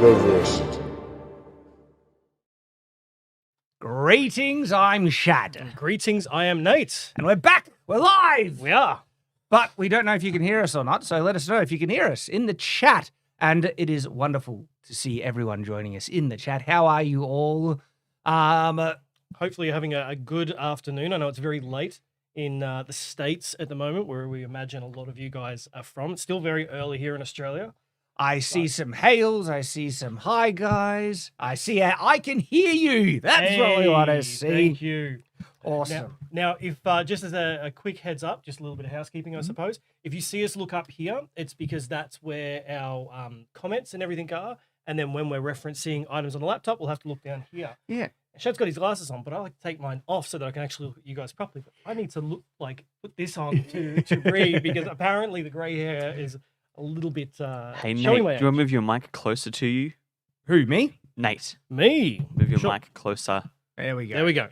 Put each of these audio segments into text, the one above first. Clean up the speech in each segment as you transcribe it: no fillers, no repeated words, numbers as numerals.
Shadiversity. Greetings, I'm Shad. Greetings, I am Nate. And we're back. We're live. We are. But we don't know if you can hear us or not, so let us know if you can hear us in the chat. And it is wonderful to see everyone joining us in the chat. How are you all? Hopefully you're having a good afternoon. I know it's very late in the States at the moment, where we imagine a lot of you guys are from. It's still very early here in Australia. I see some hails. I see some hi, guys. I can hear you. That's what we want to see. Thank you. Awesome. Now if just as a quick heads up, just a little bit of housekeeping, I suppose. If you see us look up here, it's because that's where our comments and everything are. And then when we're referencing items on the laptop, we'll have to look down here. Yeah. Shad's got his glasses on, but I like to take mine off so that I can actually look at you guys properly. But I need to put this on to read, because apparently the grey hair is a little bit Hey, Nate, showing do you my want to move your mic closer to you? Who, me? Nate, Me. move your Sure. mic closer. There we go. There we go.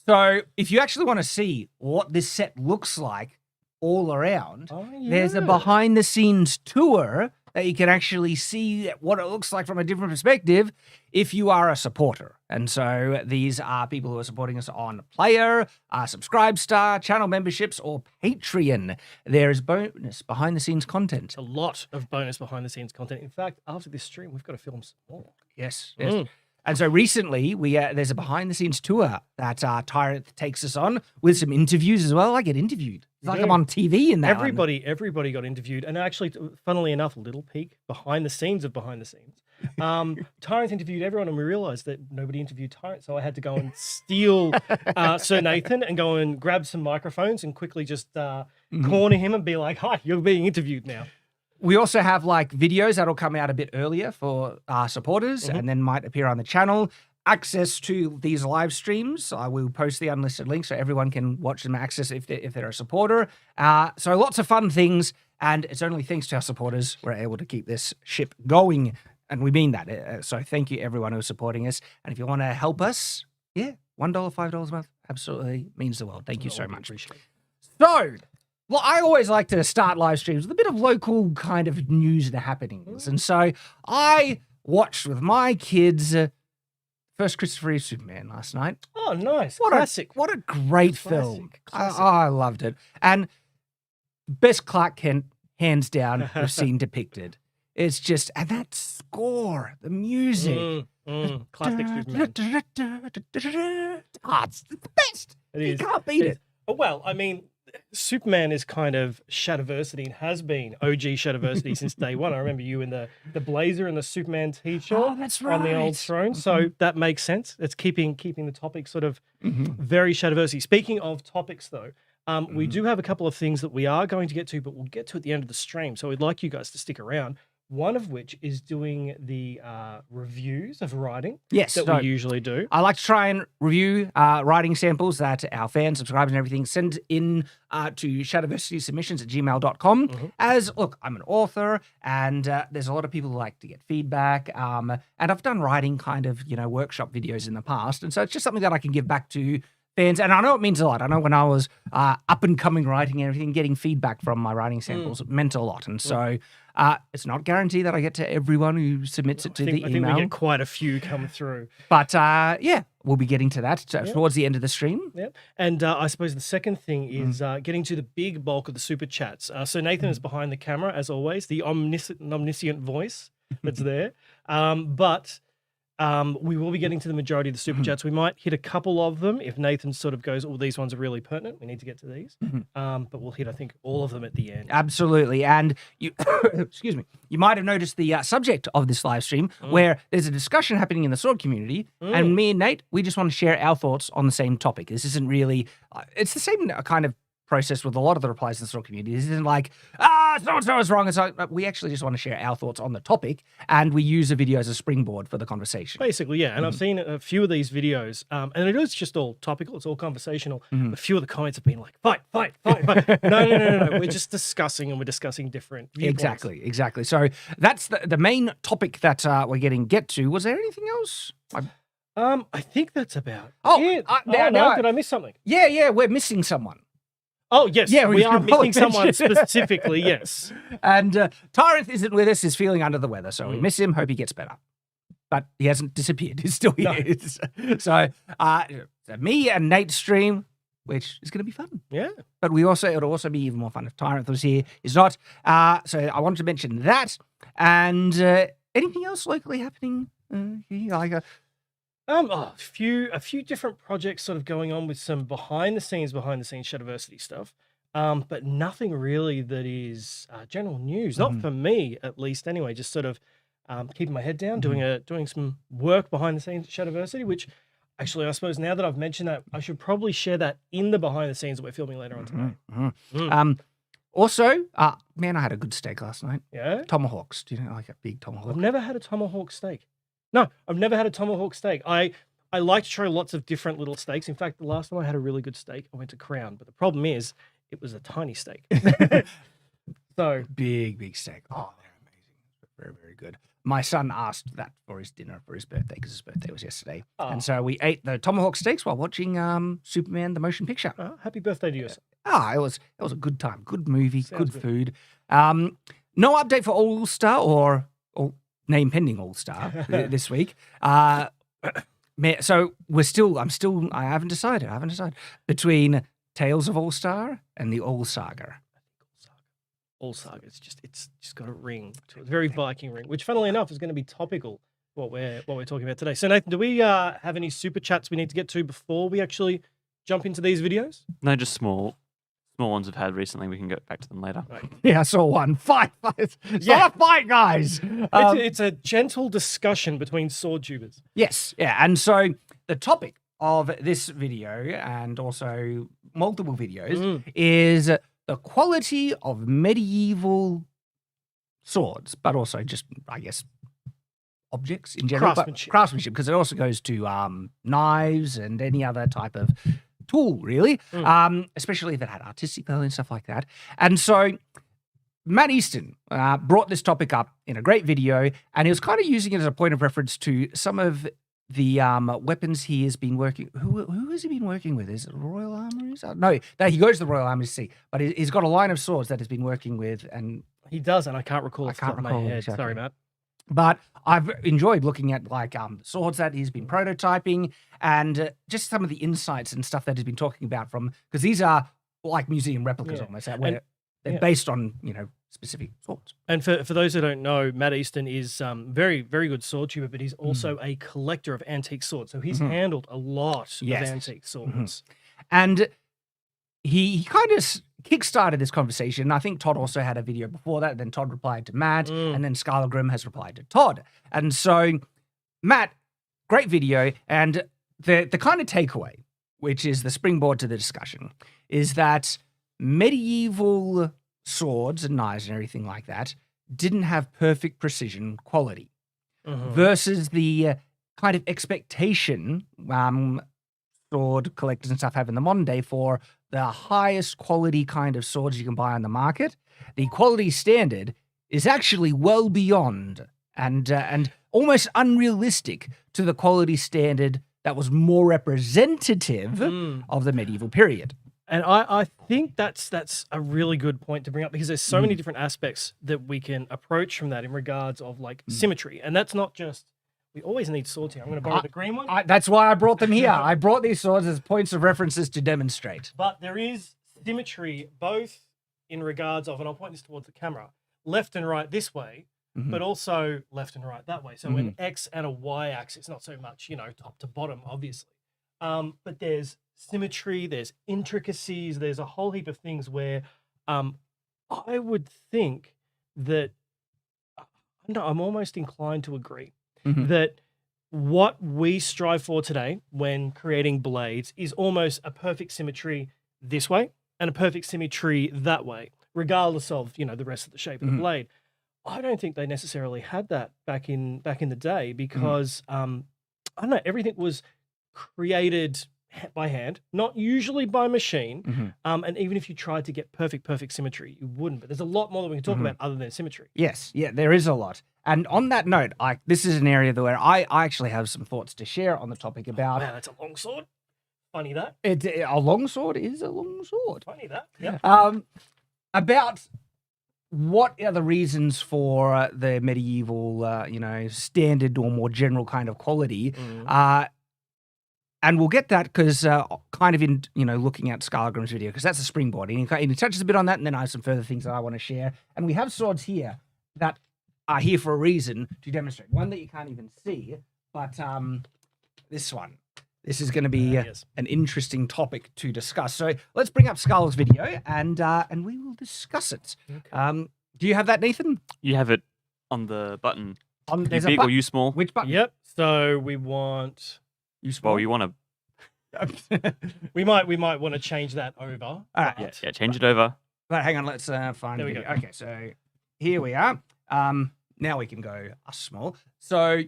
So if you actually want to see what this set looks like all around, there's a behind-the-scenes tour that you can actually see what it looks like from a different perspective if you are a supporter. And so these are people who are supporting us on Player, Subscribe Star, channel memberships, or Patreon. There is bonus behind-the-scenes content. A lot of bonus behind-the-scenes content. In fact, after this stream, we've got to film some more. Yes. And so recently, there's a behind-the-scenes tour that Tyrant takes us on with some interviews as well. I get interviewed. It's like I'm on TV in that one. Everybody got interviewed. And actually, funnily enough, a little peek behind the scenes of behind the scenes. Tyrant interviewed everyone, and we realized that nobody interviewed Tyrant. So I had to go and steal Sir Nathan and go and grab some microphones and quickly just corner him and be like, hi, you're being interviewed now. We also have like videos that'll come out a bit earlier for our supporters and then might appear on the channel. Access to these live streams. I will post the unlisted link so everyone can watch them, access if they're a supporter. So lots of fun things, and it's only thanks to our supporters we're able to keep this ship going, and we mean that. So thank you everyone who's supporting us, and if you want to help us, $1, $5 a month, absolutely means the world. Thank you so much. Appreciate it. So, well, I always like to start live streams with a bit of local kind of news and happenings. And so I watched with my kids first Christopher Reeve Superman last night. Oh, nice. Classic. What a great film. I loved it. And best Clark Kent, hands down, we've seen depicted. It's just, and that score, the music. Classic Superman. It's the best. You can't beat it. Well, I mean, Superman is kind of Shadiversity and has been OG Shadiversity since day one. I remember you in the blazer and the Superman t-shirt on the old throne. So that makes sense. It's keeping the topic sort of very Shadiversity. Speaking of topics, though, we do have a couple of things that we are going to get to, but we'll get to at the end of the stream. So we'd like you guys to stick around. One of which is doing the reviews of writing that we usually do. I like to try and review writing samples that our fans, subscribers and everything send in to shadiversitysubmissions@gmail.com. As, look, I'm an author, and there's a lot of people who like to get feedback. And I've done writing kind of, workshop videos in the past. And so it's just something that I can give back to fans. And I know it means a lot. I know when I was up and coming writing and everything, getting feedback from my writing samples meant a lot. And so it's not guaranteed that I get to everyone who submits it to the email. I think we get quite a few come through. But we'll be getting to that towards the end of the stream. Yeah. And I suppose the second thing is getting to the big bulk of the super chats. So Nathan is behind the camera, as always, the omniscient voice that's there. But we will be getting to the majority of the super chats. We might hit a couple of them if Nathan sort of goes, these ones are really pertinent. We need to get to these. But we'll hit, I think, all of them at the end. Absolutely. And you, excuse me, you might have noticed the subject of this live stream where there's a discussion happening in the sword community. And me and Nate, we just want to share our thoughts on the same topic. This isn't really, it's the same kind of process with a lot of the replies to the sword community. This isn't like, so-and-so is wrong. It's like, we actually just want to share our thoughts on the topic, and we use the video as a springboard for the conversation. Basically, yeah. And I've seen a few of these videos, and it is just all topical. It's all conversational. A few of the comments have been like, fight. No. We're just discussing, and we're discussing different viewpoints. Exactly. So that's the main topic that we're get to. Was there anything else? I think that's about it. Now, did I miss something? Yeah, we're missing someone. Oh, yes. Yeah, we are missing someone specifically, yes. And Tyrant isn't with us, is feeling under the weather, so we miss him. Hope he gets better. but he hasn't disappeared. He's still No. here. So me and Nate's stream, which is going to be fun. Yeah. But it'll also be even more fun if Tyrant was here. He's not. So I wanted to mention that. And anything else locally happening? A few different projects sort of going on with some behind the scenes Shadiversity stuff. But nothing really that is general news. Not for me, at least. Anyway, just sort of keeping my head down, doing some work behind the scenes at Shadiversity. Which, actually, I suppose now that I've mentioned that, I should probably share that in the behind the scenes that we're filming later on today. Also, man, I had a good steak last night. Yeah, Tomahawks. Do you know, like a big tomahawk? I've never had a tomahawk steak. No, I've never had a tomahawk steak. I like to try lots of different little steaks. In fact, the last time I had a really good steak, I went to Crown. But the problem is, it was a tiny steak. So big steak. Oh, they're amazing. Very, very good. My son asked that for his dinner for his birthday because his birthday was yesterday. Oh. And so we ate the tomahawk steaks while watching Superman the Motion Picture. Happy birthday to you. It was a good time. Good movie, Sounds good food. No update for All Star or name pending All Star this week. So I haven't decided between Tales of All Star and the All Saga. All Saga. It's just got a ring to it. Very Viking ring, which funnily enough is going to be topical what we're talking about today. So Nathan, do we have any super chats we need to get to before we actually jump into these videos? No, just small ones I've had recently. We can get back to them later. Right. Yeah, I saw one. Fight. It's not a fight, guys. It's a gentle discussion between sword tubers. Yes, yeah. And so the topic of this video and also multiple videos is the quality of medieval swords, but also just, I guess, objects in general. Craftsmanship, because it also goes to knives and any other type of tool, really, especially if it had artistic value and stuff like that. And so Matt Easton brought this topic up in a great video, and he was kind of using it as a point of reference to some of the weapons he has been working. Who has he been working with? Is it Royal Armouries? No, he goes to the Royal Armouries to see, but he's got a line of swords that he's been working with, and he does, and I can't recall. My head. Exactly. Sorry, Matt. But I've enjoyed looking at swords that he's been prototyping and just some of the insights and stuff that he's been talking about because these are like museum replicas almost, where they're based on specific swords. And for those who don't know, Matt Easton is very, very good sword tuber, but he's also a collector of antique swords. So he's handled a lot of antique swords. And he kind of kickstarted this conversation. I think Todd also had a video before that. Then Todd replied to Matt, and then Skallagrim has replied to Todd. And so, Matt, great video. And the kind of takeaway, which is the springboard to the discussion, is that medieval swords and knives and everything like that didn't have perfect precision quality versus the kind of expectation sword collectors and stuff have in the modern day for the highest quality kind of swords you can buy on the market. The quality standard is actually well beyond and almost unrealistic to the quality standard that was more representative of the medieval period. And I think that's a really good point to bring up, because there's so many different aspects that we can approach from that in regards of symmetry. And that's not just, we always need swords here. I'm going to borrow the green one. That's why I brought them here. I brought these swords as points of references to demonstrate. But there is symmetry both in regards of, and I'll point this towards the camera, left and right this way, but also left and right that way. So an X and a Y axis, not so much, top to bottom, obviously. But there's symmetry, there's intricacies, there's a whole heap of things where I would think that, I'm almost inclined to agree that what we strive for today when creating blades is almost a perfect symmetry this way and a perfect symmetry that way, regardless of, the rest of the shape of the blade. I don't think they necessarily had that back in the day, because I don't know, everything was created by hand, not usually by machine. And even if you tried to get perfect symmetry, you wouldn't. But there's a lot more that we can talk about other than symmetry. Yes, yeah, there is a lot. And on that note, this is an area where I actually have some thoughts to share on the topic about. Wow, that's a long sword. Funny that. A long sword is a long sword. Funny that. Yeah. About what are the reasons for the medieval, standard or more general kind of quality? And we'll get that because kind of in, looking at Skallagrim's video, because that's a springboard. And he touches a bit on that, and then I have some further things that I want to share. And we have swords here that are here for a reason to demonstrate. One that you can't even see, but this one. This is going to be an interesting topic to discuss. So let's bring up Skull's video and we will discuss it. Okay. Do you have that, Nathan? You have it on the button. There's you big or you small? Which button? Yep. So we want you small. Well, you want to. we might want to change that over. All right. Yeah, change it over. But hang on, let's find. There we go. Okay, so here we are. Now we can go small. So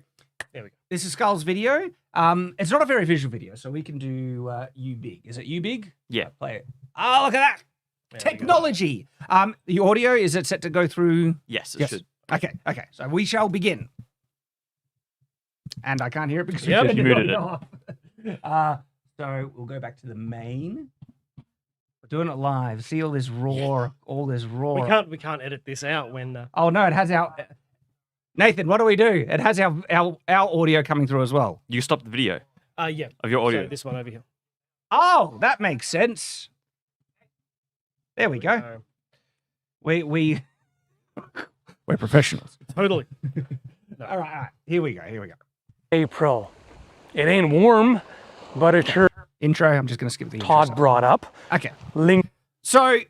there we go. This is Skull's video. It's not a very visual video, so we can do you big. Is it you big? Yeah. Play it. Oh, look at that. There technology. The audio, is it set to go through? Yes, it should. Okay. So we shall begin. And I can't hear it because you muted it. So we'll go back to the main. We're doing it live. See all this roar, We can't edit this out when. Oh no, it has our. Nathan, what do we do? It has our audio coming through as well. You stop the video. Yeah. Of your audio. So this one over here. Oh, that makes sense. There we go. We're professionals. Totally. No. All right. Here we go. April. It ain't warm, but it sure. Intro. I'm just going to skip the intro. Todd brought up. Okay. Link. So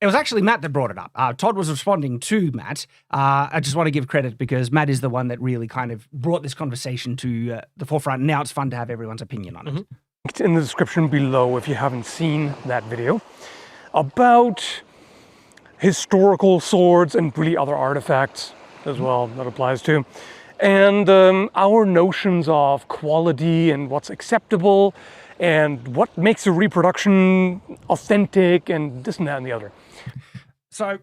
it was actually Matt that brought it up. Todd was responding to Matt. I just want to give credit because Matt is the one that really kind of brought this conversation to the forefront. Now it's fun to have everyone's opinion on it. It's in the description below if you haven't seen that video about historical swords and really other artifacts as well that applies to. And our notions of quality and what's acceptable and what makes a reproduction authentic and this and that and the other. So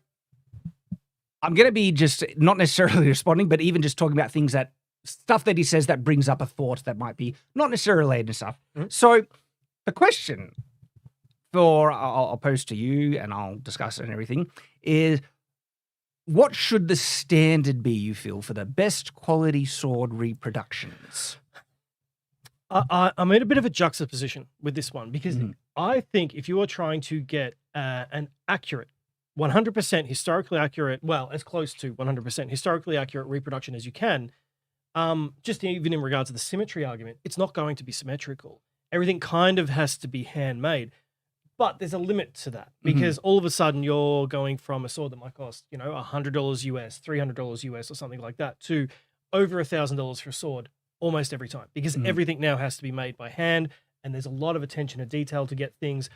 I'm going to be just not necessarily responding, but even just talking about stuff that he says that brings up a thought that might be not necessarily related to stuff. So the question I'll pose to you and I'll discuss it and everything is, what should the standard be, you feel, for the best quality sword reproductions? I'm in a bit of a juxtaposition with this one because I think if you are trying to get an accurate, 100% historically accurate, well, as close to 100% historically accurate reproduction as you can, just even in regards to the symmetry argument, it's not going to be symmetrical. Everything kind of has to be handmade. But there's a limit to that because all of a sudden you're going from a sword that might cost, $100 US, $300 US or something like that to over $1,000 for a sword almost every time because everything now has to be made by hand and there's a lot of attention to detail to get things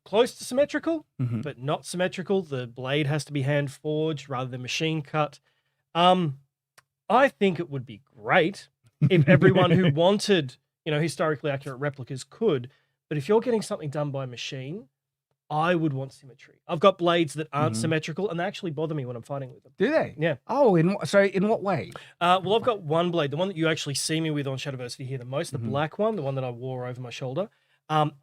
close to symmetrical, but not symmetrical. The blade has to be hand forged rather than machine cut. I think it would be great if everyone who wanted, historically accurate replicas could. But if you're getting something done by machine, I would want symmetry. I've got blades that aren't symmetrical, and they actually bother me when I'm fighting with them. Do they? Yeah. Oh, in what way? Well, I've got one blade, the one that you actually see me with on Shadiversity here the most, the black one, the one that I wore over my shoulder.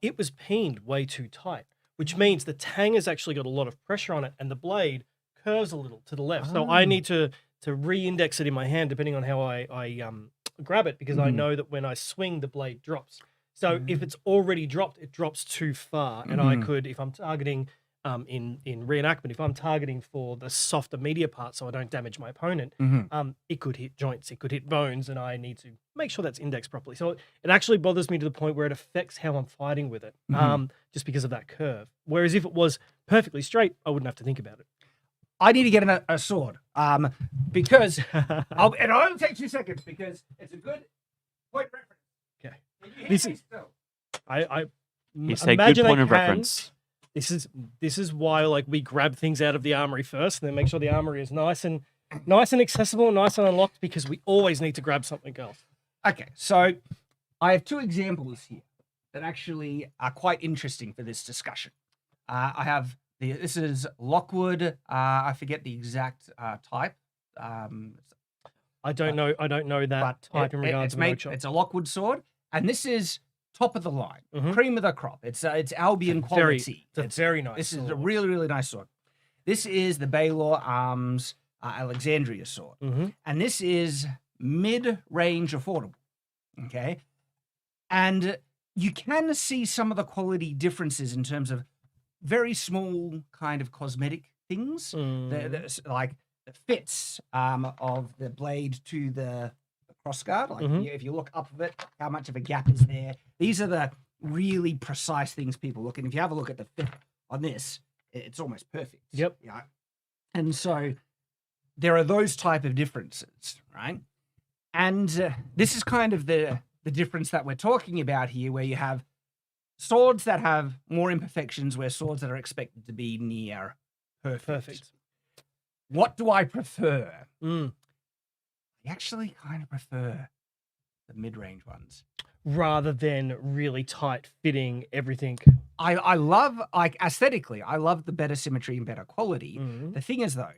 It was peened way too tight, which means the tang has actually got a lot of pressure on it, and the blade curves a little to the left. So I need to re-index it in my hand depending on how I grab it, because I know that when I swing, the blade drops. So if it's already dropped, it drops too far. And I could, if I'm targeting in reenactment, if I'm targeting for the softer media part so I don't damage my opponent, it could hit joints, it could hit bones, and I need to make sure that's indexed properly. So it actually bothers me to the point where it affects how I'm fighting with it, just because of that curve. Whereas if it was perfectly straight, I wouldn't have to think about it. I need to get a sword because, and it'll only take 2 seconds because it's a good point reference. Okay. This is I You say good point of reference. This is why we grab things out of the armory first and then make sure the armory is nice and accessible, nice and unlocked, because we always need to grab something else. Okay, so I have 2 examples here that actually are quite interesting for this discussion. I have this is Lockwood. I forget the exact type. I don't know that type in regards to workshop. It's a Lockwood sword, and this is top of the line, cream of the crop. It's Albion quality. It's very nice. This is a really, really nice sword. This is the Baylor Arms Alexandria sword. And this is mid-range affordable. Okay. And you can see some of the quality differences in terms of very small kind of cosmetic things, like the fits of the blade to the crossguard. Like if you look up of it, how much of a gap is there? These are the really precise things people look at. If you have a look at the fit on this, it's almost perfect. Yep. Yeah. And so there are those type of differences, right? And this is kind of the difference that we're talking about here, where you have swords that have more imperfections, where swords that are expected to be near perfect. What do I prefer? I actually kind of prefer the mid-range ones. Rather than really tight fitting everything. I love, like, aesthetically, I love the better symmetry and better quality. The thing is, though,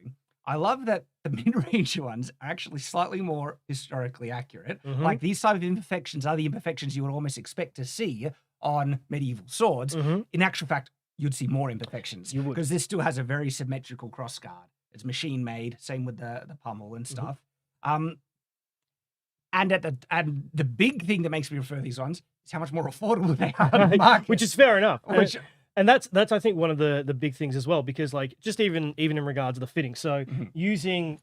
I love that the mid-range ones are actually slightly more historically accurate. Like, these type of imperfections are the imperfections you would almost expect to see on medieval swords. In actual fact, you'd see more imperfections. You would. Because this still has a very symmetrical crossguard. It's machine made, same with the pommel and stuff. And the big thing that makes me prefer these ones is how much more affordable they are on the market. Which is fair enough. And that's I think one of the big things as well, because like just even in regards to the fitting. So using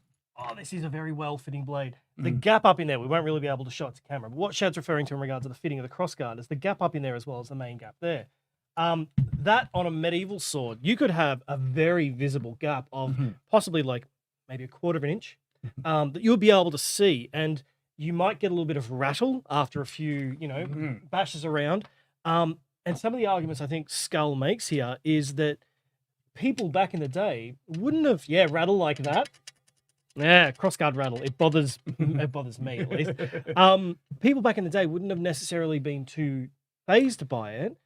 this is a very well fitting blade. The gap up in there, we won't really be able to show it to camera. But what Shad's referring to in regards to the fitting of the crossguard is the gap up in there as well as the main gap there. That on a medieval sword, you could have a very visible gap of possibly like maybe a quarter of an inch that you'll be able to see, and you might get a little bit of rattle after a few, bashes around. And some of the arguments I think Skull makes here is that people back in the day wouldn't have, rattle like that. Yeah, crossguard rattle. It bothers me at least. People back in the day wouldn't have necessarily been too fazed by it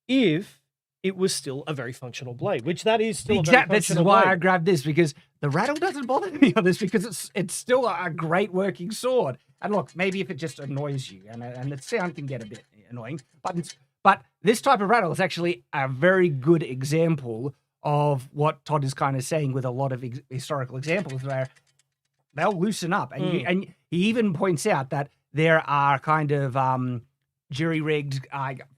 if it was still a very functional blade, which that is still a very functional This is why blade. I grabbed this, because the rattle doesn't bother me on this, because it's still a great working sword. And look, maybe if it just annoys you, and the sound can get a bit annoying, but this type of rattle is actually a very good example of what Todd is kind of saying with a lot of historical examples where they'll loosen up. And he even points out that there are kind of jury-rigged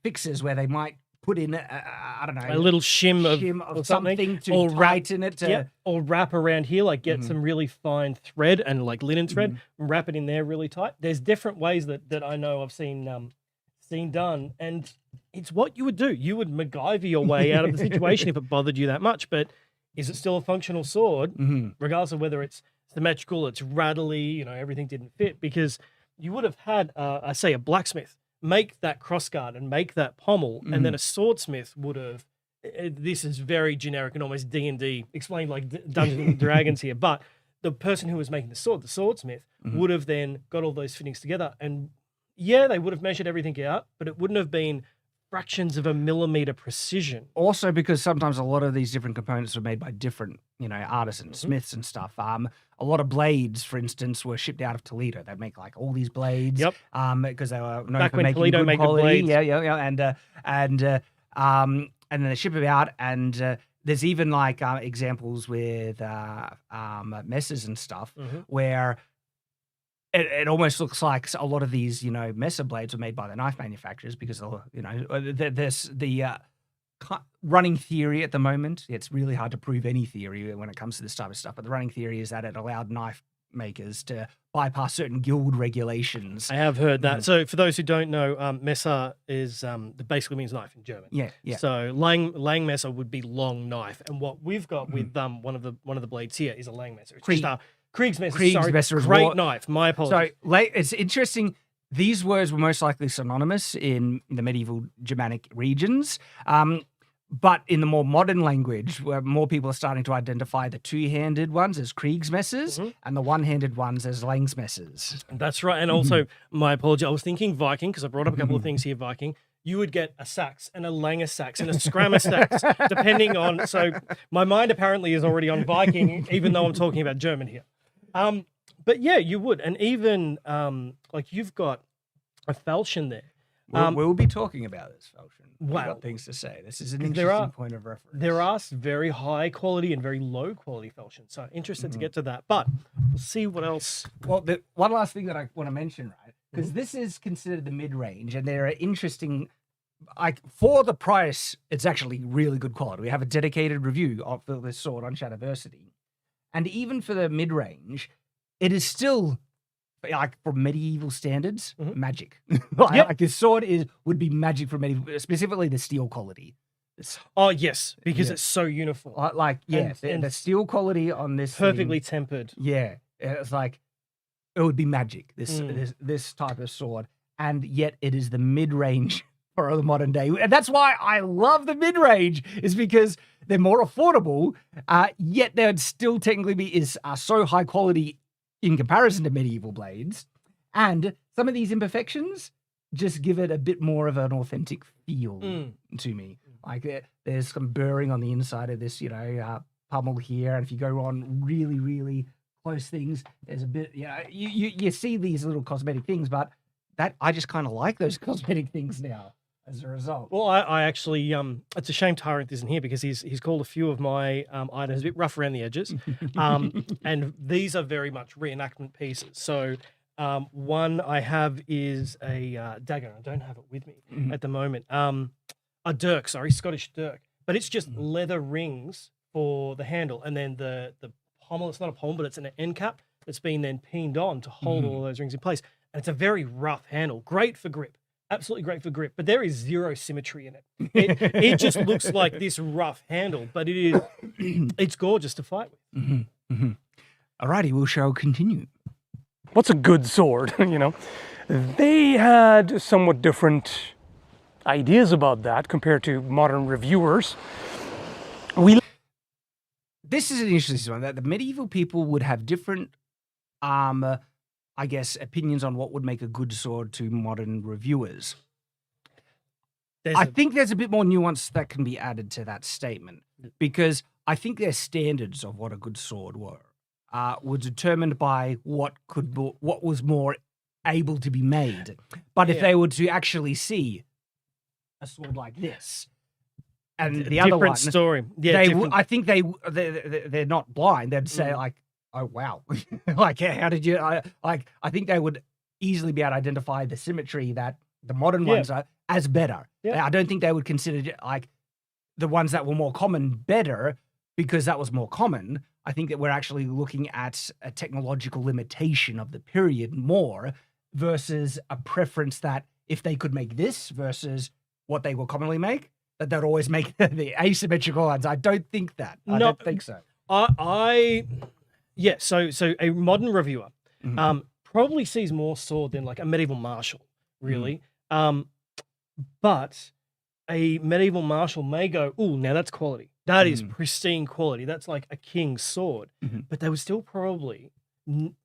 fixes where they might put in, I don't know, a little shim of something to tighten it. Or wrap around here, like get some really fine thread and like linen thread, and wrap it in there really tight. There's different ways that I know I've seen done, and it's what you would do. You would MacGyver your way out of the situation if it bothered you that much. But is it still a functional sword, regardless of whether it's symmetrical, it's rattly, everything didn't fit? Because you would have had, say, a blacksmith make that crossguard and make that pommel, and then a swordsmith would have. This is very generic and almost D&D explained like Dungeons and Dragons here, but the person who was making the swordsmith, would have then got all those fittings together, and they would have measured everything out, but it wouldn't have been fractions of a millimeter precision. Also, because sometimes a lot of these different components were made by different, artisans, smiths and stuff. A lot of blades, for instance, were shipped out of Toledo. They'd make like all these blades. Yep. Because they were known Back for when making Toledo good made good quality. blades. And then they ship them out, and there's even like examples with messes and stuff where it almost looks like a lot of these, messer blades were made by the knife manufacturers because, there's the running theory at the moment. It's really hard to prove any theory when it comes to this type of stuff, but the running theory is that it allowed knife makers to bypass certain guild regulations. I have heard that. So for those who don't know, Messer is basically means knife in German. Yeah. So Lang Messer would be long knife, and what we've got with one of the blades here is a Lang Messer. It's just a Kriegsmesser. Great knife. My apologies. So it's interesting. These words were most likely synonymous in the medieval Germanic regions. But in the more modern language, where more people are starting to identify the two-handed ones as Kriegsmessers and the one-handed ones as Langsmessers. That's right. And also, my apology, I was thinking Viking, because I brought up a couple of things here, Viking. You would get a sax and a langer sax and a scrammer sax, depending on... So my mind apparently is already on Viking, even though I'm talking about German here. But yeah, you would. And even, like, you've got a falchion there. We'll be talking about this, Falchion. We've Wow. got things to say. This is an There interesting are- point of reference. There are very high quality and very low quality falchions, so interested to get to that. But we'll see what else. Well, one last thing that I want to mention, right? Because this is considered the mid-range, and there are interesting, like, for the price, it's actually really good quality. We have a dedicated review of this sword on Shadiversity. And even for the mid-range, it is still, like, for medieval standards, magic. Like this sword would be magic for medieval, specifically the steel quality. Oh yes, because it's so uniform, The steel quality on this perfectly thing, tempered. yeah, it's like it would be magic. This type of sword, and yet it is the mid-range for the modern day, and that's why I love the mid-range. Is because they're more affordable, yet they'd still technically be so high quality in comparison to medieval blades, and some of these imperfections just give it a bit more of an authentic feel to me. Like there's some burring on the inside of this, pummel here, and if you go on really, really close things, there's a bit, you see these little cosmetic things, but that I just kind of like those cosmetic things now as a result. Well, I actually, it's a shame Tyrant isn't here because he's called a few of my items a bit rough around the edges, and these are very much reenactment pieces. So one I have is a dagger. I don't have it with me at the moment. A dirk, Scottish dirk, but it's just leather rings for the handle, and then the pommel. It's not a pommel, but it's an end cap that's been then pinned on to hold all those rings in place. And it's a very rough handle, great for grip, absolutely great for grip. But there is zero symmetry in it. It just looks like this rough handle, but it's gorgeous to fight with. Alrighty, we shall continue. What's a good sword? They had somewhat different ideas about that compared to modern reviewers. This is an interesting one, that the medieval people would have different, I guess, opinions on what would make a good sword to modern reviewers. I think there's a bit more nuance that can be added to that statement, because I think their standards of what a good sword were determined by what was more able to be made. But if they were to actually see a sword like this, and the other one, story. Yeah, I think they're not blind. They'd say like, "Oh wow, like how did you?" I think they would easily be able to identify the symmetry that the modern ones are as better. Yeah. I don't think they would consider like the ones that were more common better because that was more common. I think that we're actually looking at a technological limitation of the period more versus a preference that if they could make this versus what they will commonly make, that they'd always make the asymmetrical ones. I don't think that. I don't think so. So a modern reviewer probably sees more sword than like a medieval martial, really. But a medieval martial may go, "Ooh, now that's quality. That is pristine quality. That's like a king's sword." But they would still probably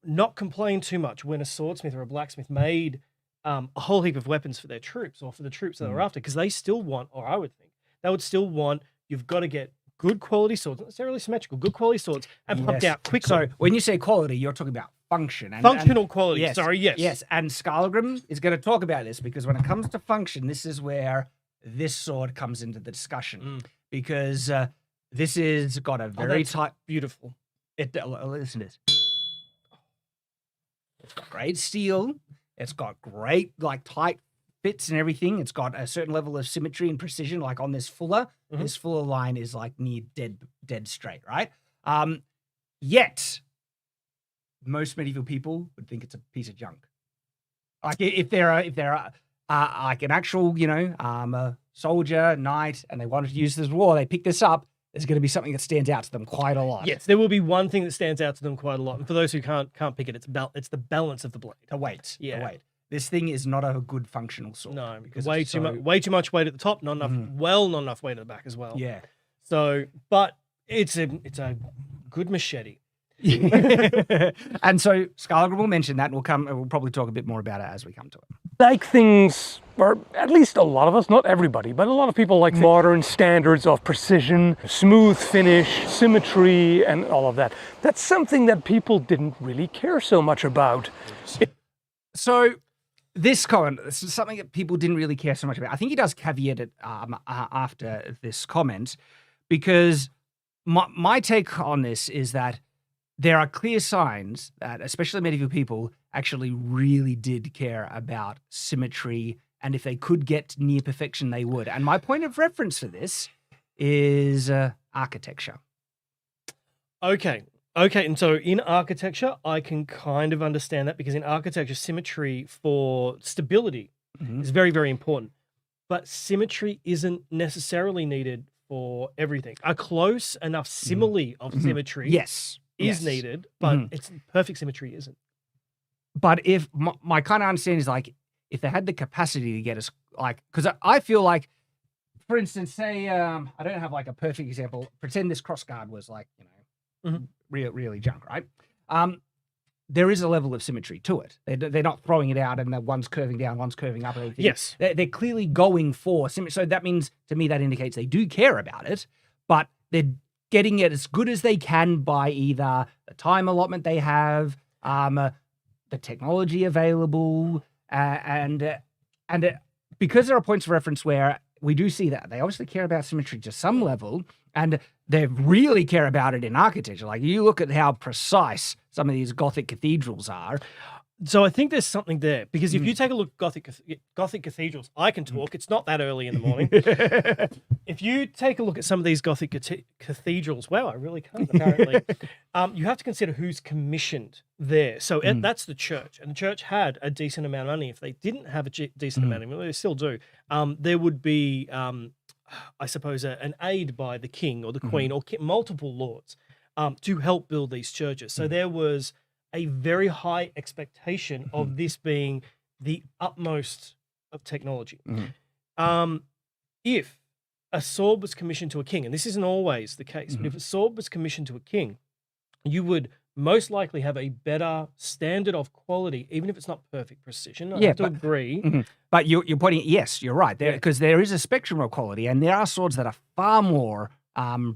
not complain too much when a swordsmith or a blacksmith made a whole heap of weapons for their troops or for the troops that they're after, because they still want, or I would think, they would still want, you've got to get good quality swords, not necessarily symmetrical, good quality swords, and pumped out quickly. So when you say quality, you're talking about function. Functional quality, yes, sorry, yes. Yes, and Skallagrim is going to talk about this, because when it comes to function, this is where this sword comes into the discussion, because this is got a very tight... Beautiful. Listen to this. It's got great steel. It's got great, like, tight fits and everything. It's got a certain level of symmetry and precision, like on this Fuller. This Fuller line is like near dead straight, right? Yet, most medieval people would think it's a piece of junk. Like if they're like an actual, soldier, knight, and they wanted to use this war, they pick this up. There's going to be something that stands out to them quite a lot. Yes, there will be one thing that stands out to them quite a lot. And for those who can't pick it, it's the balance of the blade. The weight. Yeah. The weight. This thing is not a good functional sword. No, because way too much weight at the top, not enough not enough weight at the back as well. Yeah. So, but it's a good machete. And so Skallagrim will mention that, and we'll probably talk a bit more about it as we come to it. Like things, or at least a lot of us, not everybody, but a lot of people like modern standards of precision, smooth finish, symmetry, and all of that. That's something that people didn't really care so much about. So this comment, this is something that people didn't really care so much about. I think he does caveat it after this comment, because my take on this is that there are clear signs that, especially medieval people, actually really did care about symmetry, and if they could get near perfection, they would. And my point of reference for this is architecture. Okay. And so in architecture, I can kind of understand that, because in architecture, symmetry for stability is very, very important. But symmetry isn't necessarily needed for everything. A close enough simile of symmetry is needed, but it's perfect symmetry isn't. But if my kind of understanding is like, if they had the capacity to get us, like, because I feel like, for instance, say, I don't have like a perfect example. Pretend this crossguard was like, really junk, right? There is a level of symmetry to it. They're not throwing it out and the one's curving down, one's curving up. Yes. They're clearly going for symmetry. So that means, to me, that indicates they do care about it, but they're getting it as good as they can by either the time allotment they have, the technology available, and because there are points of reference where we do see that they obviously care about symmetry to some level, and they really care about it in architecture. Like, you look at how precise some of these Gothic cathedrals are. So I think there's something there, because if you take a look at Gothic cathedrals, I can talk. It's not that early in the morning. If you take a look at some of these Gothic cathedrals, wow, I really can't, apparently. You have to consider who's commissioned there. So that's the church, and the church had a decent amount of money. If they didn't have a decent amount of money, they still do. There would be, I suppose, an aid by the king or the queen or multiple lords to help build these churches. So there was a very high expectation of this being the utmost of technology. If a sword was commissioned to a king, and this isn't always the case, but if a sword was commissioned to a king, you would most likely have a better standard of quality, even if it's not perfect precision. I have to agree. But you're pointing, yes, you're right, because there is a spectrum of quality, and there are swords that are far more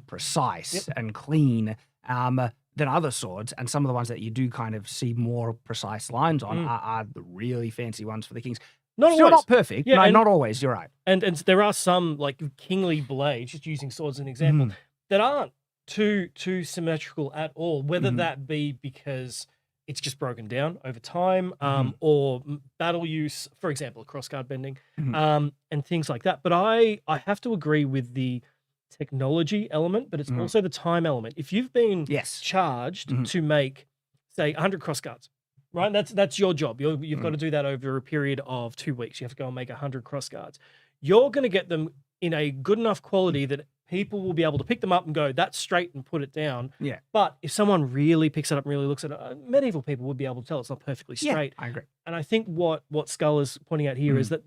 precise and clean than other swords, and some of the ones that you do kind of see more precise lines on are the really fancy ones for the kings. Still not perfect. Yeah, no, not always. You're right. And there are some, like kingly blades, just using swords as an example, that aren't too symmetrical at all, whether that be because it's just broken down over time, or battle use, for example, crossguard bending, and things like that. But I have to agree with the technology element, but it's also the time element. If you've been charged to make, say, 100 crossguards, right? That's your job. You've got to do that over a period of 2 weeks. You have to go and make 100 crossguards. You're going to get them in a good enough quality that people will be able to pick them up and go, that's straight, and put it down. Yeah. But if someone really picks it up and really looks at it, medieval people would be able to tell it's not perfectly straight. Yeah, I agree. And I think what Skull is pointing out here is that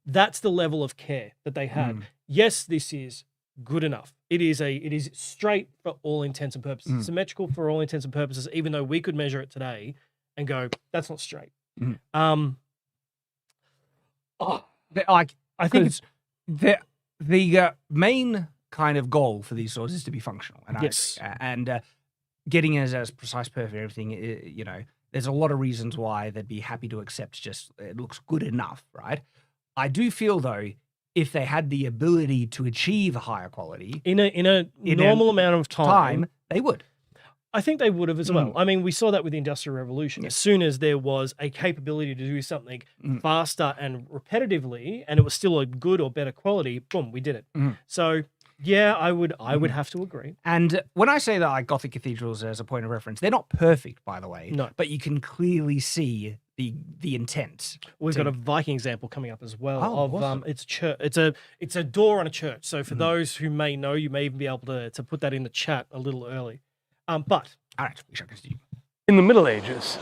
that's the level of care that they had. Yes, this is good enough. It is straight for all intents and purposes, symmetrical for all intents and purposes, even though we could measure it today and go, that's not straight. I think it's the main kind of goal for these swords is to be functional, and getting it as precise, perfect, everything. You know, there's a lot of reasons why they'd be happy to accept just it looks good enough, right? I do feel though, if they had the ability to achieve a higher quality in a normal amount of time, they would. I think they would have as well. I mean, we saw that with the Industrial Revolution. As soon as there was a capability to do something faster and repetitively, and it was still a good or better quality, boom, we did it. So yeah, I would have to agree. And when I say that, like, Gothic cathedrals as a point of reference, they're not perfect, by the way. No, but you can clearly see the intent. We've got a Viking example coming up as well. Awesome. It's a door on a church. So for those who may know, you may even be able to put that in the chat a little early. But all right, we shall continue. In the Middle Ages,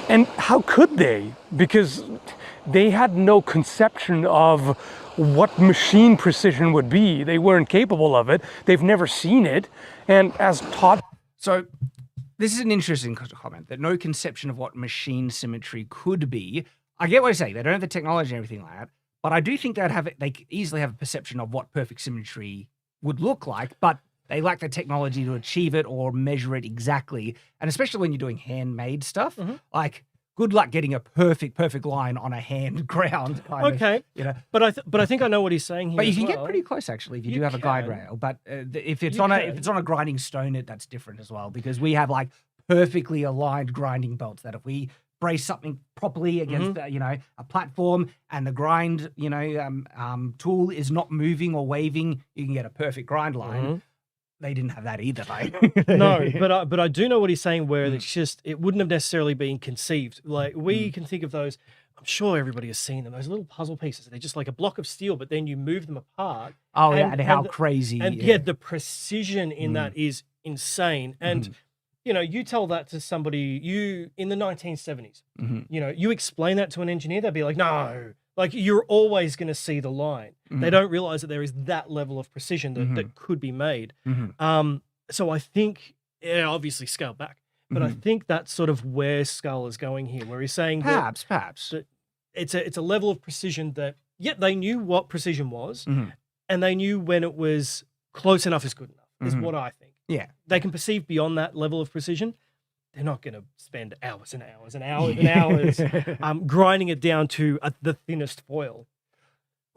and how could they? Because they had no conception of what machine precision would be. They weren't capable of it. They've never seen it, and as taught. So this is an interesting comment, that no conception of what machine symmetry could be. I get what you're saying. They don't have the technology and everything like that, but I do think they easily have a perception of what perfect symmetry would look like, but they lack the technology to achieve it or measure it exactly. And especially when you're doing handmade stuff, like good luck getting a perfect line on a hand ground. Okay. But I think I know what he's saying here. But you as can well. get pretty close actually if you You do have a guide can. rail. But if it's You on can. a grinding stone, that's different as well, because we have like perfectly aligned grinding belts that if we brace something properly against a platform and the grind tool is not moving or waving, you can get a perfect grind line. They didn't have that either, though. No, but I do know what he's saying, where it's just, it wouldn't have necessarily been conceived. Like, we can think of those, I'm sure everybody has seen them, those little puzzle pieces. They're just like a block of steel, but then you move them apart. Oh, and how crazy. And the precision in that is insane. And, you tell that to somebody, in the 1970s, you explain that to an engineer, they'd be like, no. Like, you're always going to see the line. They don't realize that there is that level of precision that could be made. So I think, obviously scaled back, but I think that's sort of where Skull is going here, where he's saying perhaps that it's a level of precision that, they knew what precision was, and they knew when it was close enough is good enough, is what I think. Yeah. They can perceive beyond that level of precision. They're not going to spend hours and hours and hours and hours grinding it down to the thinnest foil.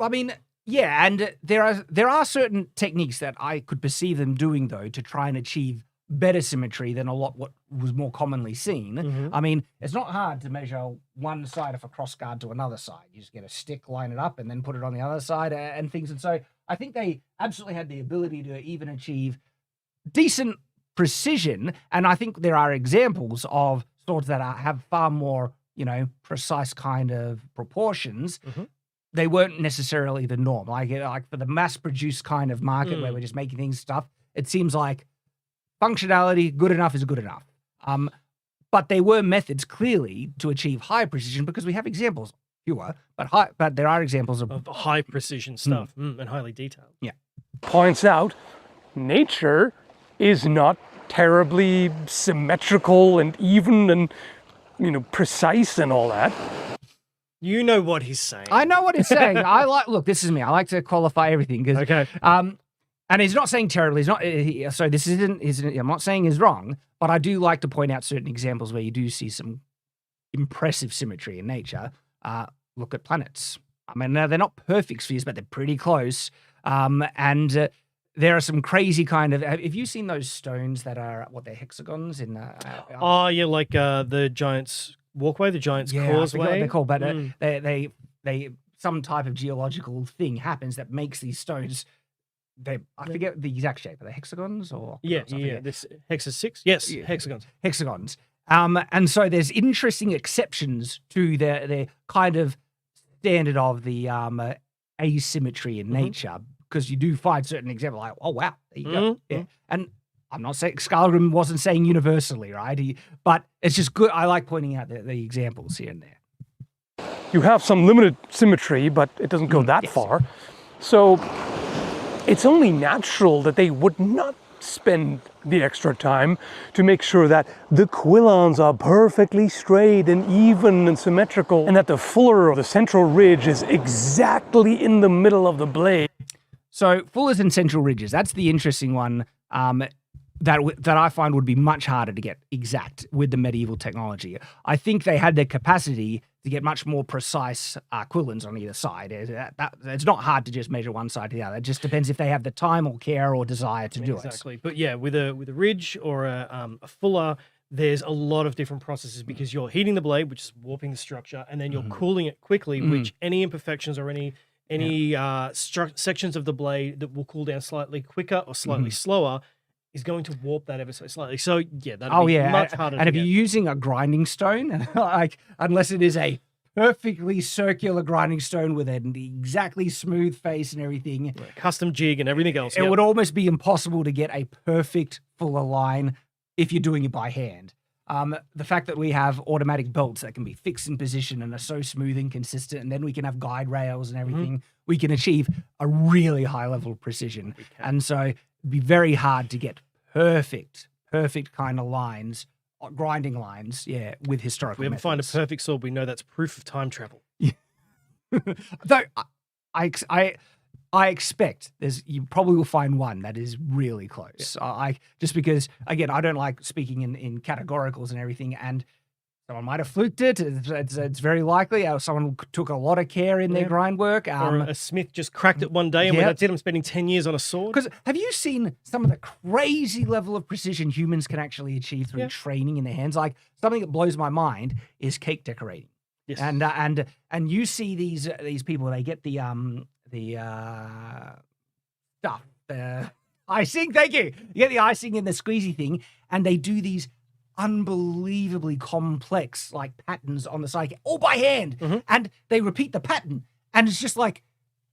I mean, yeah, and there are certain techniques that I could perceive them doing, though, to try and achieve better symmetry than what was more commonly seen. I mean, it's not hard to measure one side of a crossguard to another side. You just get a stick, line it up, and then put it on the other side and things. And so I think they absolutely had the ability to even achieve decent precision, and I think there are examples of swords that have far more, precise kind of proportions. They weren't necessarily the norm. Like for the mass-produced kind of market where we're just making things stuff, it seems like functionality, good enough is good enough. But there were methods clearly to achieve high precision, because we have examples, fewer, but there are examples of high precision stuff and highly detailed. Yeah. Points out nature is not terribly symmetrical and even and precise and all that. You know what he's saying. I know what he's saying. Look, this is me. I like to qualify everything because okay. And he's not saying terribly. He's not. So this isn't. I'm not saying he's wrong, but I do like to point out certain examples where you do see some impressive symmetry in nature. Look at planets. I mean, they're not perfect spheres, but they're pretty close. And there are some crazy kind of. Have you seen those stones that are they're hexagons in? Like the Giant's Walkway, the Giant's Causeway. I forget what they're called, but they some type of geological thing happens that makes these stones. I forget the exact shape. Are they hexagons or? This hexa 6. Yes, hexagons. Hexagons. And so there's interesting exceptions to the kind of standard of the asymmetry in nature, because you do find certain examples like, oh wow, there you go. Yeah. And I'm not saying Skallagrim wasn't saying universally, right? But it's just good. I like pointing out the examples here and there. You have some limited symmetry, but it doesn't go that far. So it's only natural that they would not spend the extra time to make sure that the quillons are perfectly straight and even and symmetrical, and that the fuller of the central ridge is exactly in the middle of the blade. So fullers and central ridges, that's the interesting one that I find would be much harder to get exact with the medieval technology. I think they had the capacity to get much more precise quillons on either side. It's not hard to just measure one side to the other. It just depends if they have the time or care or desire to do it. Exactly. But yeah, with a ridge or a fuller, there's a lot of different processes, because you're heating the blade, which is warping the structure, and then you're cooling it quickly, which any imperfections or any sections of the blade that will cool down slightly quicker or slightly slower is going to warp that ever so slightly. So yeah, that'd be much harder. And if you're using a grinding stone, like unless it is a perfectly circular grinding stone with an exactly smooth face and everything, custom jig and everything else, it would almost be impossible to get a perfect fuller line if you're doing it by hand. The fact that we have automatic belts that can be fixed in position and are so smooth and consistent, and then we can have guide rails and everything, we can achieve a really high level of precision. And so it'd be very hard to get perfect kind of lines, grinding lines, with historical methods. If we ever find a perfect sword, we know that's proof of time travel. Though I expect you probably will find one that is really close. Just because, again, I don't like speaking in categoricals and everything, and someone might have fluked it. It's very likely. Or someone took a lot of care in their grind work. Or a smith just cracked it one day and went, that's it, I'm spending 10 years on a sword. Because have you seen some of the crazy level of precision humans can actually achieve through training in their hands? Like, something that blows my mind is cake decorating. Yes. And you see these people, they get the stuff, icing. Thank you. You get the icing in the squeezy thing, and they do these unbelievably complex like patterns on the side, all by hand, and they repeat the pattern, and it's just like,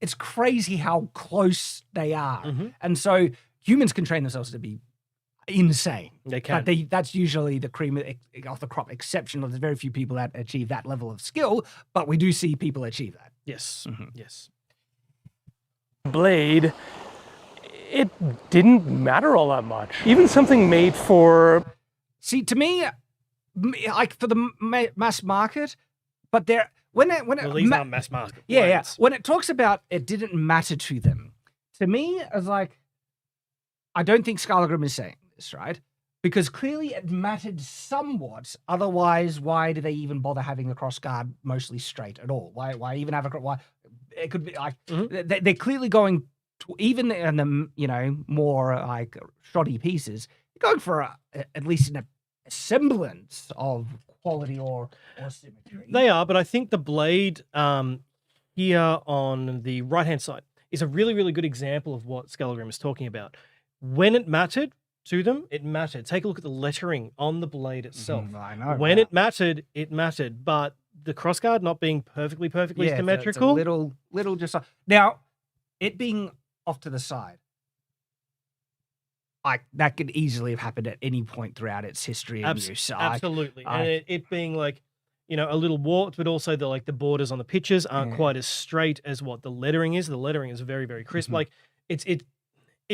it's crazy how close they are. And so humans can train themselves to be insane. They can. But that's usually the cream of the crop exception. There's very few people that achieve that level of skill, but we do see people achieve that. Yes. Yes. Blade, it didn't matter all that much. Even something made for... See, to me, like for the mass market, but there when these aren't mass market. Yeah. When it talks about it didn't matter to them, to me, it's like, I don't think Skallagrim is saying this, right? Because clearly it mattered somewhat. Otherwise, why do they even bother having a crossguard mostly straight at all? Why even have a why? It could be like they're clearly going to, even in the more like shoddy pieces, going for at least in a semblance of quality or symmetry. They are, but I think the blade here on the right-hand side is a really, really good example of what Skallagrim is talking about. When it mattered to them, it mattered. Take a look at the lettering on the blade itself. I know. When it mattered, but the crossguard not being perfectly symmetrical. It's a little just... Now, it being off to the side, like that could easily have happened at any point throughout its history and use. Absolutely. And it being like, a little warped, but also the borders on the pictures aren't quite as straight as what the lettering is. The lettering is very, very crisp. Like it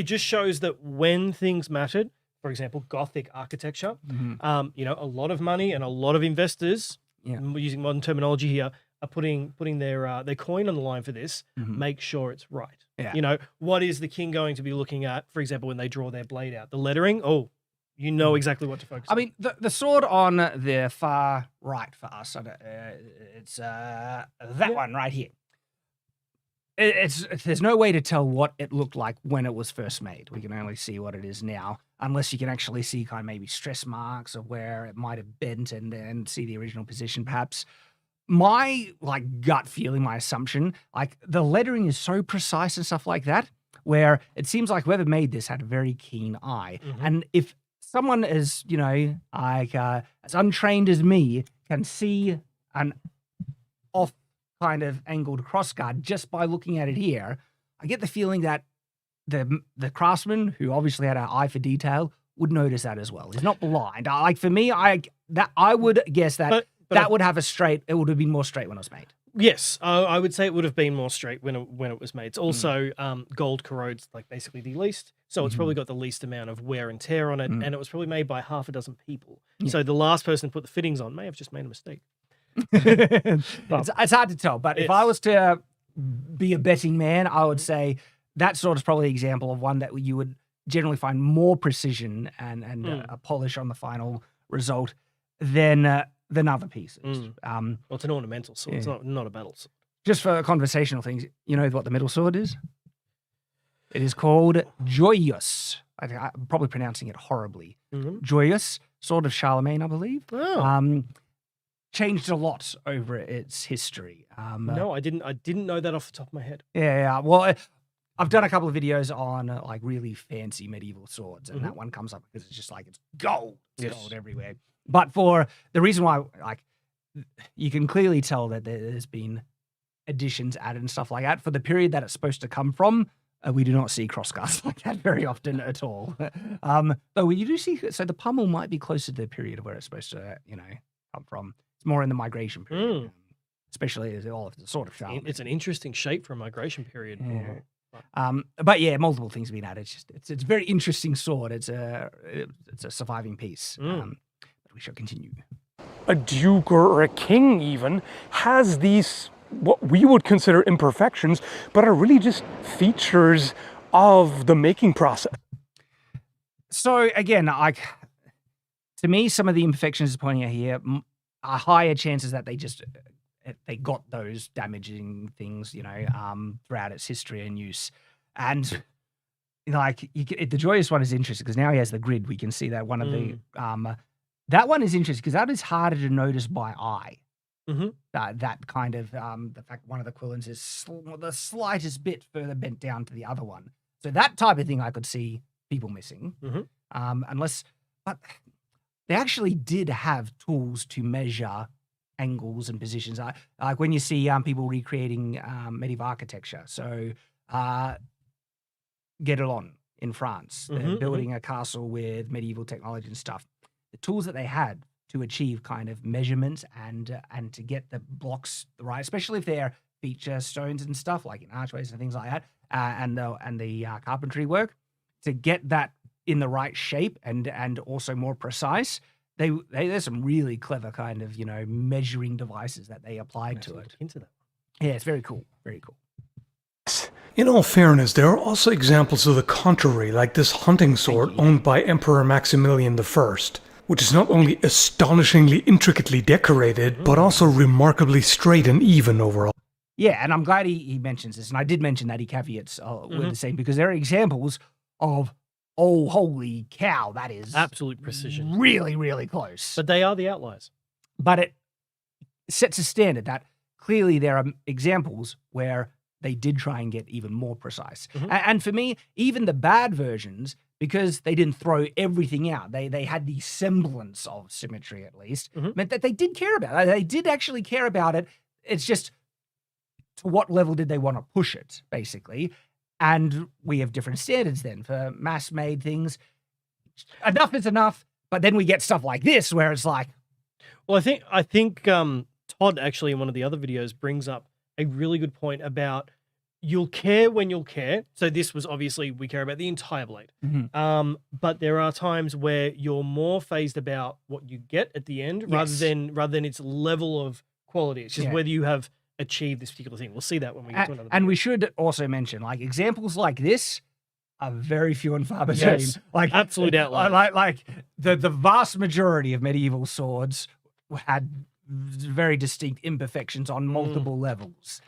just shows that when things mattered, for example, Gothic architecture, a lot of money and a lot of investors, using modern terminology here, are putting their coin on the line for this. Make sure it's right. Yeah. What is the king going to be looking at, for example, when they draw their blade out? The lettering? Oh, you know exactly what to focus on. I mean, the sword on the far right for us, it's that one right here. There's no way to tell what it looked like when it was first made. We can only see what it is now, unless you can actually see kind of maybe stress marks of where it might have bent and see the original position, perhaps. My gut feeling, my assumption, the lettering is so precise and stuff like that, where it seems like whoever made this had a very keen eye. And if someone is, as untrained as me, can see an off kind of angled crossguard just by looking at it here, I get the feeling that the craftsman, who obviously had an eye for detail, would notice that as well. He's not blind. For me, I would guess that that would have it would have been more straight when it was made. Yes, I would say it would have been more straight when it was made. It's also gold corrodes basically the least, so it's probably got the least amount of wear and tear on it, and it was probably made by half a dozen people. So the last person to put the fittings on may have just made a mistake. It's hard to tell, but if I was to be a betting man, I would say that sort is probably an example of one that you would generally find more precision and a polish on the final result than other pieces. Well, it's an ornamental sword. It's not a battle sword. Just for conversational things, you know what the middle sword is? It is called Joyous. I'm probably pronouncing it horribly. Joyous, sword of Charlemagne, I believe. Oh. Changed a lot over its history. No, I didn't know that off the top of my head. Yeah. Well, I've done a couple of videos on really fancy medieval swords, and that one comes up because it's just it's gold. It's gold everywhere. But for the reason why, you can clearly tell that there's been additions added and stuff like that. For the period that it's supposed to come from, we do not see crossguards like that very often at all. Though you do see, so the pommel might be closer to the period where it's supposed to, come from. It's more in the migration period, especially as all of the sort of Charlemagne. It's an interesting shape for a migration period. Yeah. But yeah, multiple things have been added. It's a very interesting sword. It's a surviving piece. We shall continue. A duke or a king even has these, what we would consider imperfections, but are really just features of the making process. So again, to me, some of the imperfections pointing out here, are higher chances that they got those damaging things, throughout its history and use. And like the joyous one is interesting because now he has the grid. We can see that one of the that one is interesting because that is harder to notice by eye. That kind of the fact one of the quillins is the slightest bit further bent down to the other one. So that type of thing I could see people missing, but they actually did have tools to measure angles and positions. Like when you see people recreating medieval architecture. So Guédelon in France, they're building a castle with medieval technology and stuff. The tools that they had to achieve kind of measurements and to get the blocks right, especially if they're feature stones and stuff like in archways and things like that, and the carpentry work, to get that in the right shape and also more precise. There's some really clever kind of measuring devices that they applied to it. Into that. Yeah, it's very cool. Very cool. In all fairness, there are also examples of the contrary, like this hunting sword owned by Emperor Maximilian I, which is not only astonishingly intricately decorated, but also remarkably straight and even overall. Yeah, and I'm glad he mentions this, and I did mention that he caveats with the same, because there are examples of, oh, holy cow, that is absolute precision. Really, really close. But they are the outliers. But it sets a standard that clearly there are examples where they did try and get even more precise. And for me, even the bad versions, because they didn't throw everything out, they had the semblance of symmetry at least, meant that they did care about it. They did actually care about it. It's just to what level did they want to push it, basically. And we have different standards then for mass-made things. Enough is enough, but then we get stuff like this where it's like... Well, I think Todd actually in one of the other videos brings up a really good point about you'll care when you'll care. So this was obviously, we care about the entire blade. But there are times where you're more phased about what you get at the end rather than its level of quality. It's just whether you have achieved this particular thing. We'll see that when we get to another video. And we should also mention, like, examples like this are very few and far between. Yes, like absolute outliers. Like the vast majority of medieval swords had very distinct imperfections on multiple levels.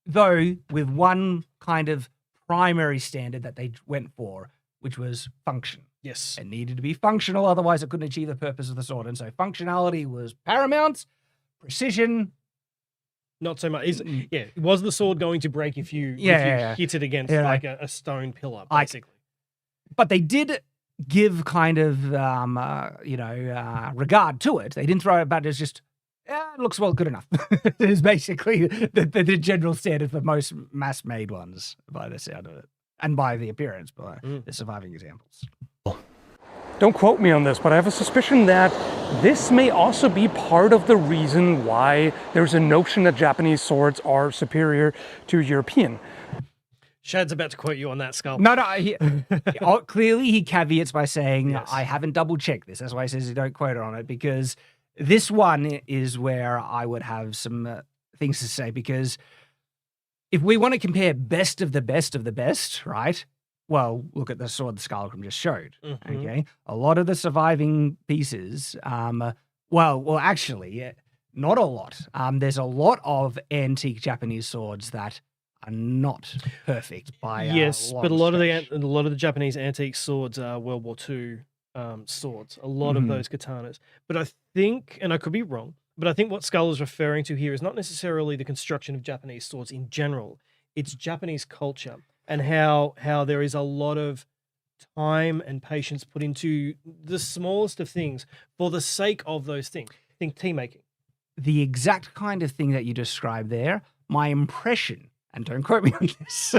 Though with one kind of primary standard that they went for, which was function. Yes. It needed to be functional, otherwise it couldn't achieve the purpose of the sword. And so functionality was paramount, precision... Not so much. Was the sword going to break if you hit it against like a stone pillar, basically? But they did give kind of, regard to it. They didn't throw it, but it's just, it looks well good enough. It's basically the general standard for most mass-made ones, by the sound of it. And by the appearance, by the surviving examples. Don't quote me on this, but I have a suspicion that this may also be part of the reason why there's a notion that Japanese swords are superior to European. Shad's about to quote you on that, Skull. No, clearly he caveats by saying, I haven't double-checked this. That's why he says you don't quote on it, because this one is where I would have some things to say, because if we want to compare best of the best, right? Well, look at the sword Skallagrim just showed, okay? A lot of the surviving pieces, actually, not a lot. There's a lot of antique Japanese swords that are not perfect by but a lot of the Japanese antique swords are World War II swords. A lot of those katanas. But I think, and I could be wrong, but I think what Skull is referring to here is not necessarily the construction of Japanese swords in general. It's Japanese culture. And how there is a lot of time and patience put into the smallest of things for the sake of those things. Think tea making. The exact kind of thing that you described there, my impression, and don't quote me on this,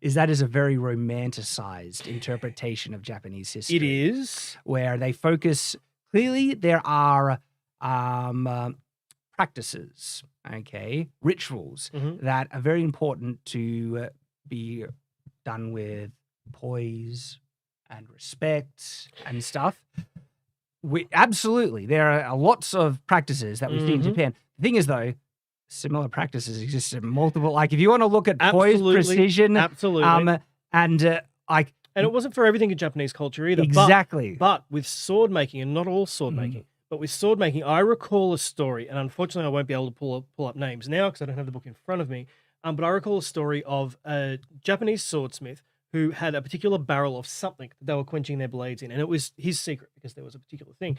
is that is a very romanticized interpretation of Japanese history. It is. Where they focus, clearly there are practices, rituals that are very important to be done with poise and respect and stuff. Absolutely, there are lots of practices that we see in Japan. The thing is, though, similar practices exist in multiple. Like, if you want to look at poise, precision, and it wasn't for everything in Japanese culture either. Exactly. But with sword making, and not all sword making, but with sword making, I recall a story, and unfortunately, I won't be able to pull up names now because I don't have the book in front of me. But I recall a story of a Japanese swordsmith who had a particular barrel of something that they were quenching their blades in, and it was his secret because there was a particular thing.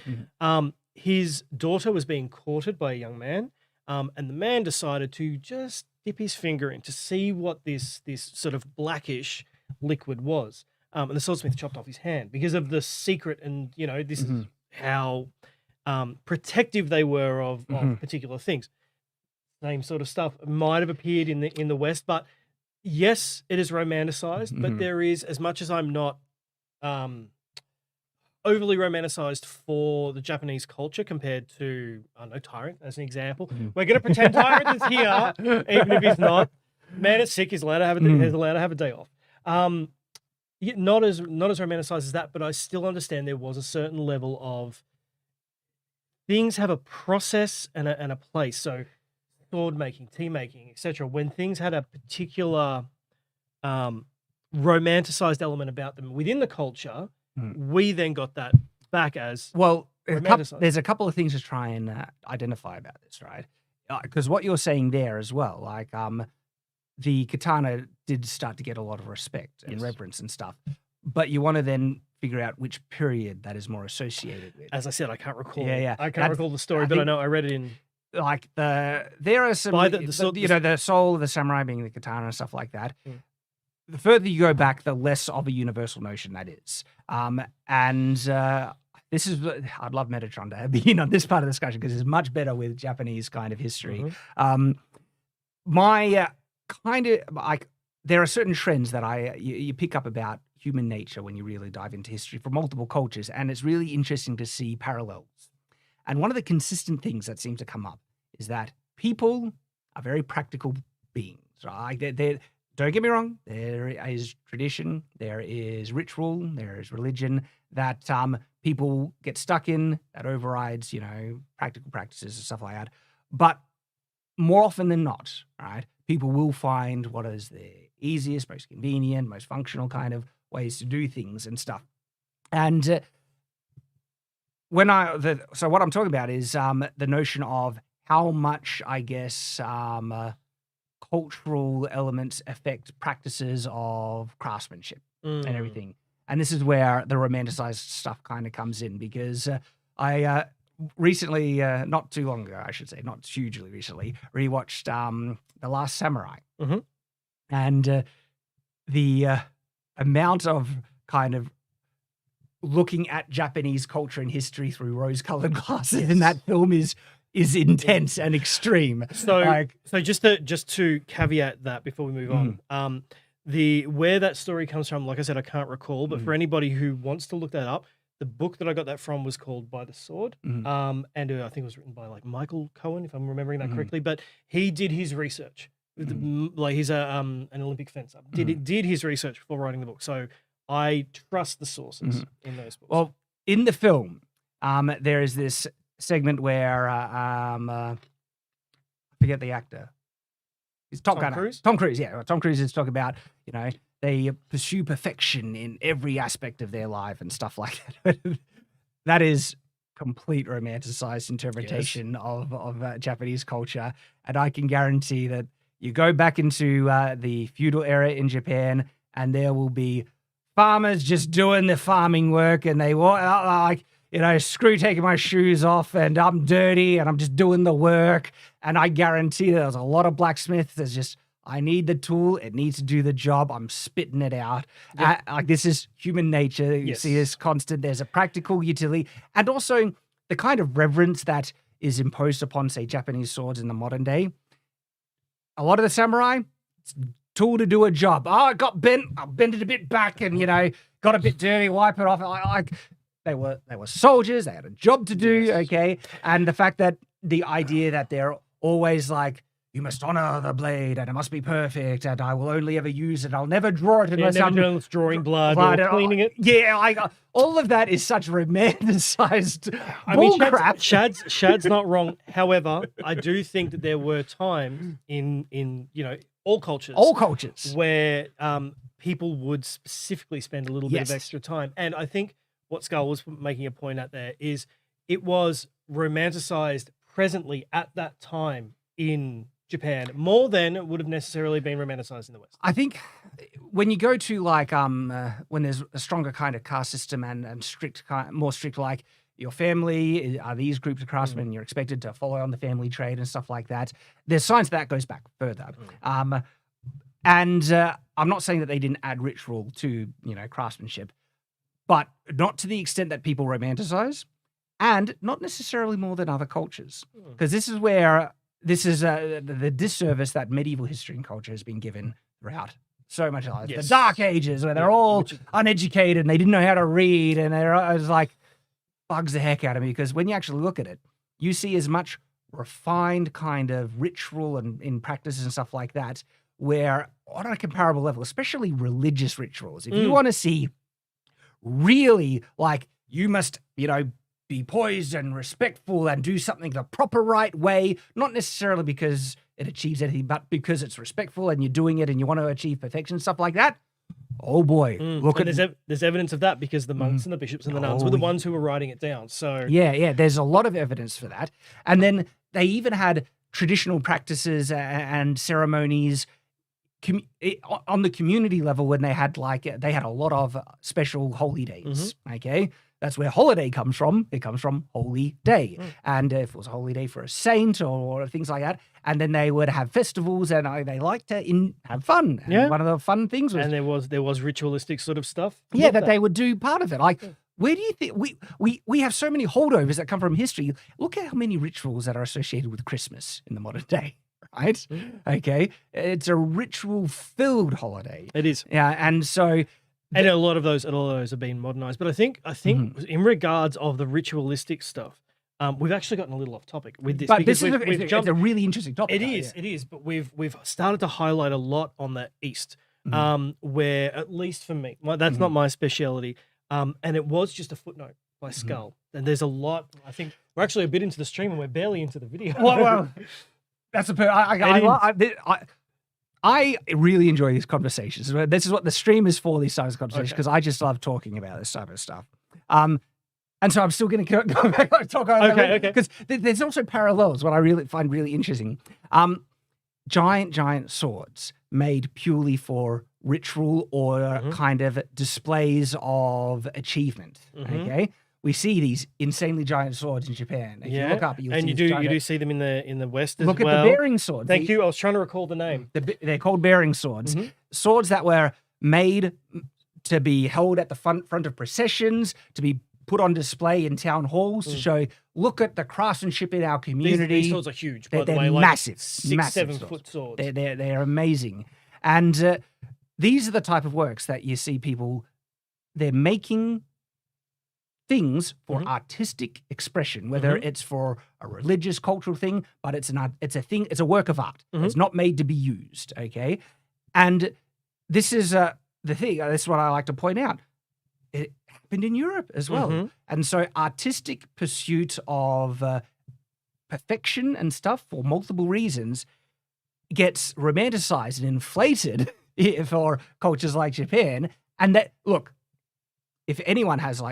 His daughter was being courted by a young man, and the man decided to just dip his finger in to see what this sort of blackish liquid was. And the swordsmith chopped off his hand because of the secret, and this is how protective they were of particular things. Same sort of stuff might have appeared in the West, but yes, it is romanticized. But there is, as much as I'm not overly romanticized for the Japanese culture compared to, I don't know, Tyrant as an example. We're going to pretend Tyrant is here, even if he's not. Man is sick. He's allowed to have a day off. Not as romanticized as that, but I still understand there was a certain level of things have a process and a place. So sword making, tea making, etc. When things had a particular romanticized element about them within the culture, we then got that back as there's a couple of things to try and identify about this, right? Because what you're saying there as well, like the katana did start to get a lot of respect and reverence and stuff, but you want to then figure out which period that is more associated with. As I said, I can't recall. I can't That's, recall the story, but I know I read it in. Like there are some, the soul of the samurai being the katana and stuff like that. The further you go back, the less of a universal notion that is. This is, I'd love Metatron to be in on this part of the discussion because it's much better with Japanese kind of history. There are certain trends that you pick up about human nature when you really dive into history from multiple cultures, and it's really interesting to see parallels. And one of the consistent things that seem to come up is that people are very practical beings, right? Don't get me wrong, there is tradition, there is ritual, there is religion that people get stuck in that overrides, practical practices and stuff like that. But more often than not, right, people will find what is the easiest, most convenient, most functional kind of ways to do things and stuff. And so what I'm talking about is the notion of how much, I guess, cultural elements affect practices of craftsmanship and everything. And this is where the romanticized stuff kind of comes in, because I recently, not too long ago, I should say, not hugely recently, rewatched The Last Samurai. And the amount of kind of looking at Japanese culture and history through rose-colored glasses in that film is intense and extreme. So just to caveat that before we move on, where that story comes from, like I said, I can't recall, but for anybody who wants to look that up, the book that I got that from was called By the Sword, and I think it was written by like Michael Cohen, if I'm remembering that correctly. But he did his research. Like he's an Olympic fencer. Did his research before writing the book. So I trust the sources in those books. Well, in the film, there is this segment where I forget the actor. He's Tom Cruise? Tom Cruise, yeah. Tom Cruise is talking about, they pursue perfection in every aspect of their life and stuff like that. That is complete romanticized interpretation of Japanese culture. And I can guarantee that you go back into the feudal era in Japan and there will be farmers just doing the farming work, and they like, screw taking my shoes off and I'm dirty and I'm just doing the work. And I guarantee there's a lot of blacksmiths. There's just, I need the tool. It needs to do the job. I'm spitting it out. Like this is human nature. You see this constant. There's a practical utility. And also the kind of reverence that is imposed upon, say, Japanese swords in the modern day. A lot of the samurai, it's a tool to do a job. Oh, it got bent. I'll bend it a bit back and, got a bit dirty, wipe it off. They were soldiers. They had a job to do, okay? And the fact that the idea that they're always like, you must honor the blade and it must be perfect and I will only ever use it. I'll never draw it unless I'm drawing blood or cleaning it. Yeah, all of that is such romanticized bullcrap. Shad's not wrong. However, I do think that there were times in all cultures where people would specifically spend a little bit of extra time. And I think what Skull was making a point at there is it was romanticized presently at that time in Japan more than it would have necessarily been romanticized in the West. I think when you go to like when there's a stronger kind of caste system and more strict, like your family are these groups of craftsmen, and you're expected to follow on the family trade and stuff like that. There's signs that goes back further. And I'm not saying that they didn't add ritual to craftsmanship, but not to the extent that people romanticize, and not necessarily more than other cultures, because this is the disservice that medieval history and culture has been given throughout so much of life. Yes. The Dark Ages, where they're all uneducated and they didn't know how to read, and it was like bugs the heck out of me, because when you actually look at it, you see as much refined kind of ritual and in practices and stuff like that, where on a comparable level, especially religious rituals, if you want to see really like you must, be poised and respectful and do something the proper right way, not necessarily because it achieves anything, but because it's respectful and you're doing it and you want to achieve perfection, stuff like that. Oh boy, look at there's evidence of that, because the monks and the bishops and the nuns were the ones who were writing it down. So yeah, there's a lot of evidence for that. And then they even had traditional practices and ceremonies on the community level when they had a lot of special holy days. Okay. That's where holiday comes from. It comes from holy day. And if it was a holy day for a saint or things like that, and then they would have festivals, and they like to have fun. And one of the fun things was... And there was ritualistic sort of stuff. Yeah, that they would do part of it. Like, where do you think... We have so many holdovers that come from history. Look at how many rituals that are associated with Christmas in the modern day. Right? Okay. It's a ritual-filled holiday. It is. Yeah, and so... And a lot of those have been modernized. But I think in regards of the ritualistic stuff, we've actually gotten a little off topic with this. But this is it's a really interesting topic. It is. But we've started to highlight a lot on the East, where, at least for me, that's not my speciality. And it was just a footnote by Skull. And there's a lot. I think we're actually a bit into the stream and we're barely into the video. Well, that's I really enjoy these conversations. This is what the stream is for, these types of conversations, because I just love talking about this type of stuff. And so I'm still going to go back and talk about that. Because there's also parallels, what I find really interesting. Giant swords made purely for ritual or kind of displays of achievement, okay? We see these insanely giant swords in Japan. If you look up, you do see them in the West as well. Look at the bearing sword. Thank you. I was trying to recall the name. They're called bearing swords. Swords that were made to be held at the front of processions, to be put on display in town halls to show, look at the craftsmanship in our community. These swords are huge, by the way. They're massive. 6-7 foot swords. They're amazing. And these are the type of works that you see people, they're making things for artistic expression, whether it's for a religious, cultural thing, but it's a work of art. It's not made to be used, okay? And this is the thing. This is what I like to point out. It happened in Europe as well. And so artistic pursuit of perfection and stuff for multiple reasons gets romanticized and inflated for cultures like Japan. And that, look, if anyone has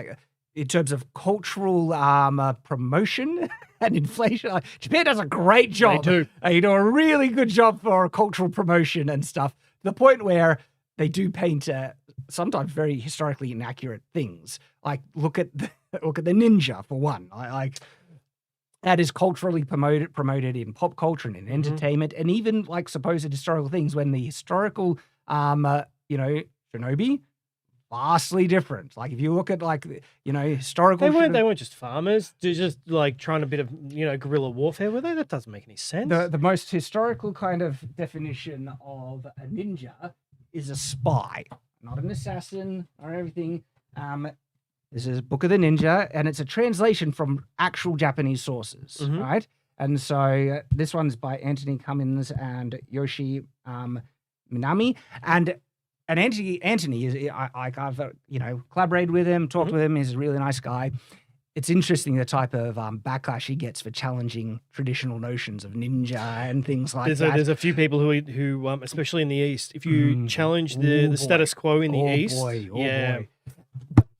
in terms of cultural promotion and inflation, Japan does a great job. They do. They do a really good job for cultural promotion and stuff. The point where they do paint sometimes very historically inaccurate things. Like look at the ninja for one. That is culturally promoted in pop culture and in entertainment, and even supposed historical things. When the historical, shinobi. Vastly different. If you look at historical, they weren't just farmers. They're just trying a bit of guerrilla warfare, were they? That doesn't make any sense. The most historical kind of definition of a ninja is a spy, not an assassin or everything. This is Book of the Ninja, and it's a translation from actual Japanese sources, right? And so this one's by Anthony Cummins and Yoshi Minami, and Anthony is I've collaborated with him, talked with him. He's a really nice guy. It's interesting the type of backlash he gets for challenging traditional notions of ninja and things like that. There's a few people who especially in the East, if you challenge the status quo in the East, boy.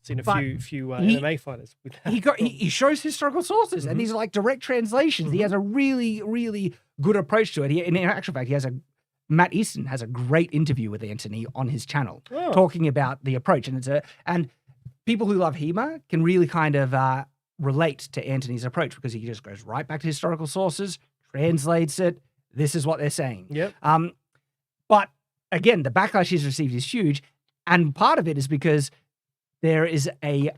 Seen a But few he- MMA fighters with that. he shows historical sources, and these are like direct translations. He has a really, really good approach to it. In actual fact, Matt Easton has a great interview with Anthony on his channel, talking about the approach, and people who love HEMA can really kind of relate to Anthony's approach, because he just goes right back to historical sources, translates it. This is what they're saying. Yep. But again, the backlash he's received is huge, and part of it is because there is a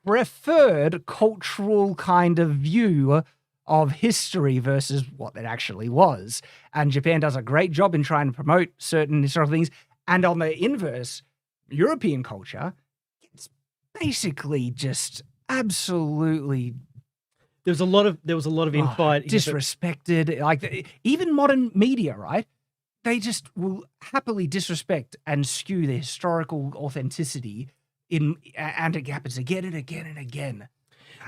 preferred cultural kind of view of history versus what it actually was. And Japan does a great job in trying to promote certain historical things. And on the inverse, European culture, it's basically just absolutely There was a lot of infight. disrespected. Like even modern media, right? They just will happily disrespect and skew the historical authenticity and it happens again and again and again.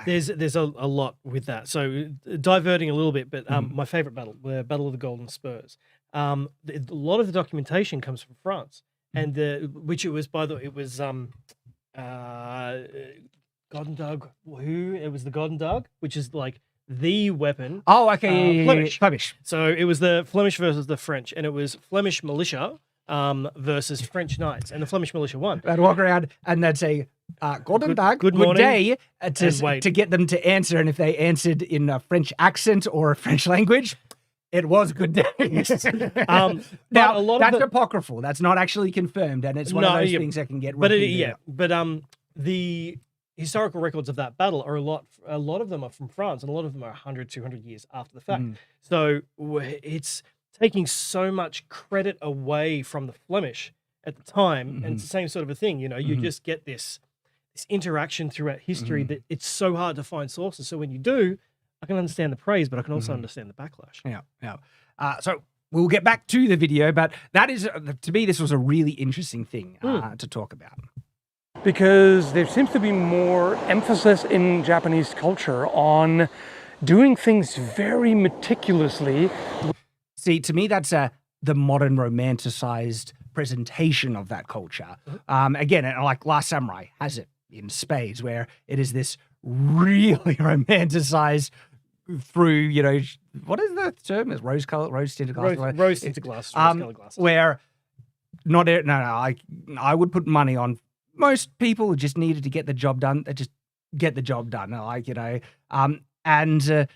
There's a lot with that. So diverting a little bit, but my favorite battle, the Battle of the Golden Spurs. A lot of the documentation comes from France, and which it was Godendug. It was the Godendug, which is like the weapon. Oh, okay, Flemish. So it was the Flemish versus the French, and it was Flemish militia versus French knights, and the Flemish militia won. They'd walk around and they'd say, "Guten Tag, good good morning," day," and wait. to get them to answer. And if they answered in a French accent or a French language, it was good day. Now, a lot that's of the, apocryphal. That's not actually confirmed, and it's one of those things that can get. The historical records of that battle are a lot of them are from France, and a lot of them are 100, 200 years after the fact. So it's taking so much credit away from the Flemish at the time, and it's the same sort of a thing. You just get this interaction throughout history that it's so hard to find sources. So when you do, I can understand the praise, but I can also understand the backlash. Yeah. So we'll get back to the video, but that is, to me, this was a really interesting thing to talk about. Because there seems to be more emphasis in Japanese culture on doing things very meticulously. See, to me, that's the modern romanticized presentation of that culture. Again, like Last Samurai has it in spades, where it is this really romanticized through, what is the term? It's rose tinted glass. Rose tinted glass. Rose-colored glasses. Where I would put money on most people just needed to get the job done. They just get the job done. And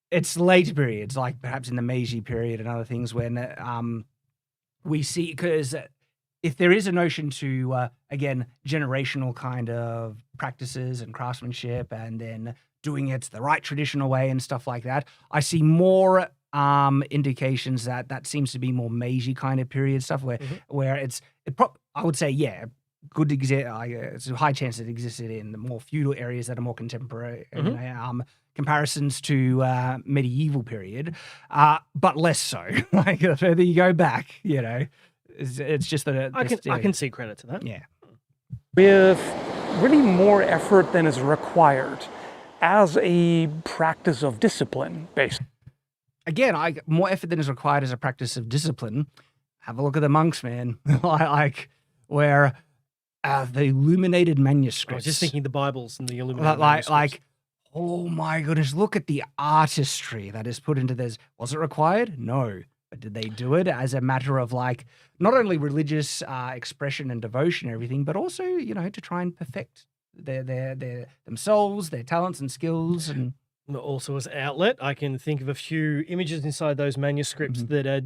it's later periods, like perhaps in the Meiji period and other things, when we see, because if there is a notion to, again, generational kind of practices and craftsmanship, and then doing it the right traditional way and stuff like that, I see more indications that seems to be more Meiji kind of period stuff, where I would say, it's a high chance it existed in the more feudal areas that are more contemporary, comparisons to medieval period, but less so. Like the further you go back, it's just that I can see credit to that. Yeah, with really more effort than is required as a practice of discipline, basically. Again, more effort than is required as a practice of discipline. Have a look at the monks, man. Where the illuminated manuscripts. I was just thinking the Bibles and the illuminated manuscripts. Oh my goodness, look at the artistry that is put into this. Was it required? No. But did they do it as a matter of not only religious expression and devotion and everything, but also, to try and perfect their themselves, their talents and skills? And also as an outlet, I can think of a few images inside those manuscripts that are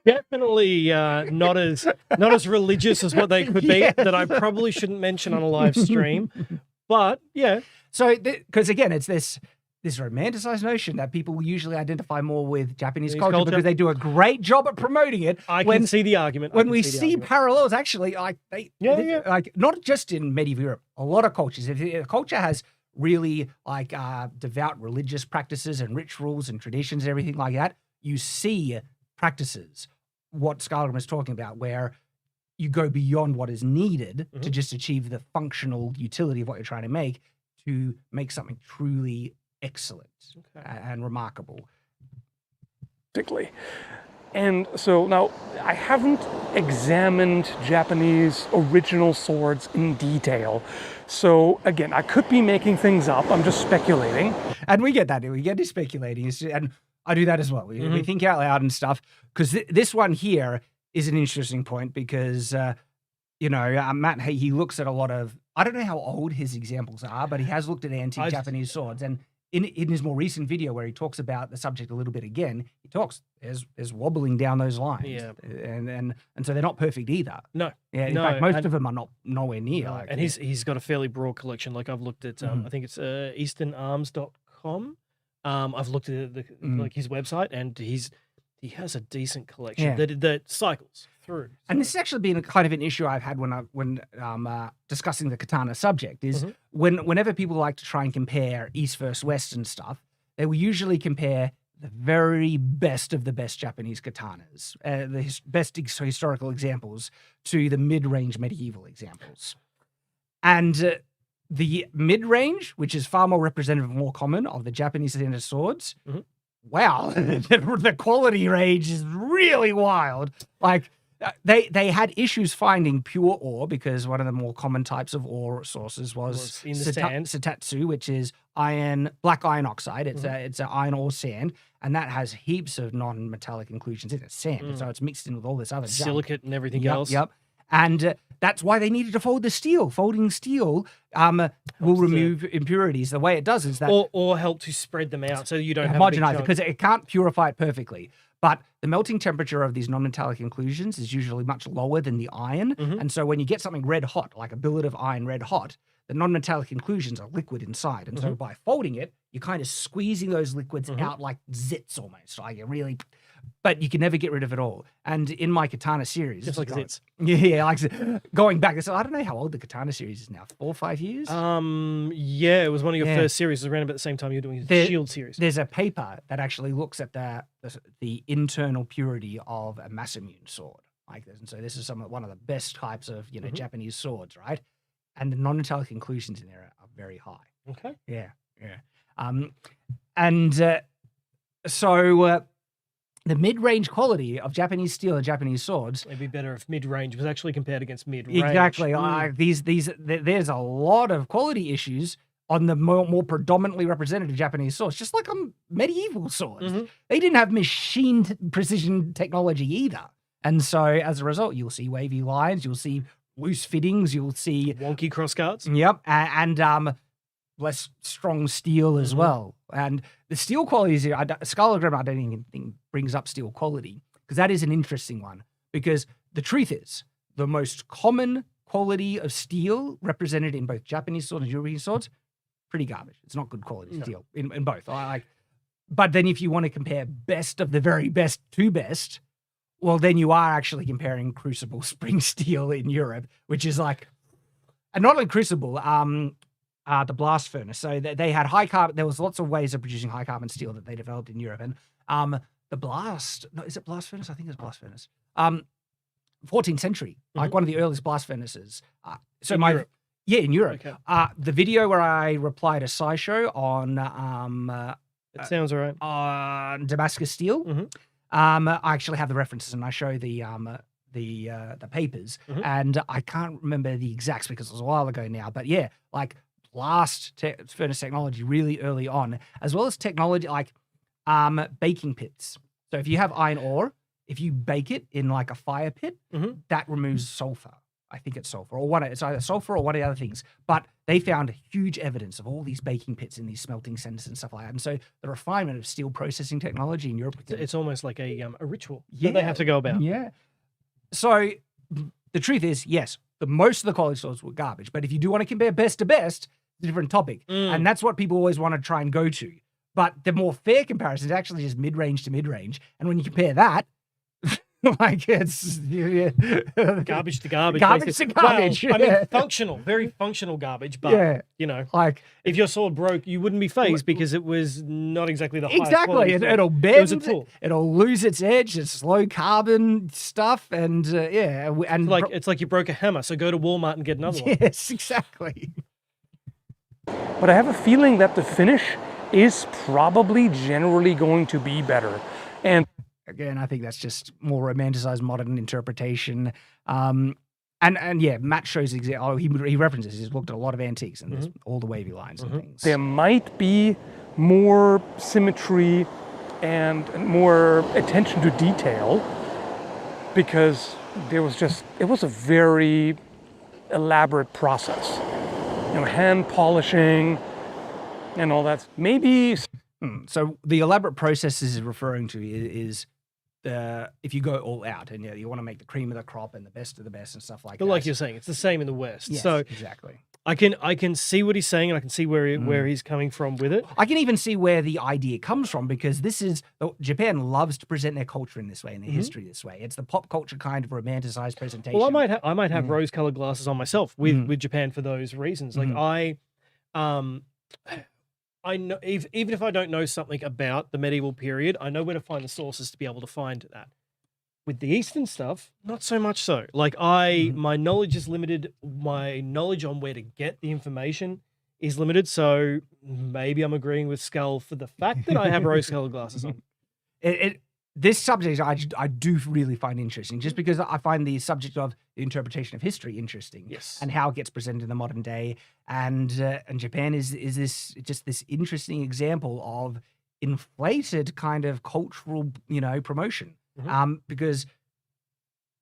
definitely not as religious as what they could be, that I probably shouldn't mention on a live stream. But yeah. So, because again, it's this romanticized notion that people usually identify more with Japanese culture because they do a great job at promoting it. I can see the argument. When we see parallels, actually, not just in medieval Europe, a lot of cultures. If a culture has really devout religious practices and rituals and traditions and everything like that, you see practices, what Skallagrim is talking about, where you go beyond what is needed to just achieve the functional utility of what you're trying to make something truly excellent and remarkable. Particularly. And so now I haven't examined Japanese original swords in detail. So again, I could be making things up. I'm just speculating. And we get that. We get to speculating. And I do that as well. We think out loud and stuff. Because this one here is an interesting point because, Matt, he looks at a lot of, I don't know how old his examples are, but he has looked at antique Japanese swords. And in his more recent video where he talks about the subject a little bit again, he talks, there's wobbling down those lines. Yeah. And so they're not perfect either. No. Yeah, in fact, most of them are not nowhere near. No. And he's got a fairly broad collection. Like I've looked at, I think it's easternarms.com. I've looked at his website, and he has a decent collection that cycles through. So. And this has actually been a kind of an issue I've had when discussing the katana subject is whenever people like to try and compare East versus West and stuff, they will usually compare the very best of the best Japanese katanas, the best historical examples, to the mid-range medieval examples. And the mid-range, which is far more representative and more common of the Japanese standard swords, wow, the quality range is really wild. Like, they had issues finding pure ore because one of the more common types of ore sources was in the sand. Satatsu, which is black iron oxide. It's an iron ore sand, and that has heaps of non-metallic inclusions in it, sand. So it's mixed in with all this other silicate and everything junk. else. Yep. And that's why they needed to fold the steel. Folding steel will remove impurities. The way it does is that... Or help to spread them out so you don't have homogenize it, because it can't purify it perfectly. But the melting temperature of these non-metallic inclusions is usually much lower than the iron. And so when you get something red hot, like a billet of iron red hot, the non-metallic inclusions are liquid inside. And so by folding it, you're kind of squeezing those liquids out like zits almost. Like it really... But you can never get rid of it all. And in my Katana series... Just like zits. Yeah, like going back. So I don't know how old the Katana series is now. 4 or 5 years? Yeah, it was one of your first series. It was around about the same time you were doing the Shield series. There's a paper that actually looks at the internal purity of a Masamune sword. Like this. And so this is one of the best types of Japanese swords, right? And the non-metallic inclusions in there are very high. Okay. Yeah. So the mid-range quality of Japanese steel and Japanese swords... It'd be better if mid-range was actually compared against mid-range. Exactly. There's a lot of quality issues on the more predominantly representative Japanese swords, just like on medieval swords. They didn't have machined precision technology either. And so, as a result, you'll see wavy lines, you'll see loose fittings, you'll see... wonky crossguards. Yep. And less strong steel as well. And the steel qualities here, Skallagrim, I don't even think brings up steel quality, because that is an interesting one. Because the truth is, the most common quality of steel represented in both Japanese swords and European swords, pretty garbage. It's not good quality steel in both. But then if you want to compare best of the very best to best, well, then you are actually comparing Crucible spring steel in Europe, which is like, and not only Crucible, the blast furnace. So they had high carbon. There was lots of ways of producing high carbon steel that they developed in Europe. And the blast, is it blast furnace? I think it's blast furnace. 14th century, like one of the earliest blast furnaces. In Europe. Yeah, in Europe. Okay. The video where I replied to SciShow on It sounds all right. on Damascus steel. I actually have the references, and I show the papers, and I can't remember the exacts because it was a while ago now. But yeah, like blast furnace technology really early on, as well as technology like baking pits. So if you have iron ore, if you bake it in like a fire pit, that removes sulfur. I think it's sulfur, or it's either sulfur or one of the other things. But they found huge evidence of all these baking pits in these smelting centers and stuff like that. And so the refinement of steel processing technology in Europe, it's almost like a ritual that they have to go about. Yeah. So the truth is, yes, most of the quality stores were garbage. But if you do want to compare best to best, it's a different topic. And that's what people always want to try and go to. But the more fair comparison is actually just mid-range to mid-range. And when you compare that, like it's garbage to garbage. Garbage to garbage. Well, I mean, functional, very functional garbage. But like if your sword broke, you wouldn't be fazed because it was not exactly the highest quality. It'll bend. It was a tool. It'll lose its edge. It's low carbon stuff, and and it's like you broke a hammer. So go to Walmart and get another one. Yes, exactly. But I have a feeling that the finish is probably generally going to be better. And Again, I think that's just more romanticized modern interpretation. And yeah, Matt shows he references. He's looked at a lot of antiques and there's all the wavy lines and things. There might be more symmetry and more attention to detail because it was a very elaborate process. Hand polishing and all that. Maybe. So the elaborate process is referring to is if you go all out and you want to make the cream of the crop and the best of the best and stuff like that. But like you're saying, it's the same in the West. Yes, so exactly. I can see what he's saying and I can see where he's coming from with it. I can even see where the idea comes from because Japan loves to present their culture in this way and their history this way. It's the pop culture kind of romanticized presentation. Well, I might have rose-colored glasses on myself with Japan for those reasons. Like I know even if I don't know something about the medieval period, I know where to find the sources to be able to find that. With the Eastern stuff, not so much so. Like my knowledge is limited. My knowledge on where to get the information is limited. So maybe I'm agreeing with Skull for the fact that I have rose-colored glasses on. This subject I do really find interesting, just because I find the subject of the interpretation of history interesting, Yes, and how it gets presented in the modern day, and Japan is this interesting example of inflated kind of cultural promotion, because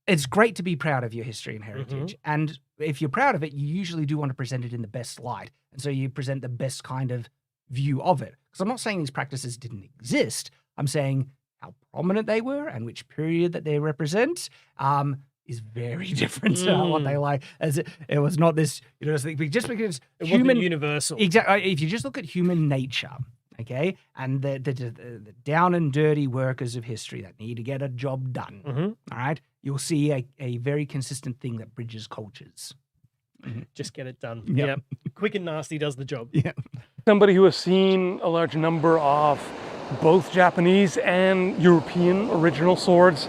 it's great to be proud of your history and heritage, and if you're proud of it, you usually do want to present it in the best light, and so you present the best kind of view of it. Because I'm not saying these practices didn't exist. I'm saying how prominent they were and which period that they represent is very different to what they like. As it was not this, just because it wasn't universal. Exactly. If you just look at human nature, okay, and the down and dirty workers of history that need to get a job done, all right, you'll see a very consistent thing that bridges cultures. Just get it done. Yep. Yep. Quick and nasty does the job. Yeah. Somebody who has seen a large number of both Japanese and European original swords.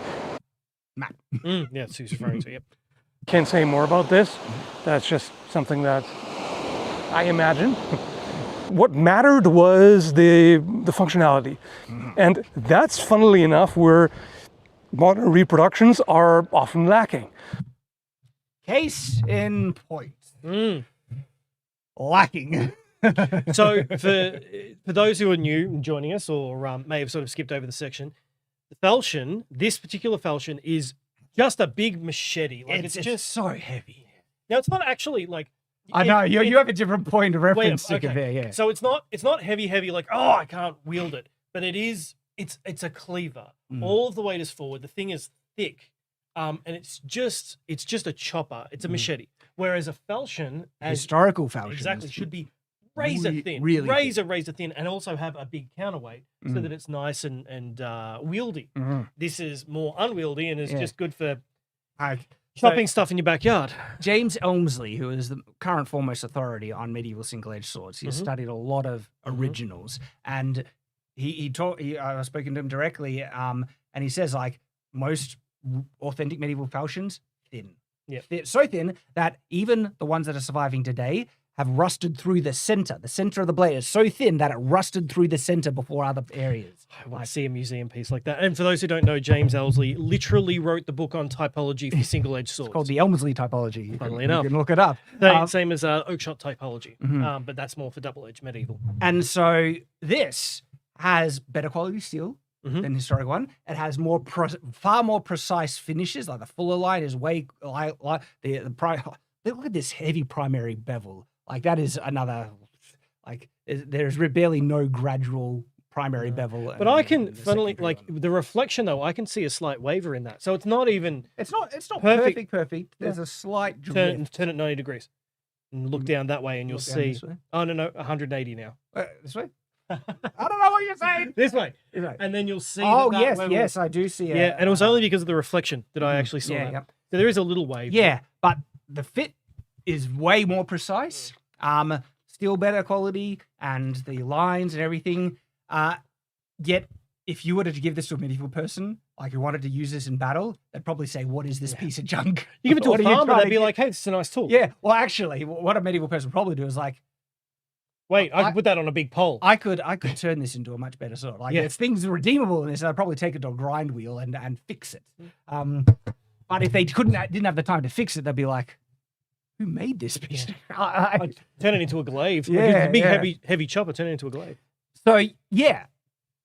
Matt. Yeah, that's who he's referring to, yep. Can't say more about this. That's just something that I imagine. What mattered was the functionality. And that's, funnily enough, where modern reproductions are often lacking. Case in point. Lacking. So for those who are new and joining us or may have sort of skipped over the section, the falchion, this particular falchion is just a big machete. Like it's just so heavy. Now it's not actually like I know you have a different point of reference there, yeah. So it's not heavy like, oh, I can't wield it, but it's a cleaver. All of the weight is forward. The thing is thick. And it's just a chopper. It's a machete. Whereas a falchion, historical falchion, exactly, should be razor thin, really razor thin, and also have a big counterweight so that it's nice and wieldy. This is more unwieldy and is just good for chopping stuff in your backyard. James Elmsley, who is the current foremost authority on medieval single-edged swords, he has studied a lot of originals, and I've spoken to him directly, and he says like most authentic medieval falchions, thin. Yeah, so thin that even the ones that are surviving today have rusted through the center. The center of the blade is so thin that it rusted through the center before other areas. I want to see a museum piece like that. And for those who don't know, James Elmsley literally wrote the book on typology for single-edged swords. It's called the Elmsley typology. Funnily enough. You can look it up. Same as Oakshott typology, but that's more for double-edged medieval. And so this has better quality steel than historic one. It has far more precise finishes. Like the fuller line is way like look at this heavy primary bevel. Like that is another there's barely no gradual primary bevel. But I can funnily like the reflection though. I can see a slight waver in that. So it's not even. It's not perfect. There's a slight drift. Turn it 90 degrees and look down that way, and you'll see. Oh no, 180 now. This way. I don't know what you're saying. This way. And then you'll see. Yes, I do see it. Yeah, and it was only because of the reflection that I actually saw that. Yep. So there is a little wave. Yeah, but the fit is way more precise. Still better quality, and the lines and everything. Yet, if you were to give this to a medieval person, like who wanted to use this in battle, they'd probably say, "What is this piece of junk?" You give it to a farmer, they'd be like, "Hey, this is a nice tool." Yeah. Well, actually, what a medieval person would probably do is like, Wait, I could put that on a big poll. I could turn this into a much better sword. Like, Yeah. there's things redeemable in this. I'd probably take it to a grind wheel and fix it. But if they didn't have the time to fix it, they'd be like, "Who made this piece?" I'd turn it into a glaive. Like, Yeah, it's a big, yeah. heavy chopper. Turn it into a glaive. So yeah,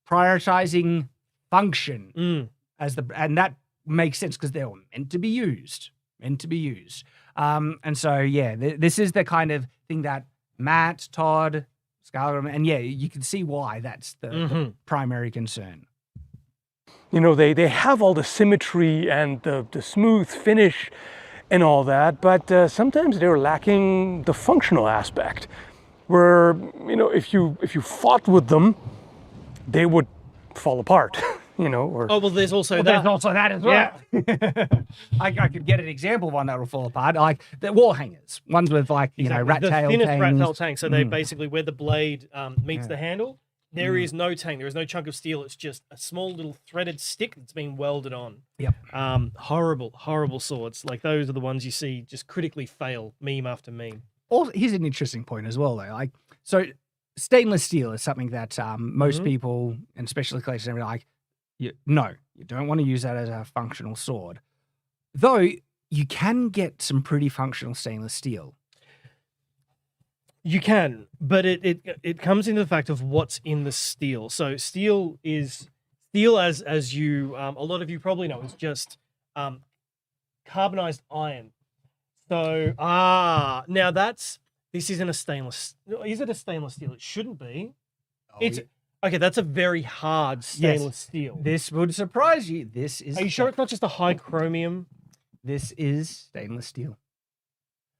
prioritizing function and that makes sense because they're meant to be used. And so yeah, this is the kind of thing that Matt, Todd, Skallagrim, and yeah, you can see why that's the primary concern. You know, they have all the symmetry and the smooth finish and all that, but sometimes they're lacking the functional aspect. Where, you know, if you fought with them, they would fall apart. You know, or Oh well, there's also that. There's also that as well. I could get an example of one that will fall apart, like the wall hangers, ones with like rat the tail thinnest tangs. rat tail tang. So they basically where the blade meets the handle, there is no tang. There is no chunk of steel. It's just a small little threaded stick that's been welded on. Yep. Horrible swords. Like those are the ones you see just critically fail meme after meme. Also, here's an interesting point as well, though. Like, so stainless steel is something that most people, and especially collectors, are like, no, you don't want to use that as a functional sword. Though you can get some pretty functional stainless steel. You can, but it comes into the fact of what's in the steel. So steel as you a lot of you probably know is just carbonized iron. So now this isn't a stainless. Is it a stainless steel? It shouldn't be. Okay, that's a very hard stainless steel. This would surprise you. This is. Are you sure it's not just a high chromium? This is stainless steel.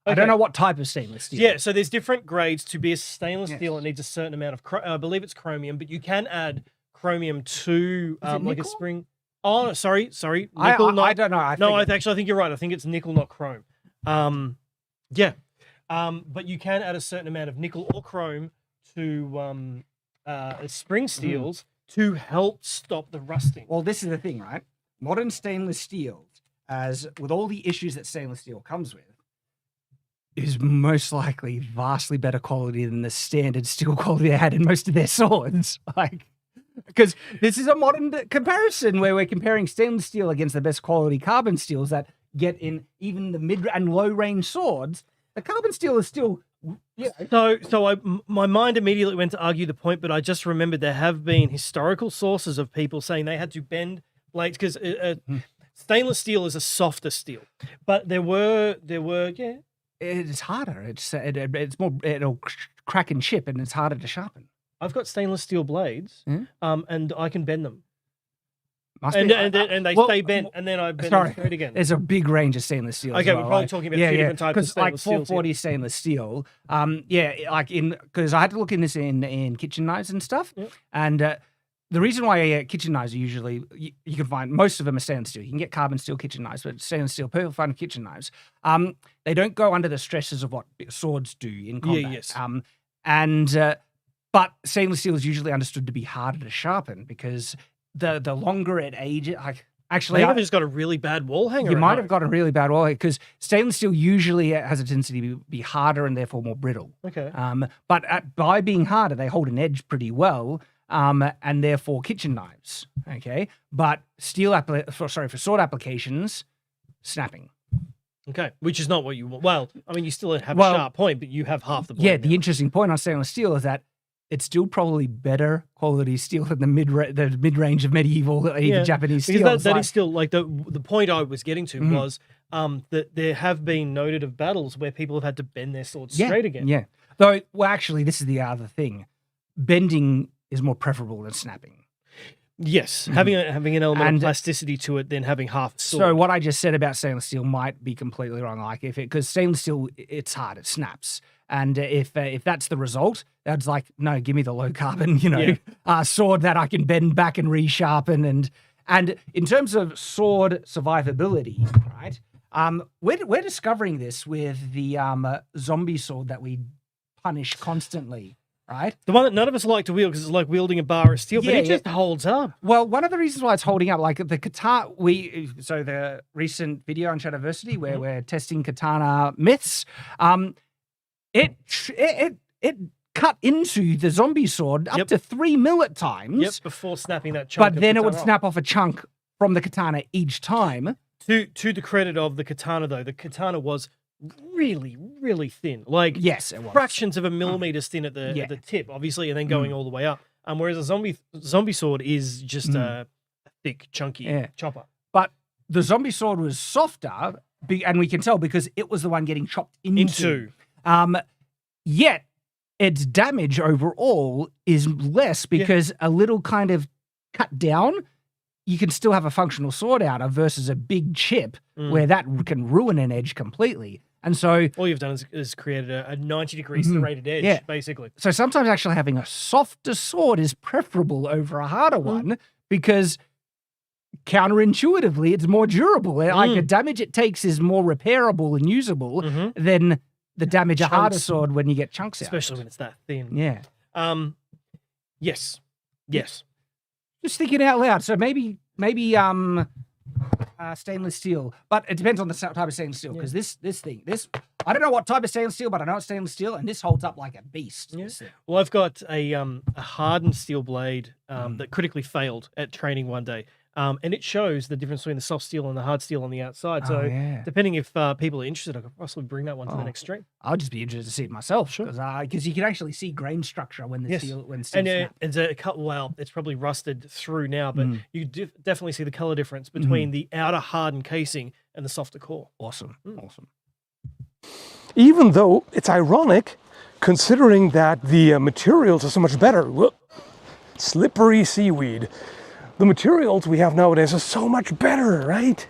Okay. I don't know what type of stainless steel. Yeah, so there's different grades. To be a stainless steel, it needs a certain amount of, I believe it's chromium, but you can add chromium to like nickel? a spring. Oh, sorry, nickel. I don't know. I think you're right. I think it's nickel, not chrome. Yeah, but you can add a certain amount of nickel or chrome to spring steels to help stop the rusting. Well, this is the thing, right? Modern stainless steel, as with all the issues that stainless steel comes with, is most likely vastly better quality than the standard steel quality they had in most of their swords. Like, because this is a modern comparison where we're comparing stainless steel against the best quality carbon steels that get in even the mid and low range swords. The carbon steel is still. Yeah. So my mind immediately went to argue the point, but I just remembered there have been historical sources of people saying they had to bend blades because stainless steel is a softer steel, but there were It's harder. It's more. It'll crack and chip, and it's harder to sharpen. I've got stainless steel blades, and I can bend them. And they stay bent, and then I bend them straight again. There's a big range of stainless steel. Okay, we're probably talking about two different types of stainless steel. Because like 440 stainless steel, because I had to look in this in kitchen knives and stuff, and the reason why kitchen knives are usually you can find most of them are stainless steel. You can get carbon steel kitchen knives, but stainless steel perfectly fine kitchen knives. They don't go under the stresses of what swords do in combat. But stainless steel is usually understood to be harder to sharpen because the longer it ages, actually, I've just got a really bad wall hanger. You might have got a really bad wall because stainless steel usually has a tendency to be harder and therefore more brittle. Okay. But by being harder, they hold an edge pretty well. And therefore kitchen knives, okay? But for sword applications, snapping. Okay, which is not what you want. Well, I mean, you still have a sharp point, but you have half the blade. Yeah, the interesting point on stainless steel is that it's still probably better quality steel than the mid-range of medieval, even Japanese steel. Because that is still, like, the point I was getting to was that there have been noted of battles where people have had to bend their swords straight again. Yeah, though, well, actually, this is the other thing. Bending is more preferable than snapping. Yes, having an element of plasticity to it than having half a sword. So what I just said about stainless steel might be completely wrong. Like because stainless steel, it's hard, it snaps, and if that's the result, that's like no, give me the low carbon, sword that I can bend back and resharpen. And in terms of sword survivability, right? We're discovering this with the zombie sword that we punish constantly. Right? The one that none of us like to wield because it's like wielding a bar of steel, but it just holds up. Well, one of the reasons why it's holding up, like the katana, so the recent video on Shadiversity where we're testing katana myths, it cut into the zombie sword up to 3 mil at times. Yep, before snapping that chunk. But then it would katana snap off a chunk from the katana each time. To the credit of the katana, though, the katana was really, really thin. Like, yes, it was. Fractions of a millimeter thin at the tip, obviously, and then going all the way up. Whereas a zombie sword is just a thick, chunky chopper. But the zombie sword was softer, and we can tell because it was the one getting chopped into. Yet its damage overall is less because a little kind of cut down, you can still have a functional sword out of versus a big chip where that can ruin an edge completely. And so all you've done is created a 90-degree serrated edge, basically. So sometimes actually having a softer sword is preferable over a harder one because counterintuitively it's more durable. Like the damage it takes is more repairable and usable than the damage a harder sword when you get chunks out. Especially when it's that thin. Yeah. Yes. Just thinking out loud. So maybe stainless steel, but it depends on the type of stainless steel. Because this I don't know what type of stainless steel, but I know it's stainless steel, and this holds up like a beast. Yes. Well, I've got a hardened steel blade that critically failed at training one day. And it shows the difference between the soft steel and the hard steel on the outside. So depending if people are interested, I could possibly bring that one to the next stream. I'll just be interested to see it myself. Sure. Because you can actually see grain structure when the steel snaps. It's it's probably rusted through now, but you definitely see the color difference between the outer hardened casing and the softer core. Awesome. Even though it's ironic, considering that the materials are so much better. Slippery seaweed. The materials we have nowadays are so much better, right?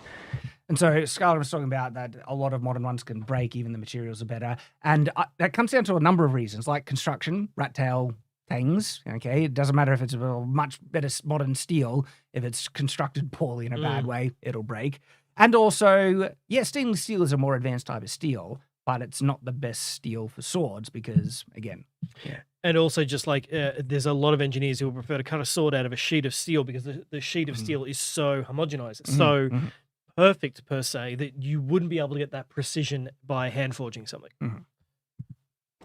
And so Skallagrim was talking about that a lot of modern ones can break, even the materials are better. And that comes down to a number of reasons, like construction, rat tail things, okay? It doesn't matter if it's a much better modern steel. If it's constructed poorly in a bad way, it'll break. And also, stainless steel is a more advanced type of steel, but it's not the best steel for swords because, again... And also just like there's a lot of engineers who will prefer to cut a sword out of a sheet of steel because the sheet of steel is so homogenized. It's so perfect, per se, that you wouldn't be able to get that precision by hand forging something.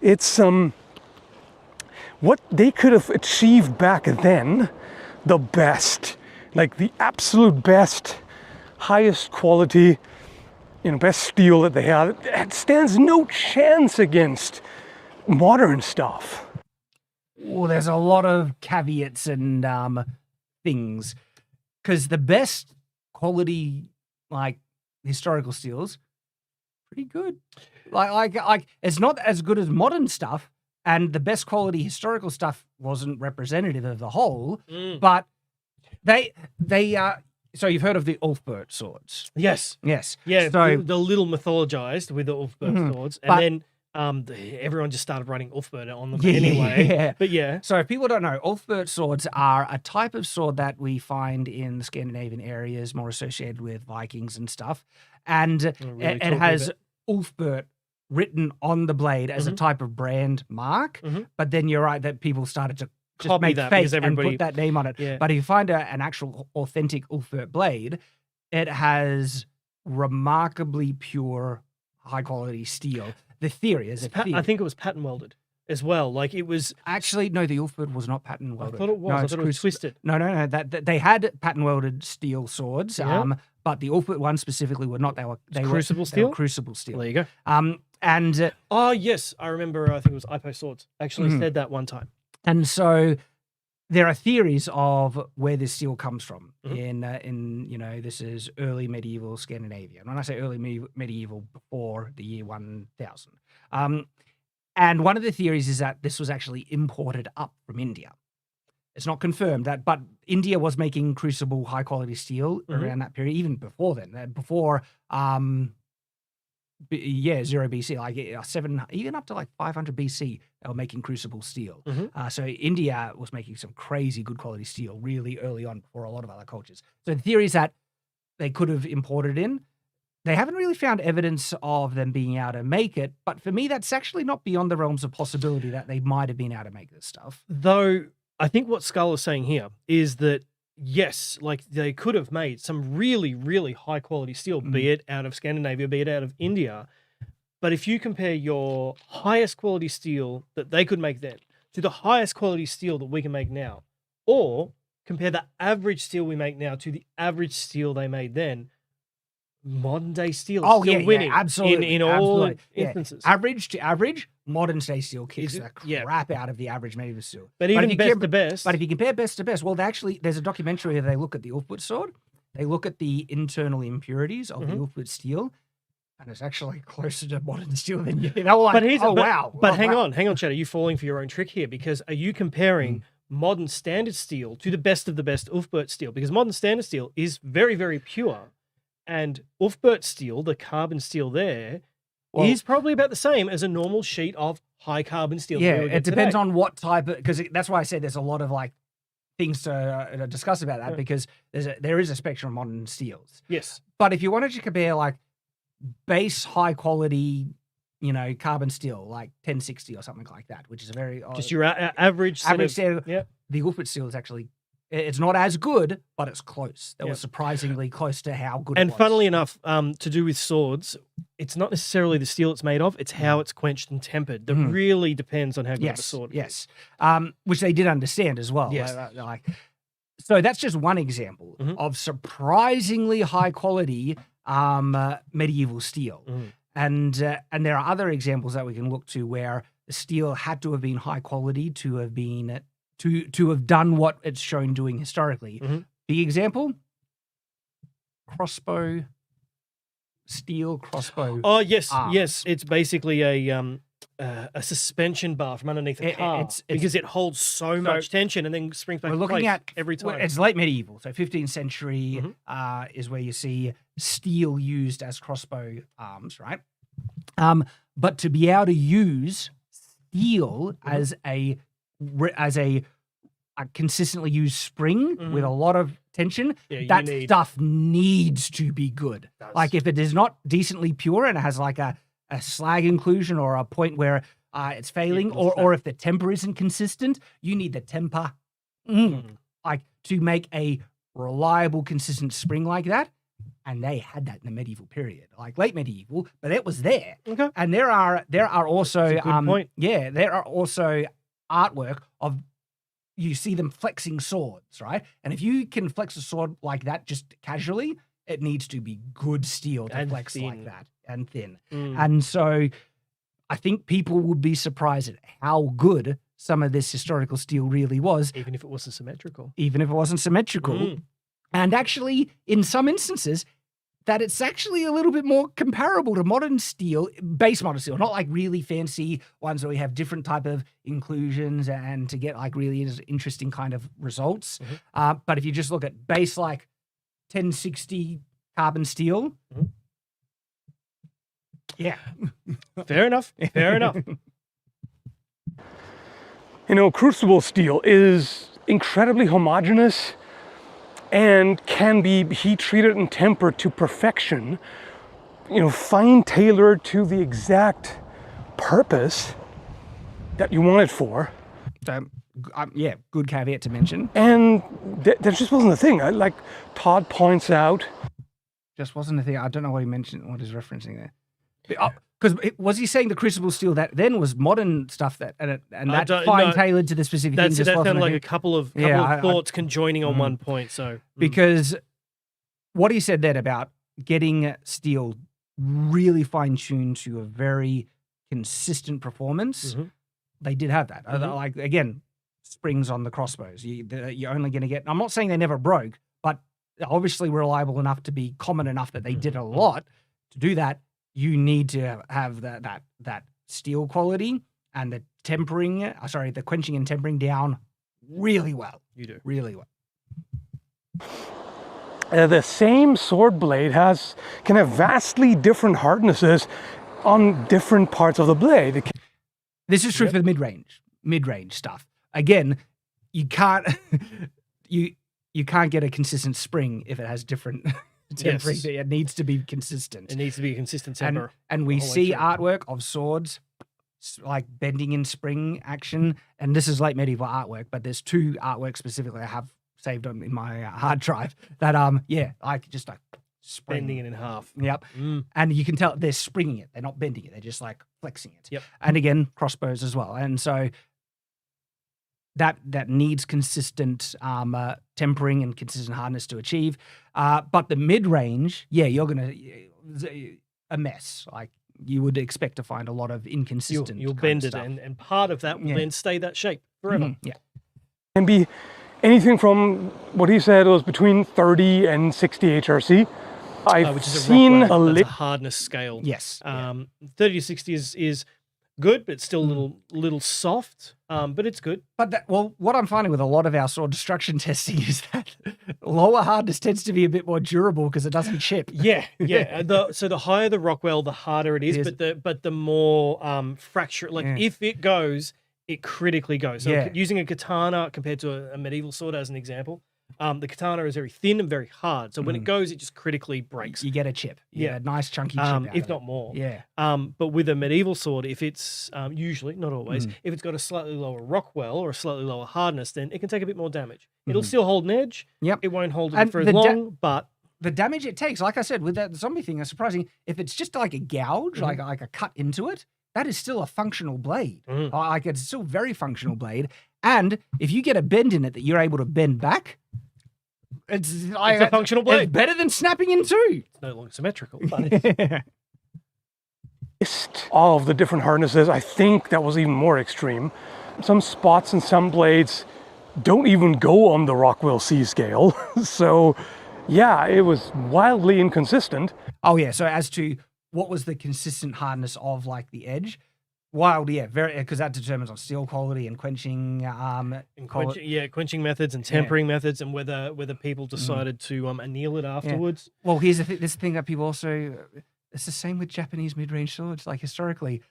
It's what they could have achieved back then, the best, like the absolute best, highest quality, best steel that they had. It stands no chance against modern stuff. Well, there's a lot of caveats and things, because the best quality, like historical steels, pretty good. Like it's not as good as modern stuff, and the best quality historical stuff wasn't representative of the whole. But they So you've heard of the Ulfbert swords? Yes. Yeah. So the little mythologized with the Ulfbert swords, and then. Everyone just started writing Ulfbert on them anyway. Yeah. But yeah. So if people don't know, Ulfbert swords are a type of sword that we find in the Scandinavian areas, more associated with Vikings and stuff. And it has Ulfbert written on the blade as a type of brand mark. But then you're right that people started to just copy make that fake and put that name on it. Yeah. But if you find an actual authentic Ulfbert blade, it has remarkably pure, high-quality steel. The theory is I think it was pattern welded as well. Like it was actually no. The Ulfbert was not pattern welded. I thought it was. No, I thought it was twisted. No. That they had pattern welded steel swords. But the Ulfbert ones specifically were not. They were crucible steel. Crucible steel. There you go. And oh yes, I remember. I think it was Ipo Swords actually said that one time. And so there are theories of where this steel comes from in this is early medieval Scandinavia. And when I say early medieval, before the year 1000. And one of the theories is that this was actually imported up from India. It's not confirmed but India was making crucible high quality steel around that period, even before then. Before 0 BC, like 7, even up to like 500 BC, they were making crucible steel. So India was making some crazy good quality steel really early on before a lot of other cultures. So the theory is that they could have imported in. They haven't really found evidence of them being able to make it, but for me, that's actually not beyond the realms of possibility that they might have been able to make this stuff. Though I think what Skull is saying here is that yes, like they could have made some really, really high quality steel, be it out of Scandinavia, be it out of India. But if you compare your highest quality steel that they could make then to the highest quality steel that we can make now, or compare the average steel we make now to the average steel they made then, modern day steel is still winning absolutely, in all absolutely. instances. Average to average, modern day steel kicks the crap out of the average medieval steel. But even best to best. But if you compare best to best, well, there's a documentary where they look at the Ulfwood sword, they look at the internal impurities of the Ulfwood steel, and it's actually closer to modern steel than you. They were like, wow. But hang on, Chad, are you falling for your own trick here? Because are you comparing modern standard steel to the best of the best Ulfbert steel? Because modern standard steel is very, very pure. And Ulfbert steel, the carbon steel there, is probably about the same as a normal sheet of high carbon steel. Yeah, it depends on what type of, because that's why I said there's a lot of like things to discuss about that, because there is a spectrum of modern steels. Yes. But if you wanted to compare like base high quality, carbon steel, like 1060 or something like that, which is a very just your average steel. Yeah. The Ulfbert steel is actually, it's not as good, but it's close. That was surprisingly close to how good it was. And funnily enough, to do with swords, it's not necessarily the steel it's made of, it's how it's quenched and tempered. That really depends on how good the sword is. Yes, which they did understand as well. Yes. So that's just one example of surprisingly high quality medieval steel. And there are other examples that we can look to where the steel had to have been high quality to have been to have done what it's shown doing historically. The example, steel crossbow. Oh yes, arms. yes. It's basically a suspension bar from underneath a car because it holds so much tension and then springs back. We're looking at every time. It's late medieval, so 15th century is where you see steel used as crossbow arms, right? But to be able to use steel as a consistently used spring with a lot of tension, that stuff needs to be good. Like if it is not decently pure and it has like a slag inclusion or a point where it's failing, or if the temper isn't consistent, you need the temper like to make a reliable, consistent spring like that. And they had that in the medieval period, like late medieval, but it was there. Okay. And there are also That's a good point. there are also artwork of, you see them flexing swords, right? And if you can flex a sword like that just casually, it needs to be good steel to flex like that, and thin. And so I think people would be surprised at how good some of this historical steel really was. Even if it wasn't symmetrical. And actually, in some instances, that it's actually a little bit more comparable to modern steel, base modern steel, not like really fancy ones where we have different type of inclusions and to get like really interesting kind of results. But if you just look at base like 1060 carbon steel, fair enough. Crucible steel is incredibly homogeneous and can be heat treated and tempered to perfection, fine tailored to the exact purpose that you want it for. Good caveat to mention. And that just wasn't a thing. Like Todd points out. Just wasn't a thing. I don't know what he mentioned, what he's referencing there. Because was he saying the crucible steel that then was modern stuff that fine tailored to the specific thing? That sounded like a couple of thoughts conjoining on one point. So because what he said then about getting steel really fine tuned to a very consistent performance, they did have that. Like again, springs on the crossbows. You're only going to get. I'm not saying they never broke, but obviously reliable enough to be common enough that they did a lot. To do that, you need to have that steel quality and the quenching and tempering down really well. You do. Really well. The same sword blade can have vastly different hardnesses on different parts of the blade. This is true for the mid-range stuff. Again, you can't you can't get a consistent spring if it has different tempering. Yes. It needs to be consistent. It needs to be a consistent temper. And we see artwork of swords like bending in spring action. And this is late medieval artwork, but there's two artworks specifically I have saved in my hard drive that just like bending it in half. Yep. And you can tell they're springing it. They're not bending it. They're just like flexing it. Yep. And again, crossbows as well. And so that needs consistent tempering and consistent hardness to achieve. But the mid-range, you're gonna a mess. Like you would expect to find a lot of inconsistent. You'll kind bend of it, stuff. and part of that will then stay that shape forever. Mhm, yeah. Can be anything from what he said was between 30 and 60 HRC. I've Which is a seen Rockwell. a That's a hardness scale. Yes. 30 to 60 is good, but it's still a little soft. But it's good. But what I'm finding with a lot of our sword destruction testing is that lower hardness tends to be a bit more durable because it doesn't chip. Yeah. So the higher the Rockwell, the harder it is. But the more fracture. Like if it goes, it critically goes. So using a katana compared to a medieval sword as an example, the katana is very thin and very hard. So when it goes, it just critically breaks. You get a chip. You get a nice chunky chip out if of not it. more. Yeah. But with a medieval sword, if it's usually, not always, if it's got a slightly lower Rockwell or a slightly lower hardness, then it can take a bit more damage. It'll still hold an edge. Yep. It won't hold And it for the as long, but the damage it takes, like I said, with that zombie thing, is surprising. If it's just like a gouge, like a cut into it, that is still a functional blade. Like it's still very functional blade. And if you get a bend in it that you're able to bend back, it's a functional blade. It's better than snapping in two. It's no longer symmetrical. But it's, all of the different harnesses. I think that was even more extreme. Some spots and some blades don't even go on the Rockwell C scale. So yeah, it was wildly inconsistent. Oh yeah. So as to what was the consistent hardness of like the edge? Wild, very, because that determines on steel quality and quenching. Quenching methods and tempering methods, and whether people decided to anneal it afterwards. Well, here's the thing. This thing that people also. It's the same with Japanese mid-range swords. Like historically,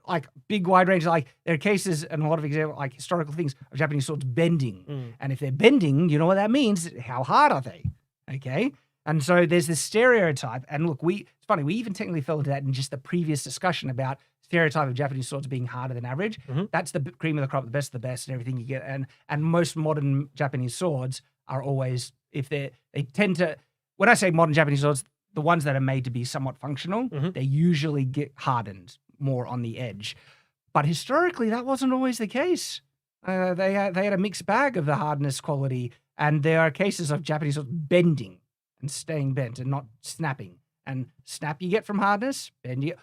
like big wide range. Like there are cases and a lot of examples, like historical things of Japanese swords bending. And if they're bending, you know what that means? How hard are they? Okay. And so there's this stereotype. And look, it's funny. We even technically fell into that in just the previous discussion about stereotype of Japanese swords being harder than average. That's the cream of the crop, the best of the best, and everything you get. And most modern Japanese swords are always, if they tend to, when I say modern Japanese swords, the ones that are made to be somewhat functional, they usually get hardened more on the edge. But historically, that wasn't always the case. They had a mixed bag of the hardness quality, and there are cases of Japanese swords bending and staying bent and not snapping. And snap you get from hardness, bend you.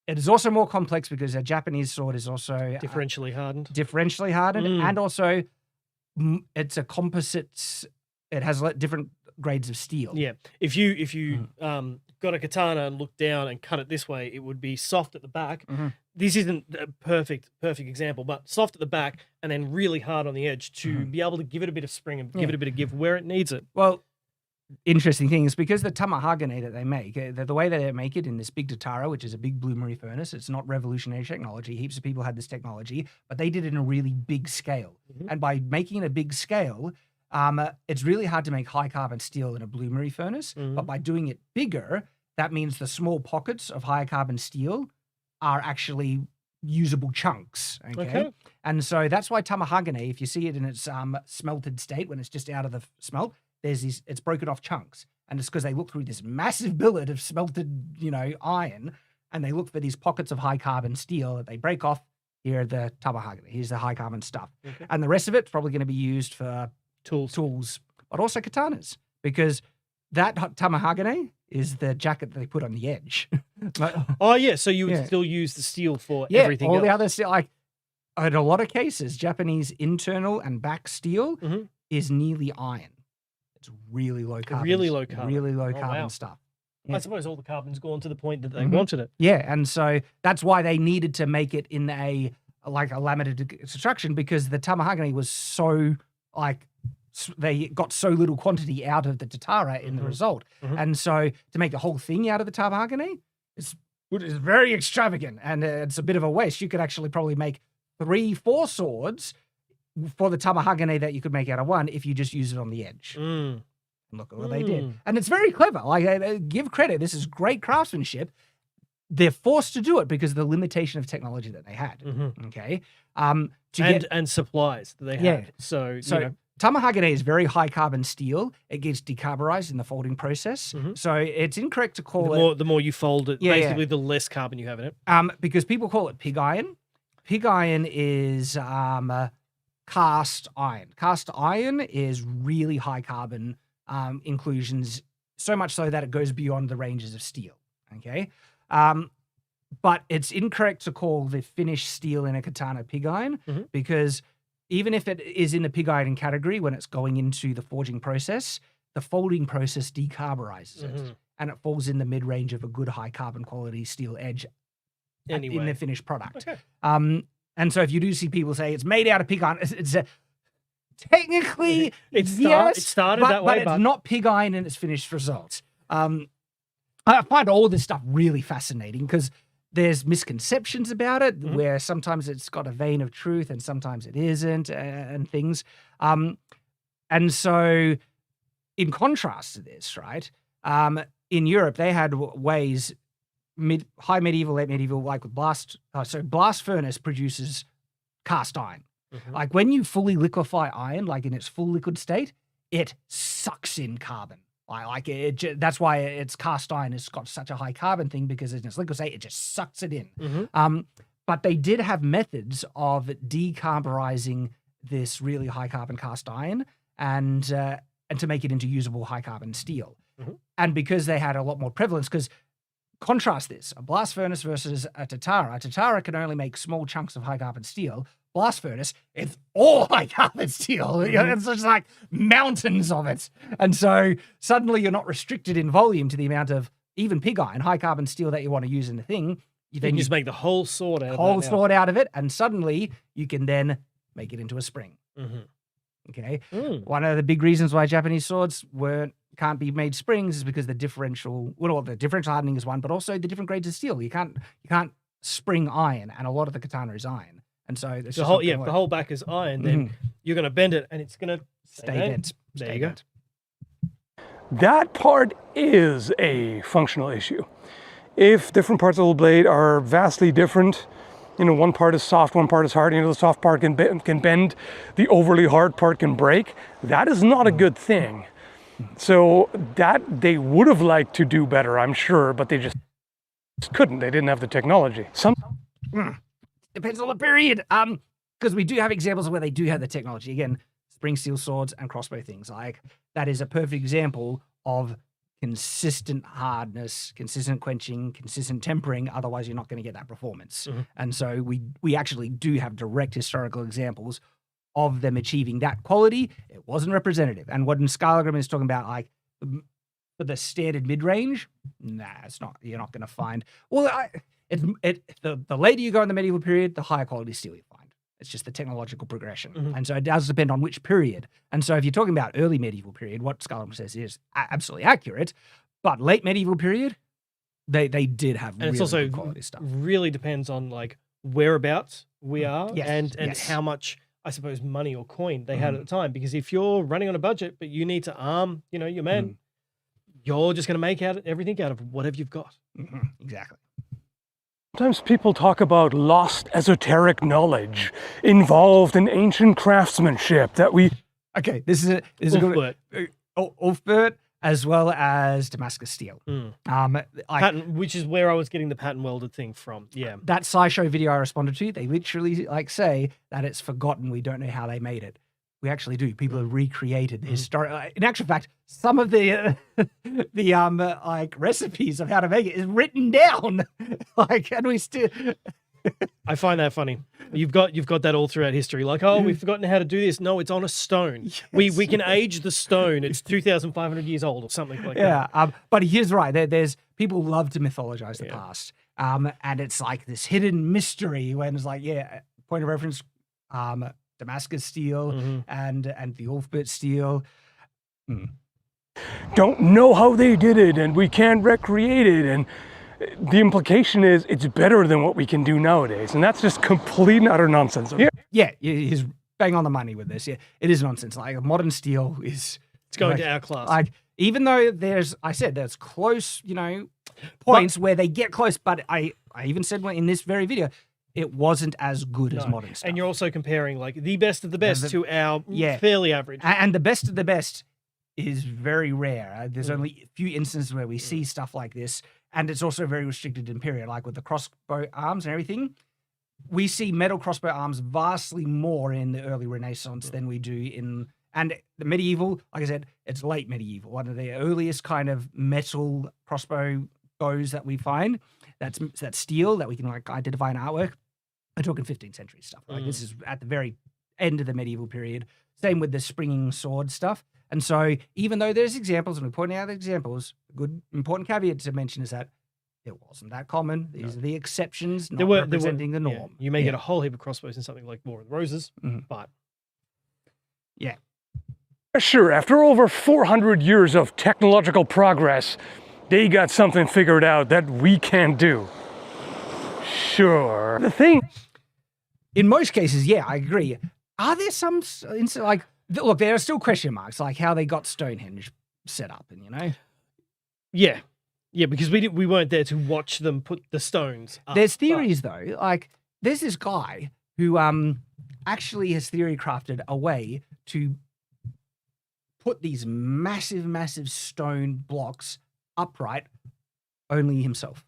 It is also more complex because a Japanese sword is also Differentially hardened. And also it's a composite. It has different grades of steel. Yeah. If you got a katana and looked down and cut it this way, it would be soft at the back. This isn't a perfect example, but soft at the back and then really hard on the edge to be able to give it a bit of spring and give it a bit of give where it needs it. Well, interesting thing is because the tamahagane that they make, the way that they make it in this big Tatara, which is a big bloomery furnace, it's not revolutionary technology. Heaps of people had this technology, but they did it in a really big scale. And by making it a big scale, it's really hard to make high carbon steel in a bloomery furnace. But by doing it bigger, that means the small pockets of high carbon steel are actually usable chunks. Okay. And so that's why tamahagane, if you see it in its smelted state, when it's just out of the smelt, it's broken off chunks. And it's because they look through this massive billet of smelted, iron, and they look for these pockets of high carbon steel that they break off. Here are the tamahagane. Here's the high carbon stuff. And the rest of it's probably going to be used for tools, but also katanas, because that tamahagane is the jacket that they put on the edge. So you would still use the steel for everything all else. the other steel. Like in a lot of cases, Japanese internal and back steel is nearly iron. It's really low carbon. Really low carbon. Really low carbon wow. stuff. I suppose all the carbon's gone to the point that they wanted it. Yeah, and so that's why they needed to make it in a laminated construction, because the tamahagane was so they got so little quantity out of the Tatara in the result. And so to make the whole thing out of the tamahagane is very extravagant, and it's a bit of a waste. You could actually probably make 3-4 swords for the tamahagane that you could make out of one if you just use it on the edge. Look at what they did. And it's very clever. Like, give credit. This is great craftsmanship. They're forced to do it because of the limitation of technology that they had. Okay. And supplies that they had. So tamahagane is very high carbon steel. It gets decarburized in the folding process. So it's incorrect to call the more you fold it, basically the less carbon you have in it. Because people call it pig iron. Pig iron is cast iron. Cast iron is really high carbon inclusions, so much so that it goes beyond the ranges of steel. Okay. But it's incorrect to call the finished steel in a katana pig iron because even if it is in the pig iron category, when it's going into the forging process, the folding process decarburizes it and it falls in the mid-range of a good high carbon quality steel edge in the finished product. Okay. And so if you do see people say it's made out of pig iron, it's technically it started that way, but it's not pig iron in its finished result. I find all this stuff really fascinating because there's misconceptions about it where sometimes it's got a vein of truth and sometimes it isn't and things. And so in contrast to this, right, in Europe, they had ways, high medieval, late medieval, like with blast furnace produces cast iron. Like when you fully liquefy iron, like in its full liquid state, it sucks in carbon. Like that's why it's cast iron has got such a high carbon thing because in its liquid state, it just sucks it in. But they did have methods of decarburizing this really high carbon cast iron and to make it into usable high carbon steel. And because they had a lot more prevalence, because contrast this, a blast furnace versus a Tatara. A Tatara can only make small chunks of high carbon steel. Blast furnace, it's all high carbon steel. It's just like mountains of it. And so suddenly you're not restricted in volume to the amount of even pig iron, high carbon steel that you want to use in the thing. You can just make the whole sword out of it. Whole sword out of it. And suddenly you can then make it into a spring. Okay. One of the big reasons why Japanese swords can't be made springs is because the differential hardening is one, but also the different grades of steel. You can't spring iron, and a lot of the katana is iron. And so the whole back is iron, then you're going to bend it and it's going to stay bent. There you go. That part is a functional issue. If different parts of the blade are vastly different, one part is soft, one part is hard, the soft part can bend, the overly hard part can break, that is not a good thing. So that they would have liked to do better, I'm sure, but they just couldn't. They didn't have the technology. Depends on the period. Because we do have examples where they do have the technology. Again, spring steel swords and crossbow things. Like that is a perfect example of consistent hardness, consistent quenching, consistent tempering. Otherwise, you're not going to get that performance. And so we actually do have direct historical examples of them achieving that quality. It wasn't representative. And what Skallagrim is talking about, like for the standard mid-range, it's not. You're not going to find. Well, the later you go in the medieval period, the higher quality steel you find. It's just the technological progression. And so it does depend on which period. And so if you're talking about early medieval period, what Skallagrim says is absolutely accurate. But late medieval period, they did have really good quality stuff. Really depends on like whereabouts we are and how much, I suppose, money or coin they had at the time. Because if you're running on a budget, but you need to arm, your man, you're just going to make everything out of whatever you've got. Exactly. Sometimes people talk about lost esoteric knowledge involved in ancient craftsmanship that we... Okay, this is a good... Ulfbert, as well as Damascus steel. Which is where I was getting the pattern welded thing from. Yeah. That SciShow video I responded to, they literally say that it's forgotten. We don't know how they made it. We actually do. People have recreated the historic. In actual fact, some of the recipes of how to make it is written down. And we still. I find that funny. You've got that all throughout history. Like, we've forgotten how to do this. No, it's on a stone. Yes. We can age the stone. It's 2,500 years old or something like that. Yeah, but here's right. There's people love to mythologize the past, and it's like this hidden mystery when it's like, point of reference. Damascus steel and the Ulfbert steel. Don't know how they did it, and we can't recreate it, and the implication is it's better than what we can do nowadays, and that's just complete and utter nonsense. Yeah, he's bang on the money with this. Yeah, it is nonsense. Like modern steel is it's going to our class. Like even though there's close, points where they get close, but I even said in this very video. It wasn't as good as modern stuff. And you're also comparing like the best of the best to our fairly average. And the best of the best is very rare. There's only a few instances where we see stuff like this. And it's also very restricted in period, like with the crossbow arms and everything. we see metal crossbow arms vastly more in the early Renaissance than we do in, and the medieval, like I said, it's late medieval, one of the earliest kind of metal crossbow bows that we find. That's steel that we can like identify in artwork. I'm talking 15th century stuff. Like this is at the very end of the medieval period. Same with the springing sword stuff. And so even though there's examples, and we're pointing out the examples, a good important caveat to mention is that it wasn't that common. These are the exceptions, not representing the norm. You may get a whole heap of crossbows in something like War of the Roses, but... Yeah. Sure, after over 400 years of technological progress, they got something figured out that we can't do. Sure. The thing... In most cases, yeah, I agree. Are there some, like, look, there are still question marks, like how they got Stonehenge set up, and you know? Yeah. Yeah, because we weren't there to watch them put the stones up. There's theories, though. Like, there's this guy who actually has theory crafted a way to put these massive, massive stone blocks upright only himself.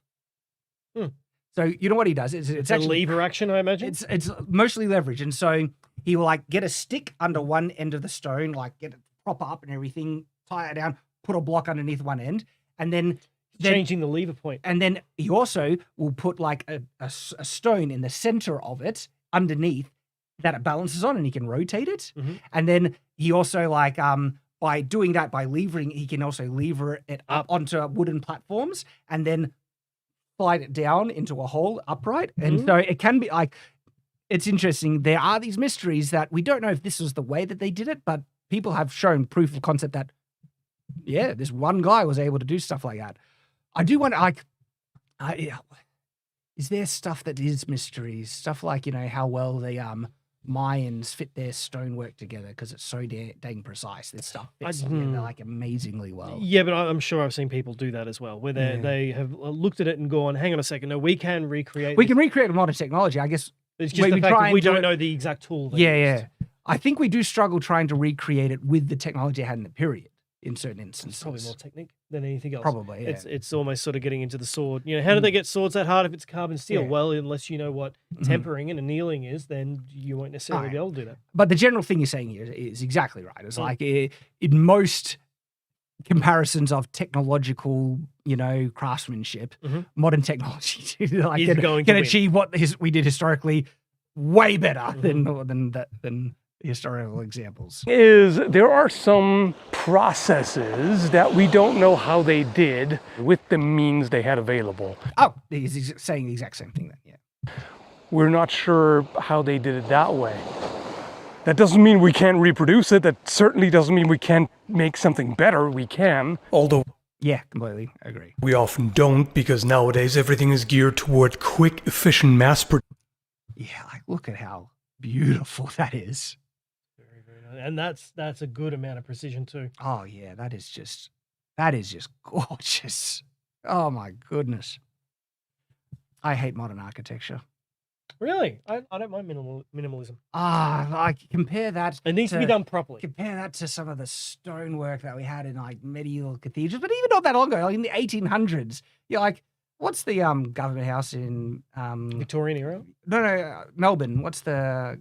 So you know what he does? It's actually lever action, I imagine. It's mostly leverage, and so he will like get a stick under one end of the stone, like get it prop up and everything, tie it down, put a block underneath one end, and then changing the lever point. And then he also will put like a stone in the center of it underneath that it balances on, and he can rotate it. And then he also like by doing that, by levering, he can also lever it up onto wooden platforms and then slide it down into a hole upright. And so it can be like, it's interesting. There are these mysteries that we don't know if this was the way that they did it, but people have shown proof of concept that, yeah, this one guy was able to do stuff like that. I do wonder, like, is there stuff that is mysteries? Stuff like, you know, how well the Mayans fit their stonework together because it's so dang precise. This stuff fits together like amazingly well. Yeah, but I'm sure I've seen people do that as well, where they have looked at it and gone, hang on a second, no, we can recreate can recreate modern technology. I guess it's just the fact that we don't know the exact tool. Yeah. I think we do struggle trying to recreate it with the technology I had in the period in certain instances. It's probably more technique than anything else. Probably, yeah. It's almost sort of getting into the sword. You know, how do they get swords that hard if it's carbon steel? Yeah. Well, unless you know what tempering and annealing is, then you won't necessarily be able to do that. But the general thing you're saying here is exactly right. It's like in most comparisons of technological, you know, craftsmanship, modern technology can achieve what we did historically way better than historical examples. There are some processes that we don't know how they did with the means they had available. Oh, he's saying the exact same thing then, yeah. We're not sure how they did it that way. That doesn't mean we can't reproduce it. That certainly doesn't mean we can't make something better. We can. Although... Yeah, completely agree. We often don't, because nowadays everything is geared toward quick, efficient mass production. Yeah, like look at how beautiful that is. And that's a good amount of precision too. Oh yeah, that is just gorgeous. Oh my goodness. I hate modern architecture. Really? I don't mind minimalism. Like compare that. It needs to be done properly. Compare that to some of the stonework that we had in like medieval cathedrals, but even not that long ago, like in the 1800s. You're like, what's the government house in Victorian era? No, Melbourne. What's the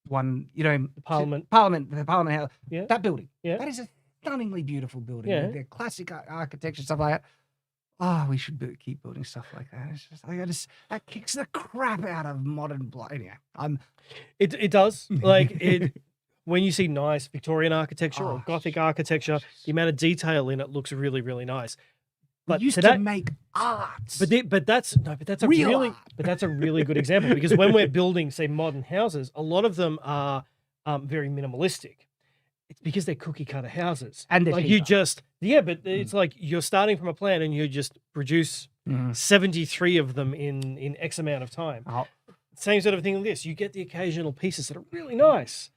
one, you know, the Parliament House. Yeah. That building. Yeah. That is a stunningly beautiful building. Yeah. With their classic architecture, stuff like that. Oh, we should keep building stuff like that. It's just like that kicks the crap out of modern Yeah, It does. Like when you see nice Victorian architecture or Gothic architecture, the amount of detail in it looks really, really nice. But used to make art. But that's a really good example, because when we're building, say, modern houses, a lot of them are very minimalistic. It's because they're cookie cutter houses. And they're like cheaper. but it's like you're starting from a plan and you just produce 73 of them in X amount of time. Same sort of thing with this. You get the occasional pieces that are really nice,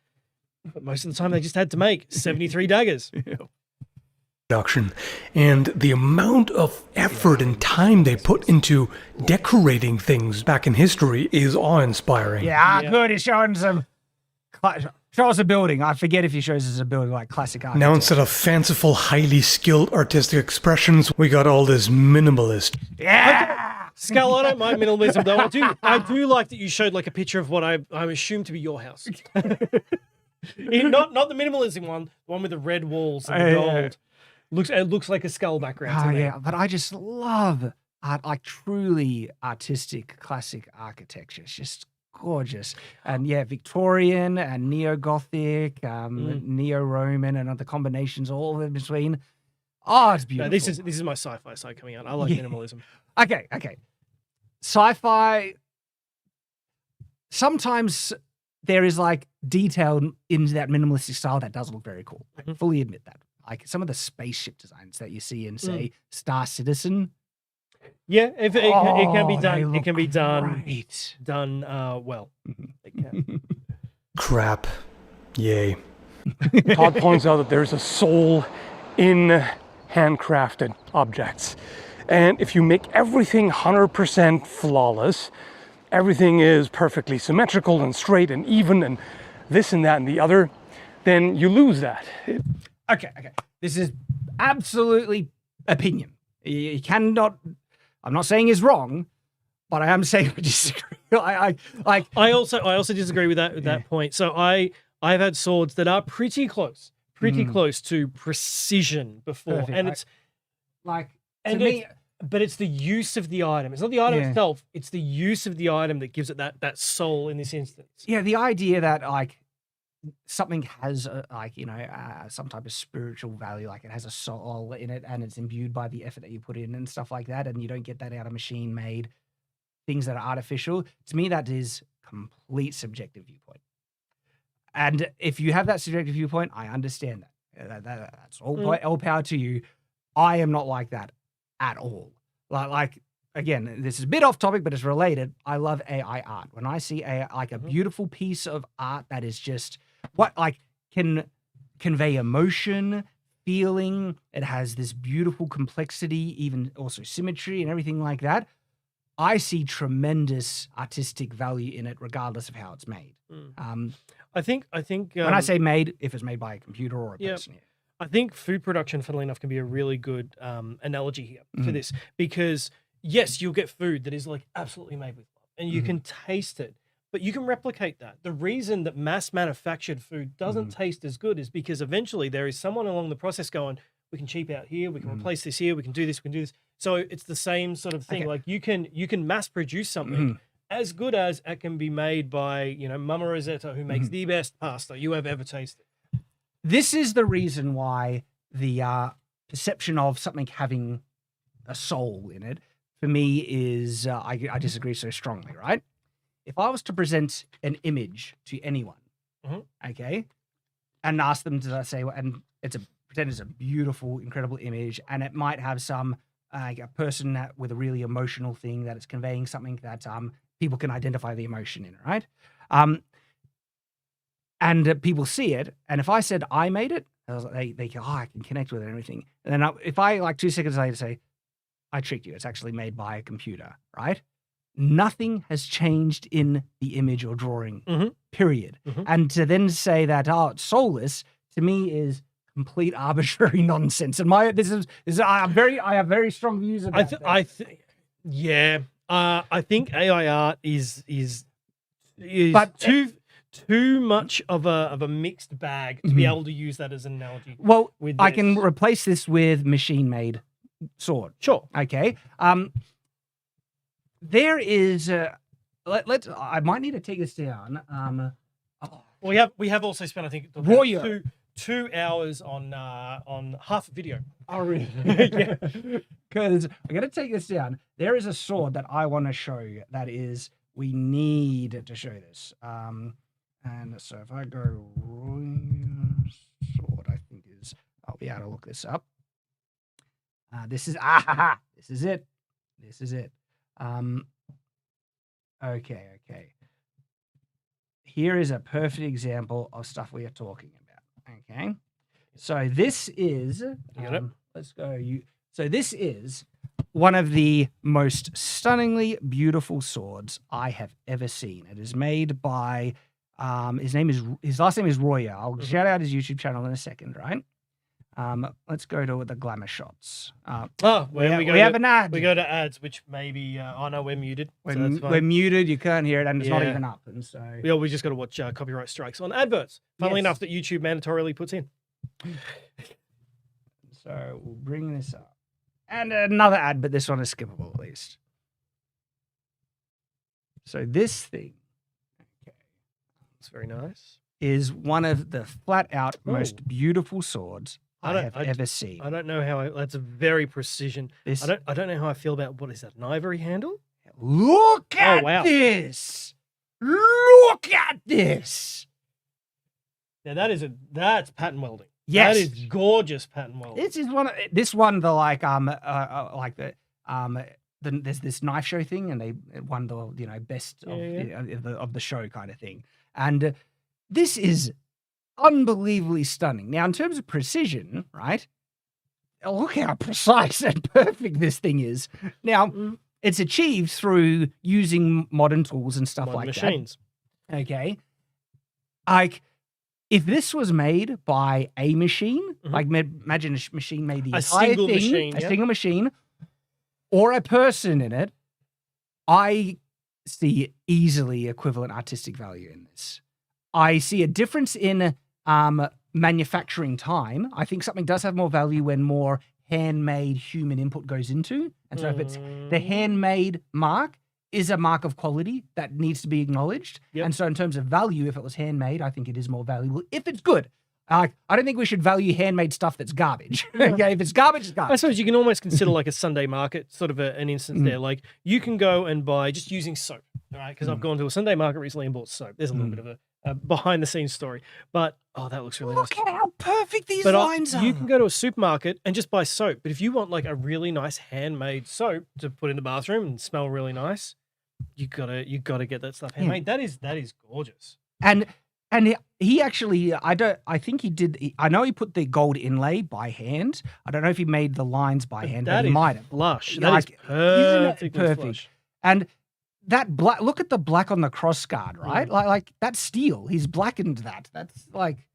but most of the time they just had to make 73 daggers. Production, and the amount of effort and time they put into decorating things back in history is awe-inspiring. Yeah, good. He's showing some... Show us a building. I forget if he shows us a building like classic architecture. Now, instead of fanciful, highly skilled artistic expressions, we got all this minimalist. Yeah! Skull, I don't mind minimalism though. I do like that you showed like a picture of what I assume to be your house. Not the minimalism one, the one with the red walls and the gold. It looks like a skull background to me. Yeah, but I just love art, like truly artistic classic architecture. It's just gorgeous. And yeah, Victorian and neo-Gothic, neo-Roman, and the combinations all in between. Oh, it's beautiful. No, this is my sci-fi side coming out. I like minimalism. Okay. Sci-fi. Sometimes there is like detail into that minimalistic style that does look very cool. I fully admit that. Like some of the spaceship designs that you see in, say, Star Citizen. Yeah, if it can be done. It can be great. done well. It can. Crap. Yay. Todd points out that there's a soul in handcrafted objects. And if you make everything 100% flawless, everything is perfectly symmetrical and straight and even and this and that and the other, then you lose that. Okay. This is absolutely opinion. You cannot, I'm not saying is wrong, but I am saying I disagree. I also disagree with that point. So I've had swords that are pretty close to precision before. Perfect. And it's like, and to me, but it's the use of the item. It's not the item itself. It's the use of the item that gives it that soul in this instance. Yeah, the idea that like something has some type of spiritual value, like it has a soul in it and it's imbued by the effort that you put in and stuff like that, and you don't get that out of machine made things that are artificial. To me, that is complete subjective viewpoint. And if you have that subjective viewpoint, I understand that. That's all power to you. I am not like that at all. Like again, this is a bit off topic, but it's related. I love AI art. When I see a beautiful piece of art that is just can convey emotion, feeling, it has this beautiful complexity, even also symmetry and everything like that, I see tremendous artistic value in it, regardless of how it's made. I think when I say made, if it's made by a computer or a person. I think food production, funnily enough, can be a really good analogy here for this, because yes, you'll get food that is like absolutely made with love and you can taste it, but you can replicate that. The reason that mass manufactured food doesn't taste as good is because eventually there is someone along the process going, we can cheap out here, we can replace this here, we can do this, we can do this. So it's the same sort of thing. Okay. Like you can mass produce something as good as it can be made by, Mama Rosetta, who makes the best pasta you have ever tasted. This is the reason why the perception of something having a soul in it, for me, is I disagree so strongly, right? If I was to present an image to anyone, okay, and ask them to say, and pretend it's a beautiful, incredible image, and it might have some a person with a really emotional thing that it's conveying something that people can identify the emotion in, right? And people see it, and if I said I made it, they go, I can connect with it and everything. And then if I 2 seconds later say, I tricked you, it's actually made by a computer, right? Nothing has changed in the image or drawing, period. And to then say that, it's soulless, to me is complete arbitrary nonsense. And I have very strong views about that. I think AI art is but too much of a mixed bag to be able to use that as an analogy. Well, I can replace this with machine-made sword. Sure. Okay. There is I might need to take this down. We have also spent, I think, two hours on half a video. Oh, really? Yeah. Because I'm going to take this down. There is a sword that I want to show you that is, we need to show this. And so if I go sword, I think I'll be able to look this up. This is it. This is it. Okay. Here is a perfect example of stuff we are talking about. Okay. So this is, let's go. So this is one of the most stunningly beautiful swords I have ever seen. It is made by, his last name is Royer. I'll shout out his YouTube channel in a second, right? Let's go to the glamour shots. We have an ad. We go to ads, which maybe oh no, we're muted. So that's fine. We're muted. You can't hear it, and it's not even up. And so we just got to watch copyright strikes on adverts. Funnily enough, that YouTube mandatorily puts in. So we'll bring this up, and another ad, but this one is skippable at least. So this thing, it's very nice. Is one of the flat out most beautiful swords I have ever seen. I don't know how that's a very precision. I don't know how I feel about what is that, an ivory handle? Look at this. Look at this. Now that's pattern welding. Yes. That is gorgeous pattern welding. There's this knife show thing, and they won the best of the show kind of thing. And this is unbelievably stunning. Now, in terms of precision, right? Look how precise and perfect this thing is. Now, it's achieved through using modern tools and stuff like machines. That. Okay. Like, if this was made by a machine, like imagine a machine made the entire thing, single machine, or a person in it, I see easily equivalent artistic value in this. I see a difference in manufacturing time. I think something does have more value when more handmade human input goes into. And so if it's the handmade mark is a mark of quality that needs to be acknowledged. Yep. And so in terms of value, if it was handmade, I think it is more valuable if it's good. I don't think we should value handmade stuff that's garbage. Okay, if it's garbage, it's garbage. I suppose you can almost consider like a Sunday market, sort of an instance there. Like you can go and buy just using soap, right? Because I've gone to a Sunday market recently and bought soap. There's a little bit of a behind-the-scenes story, but that looks really nice. Look at how perfect these lines are. You can go to a supermarket and just buy soap, but if you want like a really nice handmade soap to put in the bathroom and smell really nice, you gotta get that stuff handmade. That is gorgeous. And he actually, I think he did. I know he put the gold inlay by hand. I don't know if he made the lines by hand, but he might have. Flush. That is perfect. Flush. And that black. Look at the black on the cross guard, right? Like that's steel. He's blackened that. That's like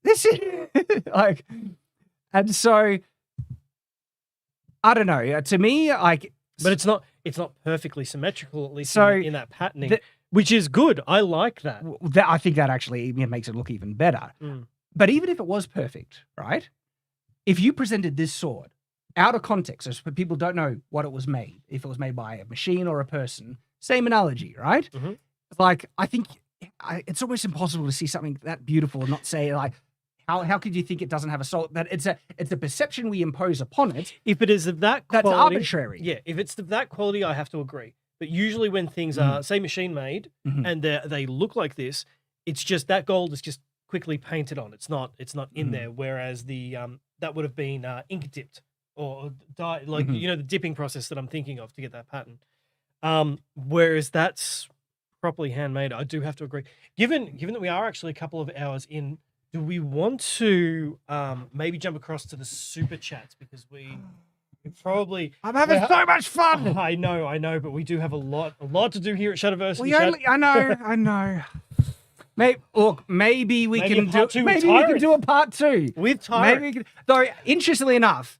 this is like, and so I don't know. To me, like, but it's not perfectly symmetrical, at least in that patterning. Which is good. I like that. I think that actually makes it look even better. But even if it was perfect, right? If you presented this sword out of context, so people don't know what it was made, if it was made by a machine or a person, same analogy, right? Like, I think it's almost impossible to see something that beautiful and not say, like, how could you think it doesn't have a soul? That it's a perception we impose upon it. If it is of that quality, that's arbitrary. Yeah, if it's of that quality, I have to agree. But usually when things are, say, machine made and they look like this, it's just that gold is just quickly painted on. It's not in there. Whereas the that would have been ink dipped or dyed, like the dipping process that I'm thinking of to get that pattern. Whereas that's properly handmade. I do have to agree. Given that we are actually a couple of hours in, do we want to maybe jump across to the super chats because we probably I'm having so much fun. Oh, I know, but we do have a lot to do here at Shadiversity. I know. Maybe we can do a part two with Tyra. Though, interestingly enough,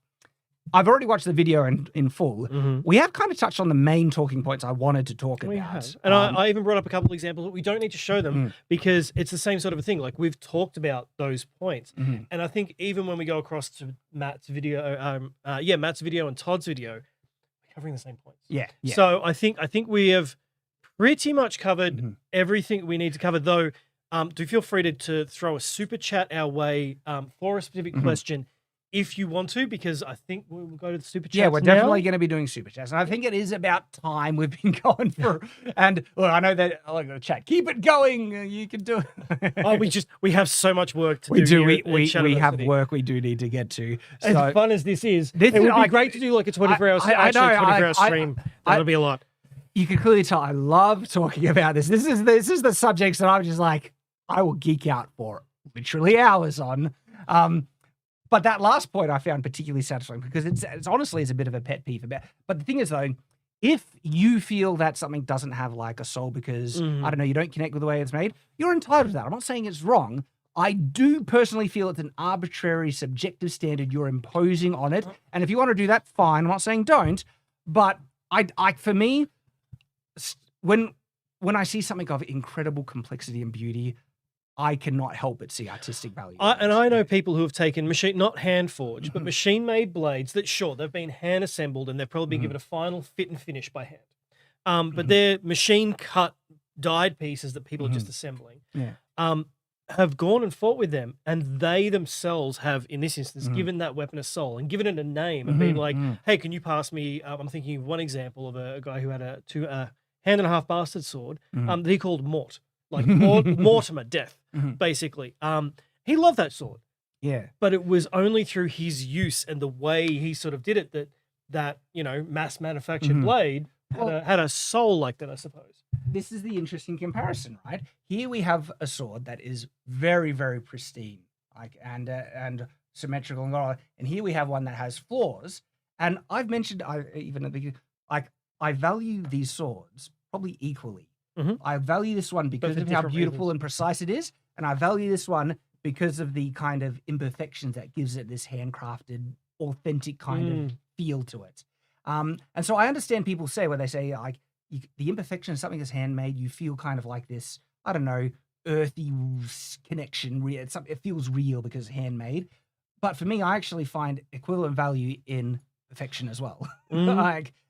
I've already watched the video in full. We have kind of touched on the main talking points I wanted to talk about. Have. And I even brought up a couple of examples, but we don't need to show them because it's the same sort of a thing. Like we've talked about those points. And I think even when we go across to Matt's video, Matt's video and Todd's video, we're covering the same points. Yeah. So I think we have pretty much covered everything we need to cover, though. Do feel free to throw a super chat our way for a specific question if you want to, because I think we'll go to the super chats. Yeah, we're definitely going to be doing super chats. And I think it is about time. We've been going for, and well, I know that I like the chat. Keep it going. You can do it. we have so much work to do. We have work we do need to get to. So, as fun as this is, it would be great to do like a 24-hour, 24-hour stream. That'll be a lot. You can clearly tell I love talking about this. This is the subjects that I'm just like, I will geek out for literally hours on. But that last point I found particularly satisfying because it's honestly is a bit of a pet peeve about. But the thing is though, if you feel that something doesn't have like a soul because I don't know, you don't connect with the way it's made, you're entitled to that. I'm not saying it's wrong. I do personally feel it's an arbitrary, subjective standard you're imposing on it. And if you want to do that, fine. I'm not saying don't. But for me, when I see something of incredible complexity and beauty, I cannot help but see artistic value. And I know people who have taken not hand forged, but machine made blades that, sure, they've been hand assembled and they've probably been given a final fit and finish by hand. But they're machine cut, dyed pieces that people are just assembling. Yeah. Have gone and fought with them, and they themselves have, in this instance, given that weapon a soul and given it a name and been like, hey, can you pass me? I'm thinking of one example of a guy who had a hand and a half bastard sword that he called Mort. Like Mortimer, death, basically. He loved that sword. Yeah. But it was only through his use and the way he sort of did it that mass manufactured blade had a soul like that, I suppose. This is the interesting comparison, right? Here we have a sword that is very, very pristine, like and symmetrical and all, and here we have one that has flaws. And I've mentioned, I value these swords probably equally. I value this one because of how beautiful and precise it is, and I value this one because of the kind of imperfections that gives it this handcrafted, authentic kind of feel to it. And so I understand people say, where they say, like, the imperfection of something that's handmade, you feel kind of like this, I don't know, earthy connection. It feels real because it's handmade. But for me, I actually find equivalent value in perfection as well.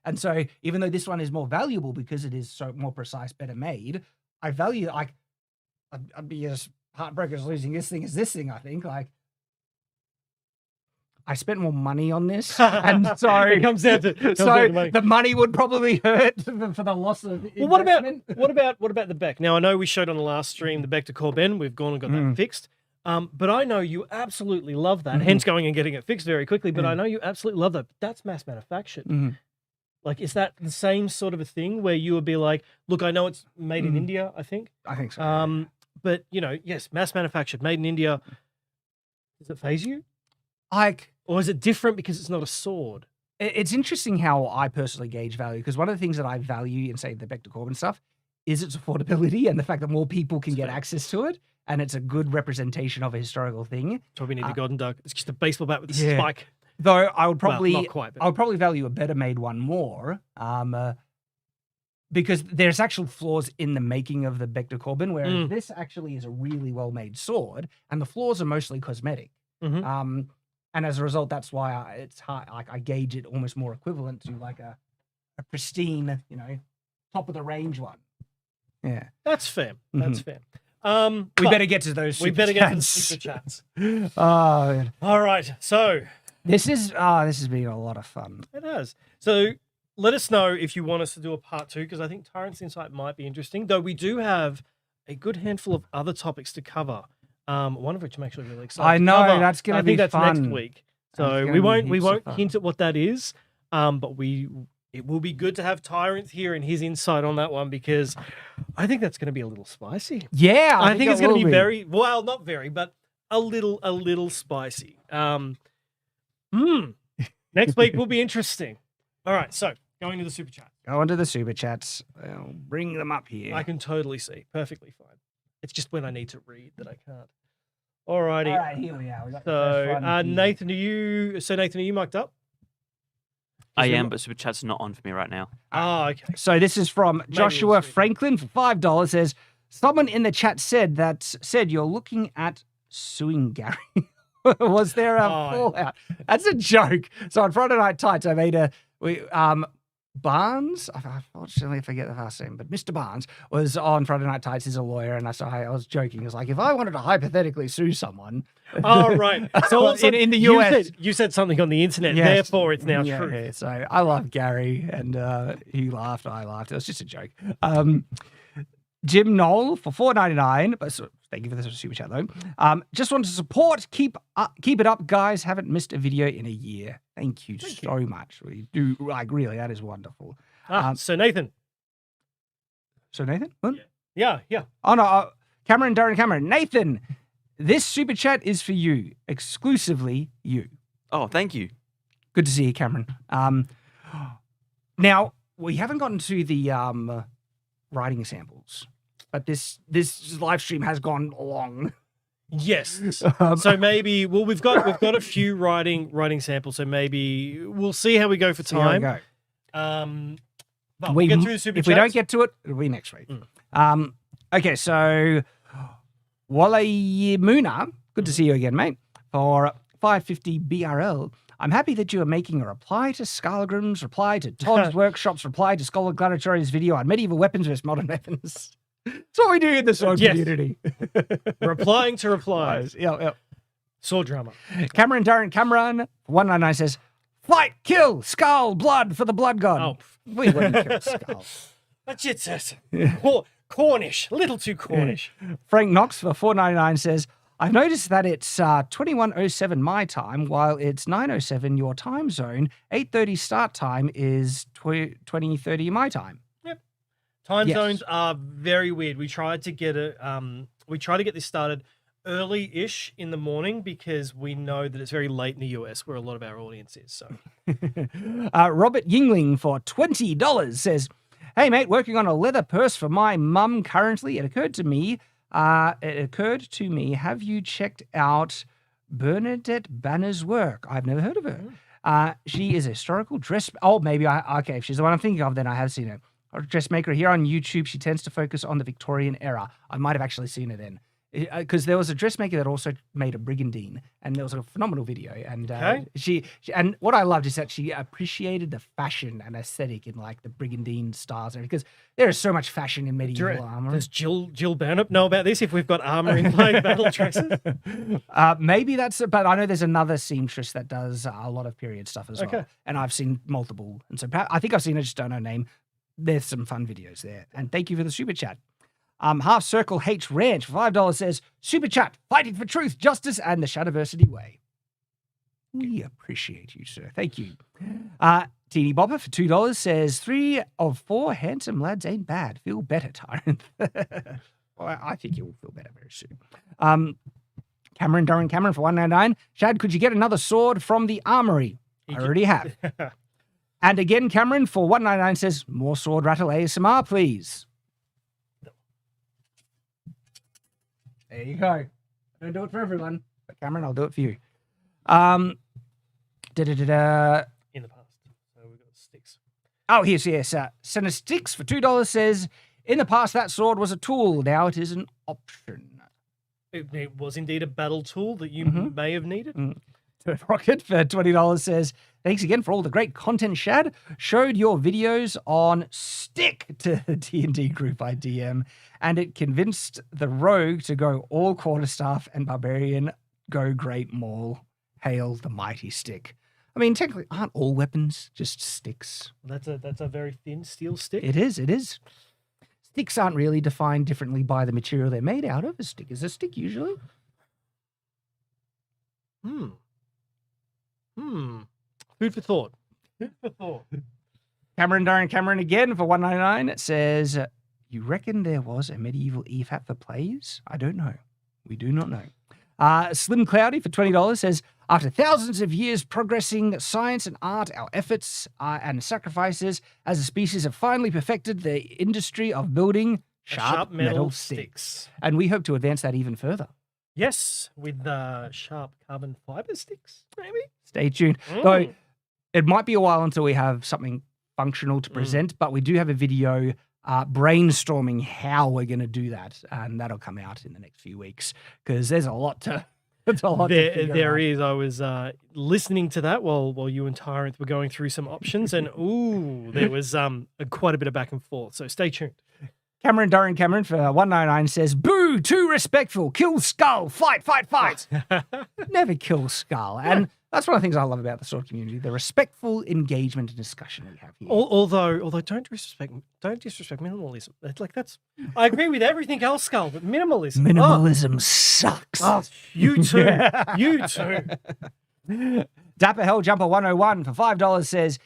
And so even though this one is more valuable because it is so more precise, better made, I value, I'd be as heartbroken as losing this thing as this thing, I think. Like, I spent more money on this, and so it comes down to the money would probably hurt for the loss of investment. Well, what about the Beck? Now, I know we showed on the last stream the Beck to Corben. We've gone and got that fixed. But I know you absolutely love that, hence going and getting it fixed very quickly. But I know you absolutely love that. But that's mass manufactured. Like, is that the same sort of a thing where you would be like, look, I know it's made in India, I think. I think so. But, yes, mass manufactured, made in India. Does it faze you? Or is it different because it's not a sword? It's interesting how I personally gauge value, because one of the things that I value in, say, the Beck to Corbin stuff is its affordability and the fact that more people can get access to it, and it's a good representation of a historical thing. That's why we need the Golden Duck. It's just a baseball bat with a spike. Though I would probably, not quite, but... I would probably value a better made one more, because there's actual flaws in the making of the Beck to Corbin, whereas this actually is a really well made sword, and the flaws are mostly cosmetic. And as a result, that's why it's hard. Like, I gauge it almost more equivalent to like a pristine, top of the range one. Yeah, that's fair. That's fair. We better get to those. Get to the super chats. All right. So this has been a lot of fun. It has. So let us know if you want us to do a part 2, because I think Tyrant's Insight might be interesting. Though we do have a good handful of other topics to cover. One of which I'm actually really excited. I know that's going to be fun. I think that's next week. So we won't hint at what that is. But it will be good to have Tyrant here and his insight on that one, because I think that's going to be a little spicy. Yeah, I think it's going to be very, well, not very, but a little spicy. Next week will be interesting. All right, so going to the super chat. Go into the super chats. I'll bring them up here. I can totally see. Perfectly fine. It's just when I need to read that I can't. Alrighty. All right, here we are. We got so, Nathan, are you mic'd up? I am, but super chat's not on for me right now. Oh, okay. So this is from Joshua Franklin for $5. Says, someone in the chat said you're looking at suing Gary. Was there a fallout? That's a joke. So on Friday Night Tights, I made Barnes, unfortunately I forget the first name, but Mr. Barnes was on Friday Night Tights. He's a lawyer, and I was joking. It was like, if I wanted to hypothetically sue someone. Oh, right. So in the US. You said something on the internet, yes. Therefore it's now true. Yeah, so I love Gary, and he laughed, I laughed. It was just a joke. Jim Knoll for $4.99, but thank you for the super chat though. Just wanted to support. Keep it up, guys. Haven't missed a video in a year. Thank you so much. We do, like, really, that is wonderful. So Nathan. What? Yeah. Oh no, Cameron. Nathan, this super chat is for you, exclusively you. Oh, thank you. Good to see you, Cameron. Now we haven't gotten to the writing samples. But this live stream has gone long. Yes. So maybe we've got a few writing samples. So maybe we'll see how we go for time. Here we go. But we'll get through the super if chats. we don't get to it, it'll be next week. Okay, so Walayimuna, good to see you again, mate. For 550 BRL, I'm happy that you are making a reply to Skallagrim's, reply to Todd's Workshop's, reply to Scholar Gladiatory's video on medieval weapons versus modern weapons. That's what we do in the sword community. Replying to replies. Yeah. Sword drama. Cameron 199 says, fight, kill, skull, blood for the blood god. Oh, We wouldn't kill skull. that's it. Cornish. A little too Cornish. Frank Knox for 499 says, I've noticed that it's 21:07 my time, while it's 9:07 your time zone. 8:30 start time is 20:30 my time. Yep. Time zones are very weird. We tried to get this started early-ish in the morning because we know that it's very late in the US where a lot of our audience is. So, Robert Yingling for $20 says, hey mate, working on a leather purse for my mum currently. It occurred to me, have you checked out Bernadette Banner's work? I've never heard of her. She is a historical dress. Oh, maybe okay. If she's the one I'm thinking of, then I have seen her. A dressmaker here on YouTube. She tends to focus on the Victorian era. I might have actually seen her then. Because there was a dressmaker that also made a brigandine, and there was a phenomenal video. And she and what I loved is that she appreciated the fashion and aesthetic in like the brigandine styles, because there is so much fashion in medieval armor. Does Jill Burnap know about this? If we've got armor in plain battle dresses, maybe that's. But I know there's another seamstress that does a lot of period stuff as well, and I've seen multiple. And so I think I've seen her, just don't know her name. There's some fun videos there, and thank you for the super chat. Half Circle H Ranch for $5 says, super chat, fighting for truth, justice, and the Shadiversity way. We appreciate you, sir. Thank you. Teeny Bopper for $2 says, 3 of 4 handsome lads ain't bad. Feel better, Tyrant. Well, I think you will feel better very soon. Cameron for $199. Shad, could you get another sword from the armory? I already have. And again, Cameron for $199 says, more sword rattle ASMR, please. There you go. I don't do it for everyone, but Cameron, I'll do it for you. In the past. So we've got sticks. Oh, yes. Senator Sticks for $2 says, in the past, that sword was a tool. Now it is an option. It was indeed a battle tool that you may have needed. Rocket for $20 says, thanks again for all the great content, Shad. Showed your videos on Stick to the D&D group I DM, and it convinced the rogue to go all quarterstaff and barbarian go great maul. Hail the mighty stick. I mean, technically, aren't all weapons just sticks? That's a very thin steel stick. It is. Sticks aren't really defined differently by the material they're made out of. A stick is a stick usually. Food for thought. Cameron again for $199 says, you reckon there was a medieval EFAP for plays? I don't know. We do not know. Slim Cloudy for $20 says, after thousands of years progressing science and art, our efforts and sacrifices as a species have finally perfected the industry of building sharp metal sticks. And we hope to advance that even further. Yes, with the sharp carbon fiber sticks, maybe? Stay tuned. Though it might be a while until we have something functional to present, but we do have a video brainstorming how we're going to do that, and that'll come out in the next few weeks because there's a lot to. There is. I was listening to that while you and Tyrant were going through some options, and there was quite a bit of back and forth. So stay tuned. Cameron for $199 says, boo, too respectful, kill Skull, fight. Never kill Skull. And that's one of the things I love about the sword community, the respectful engagement and discussion we have here. Although don't disrespect minimalism. I agree with everything else, Skull, but minimalism. Minimalism sucks. Oh, you too. You too. Dapper Hell Jumper 101 for $5 says,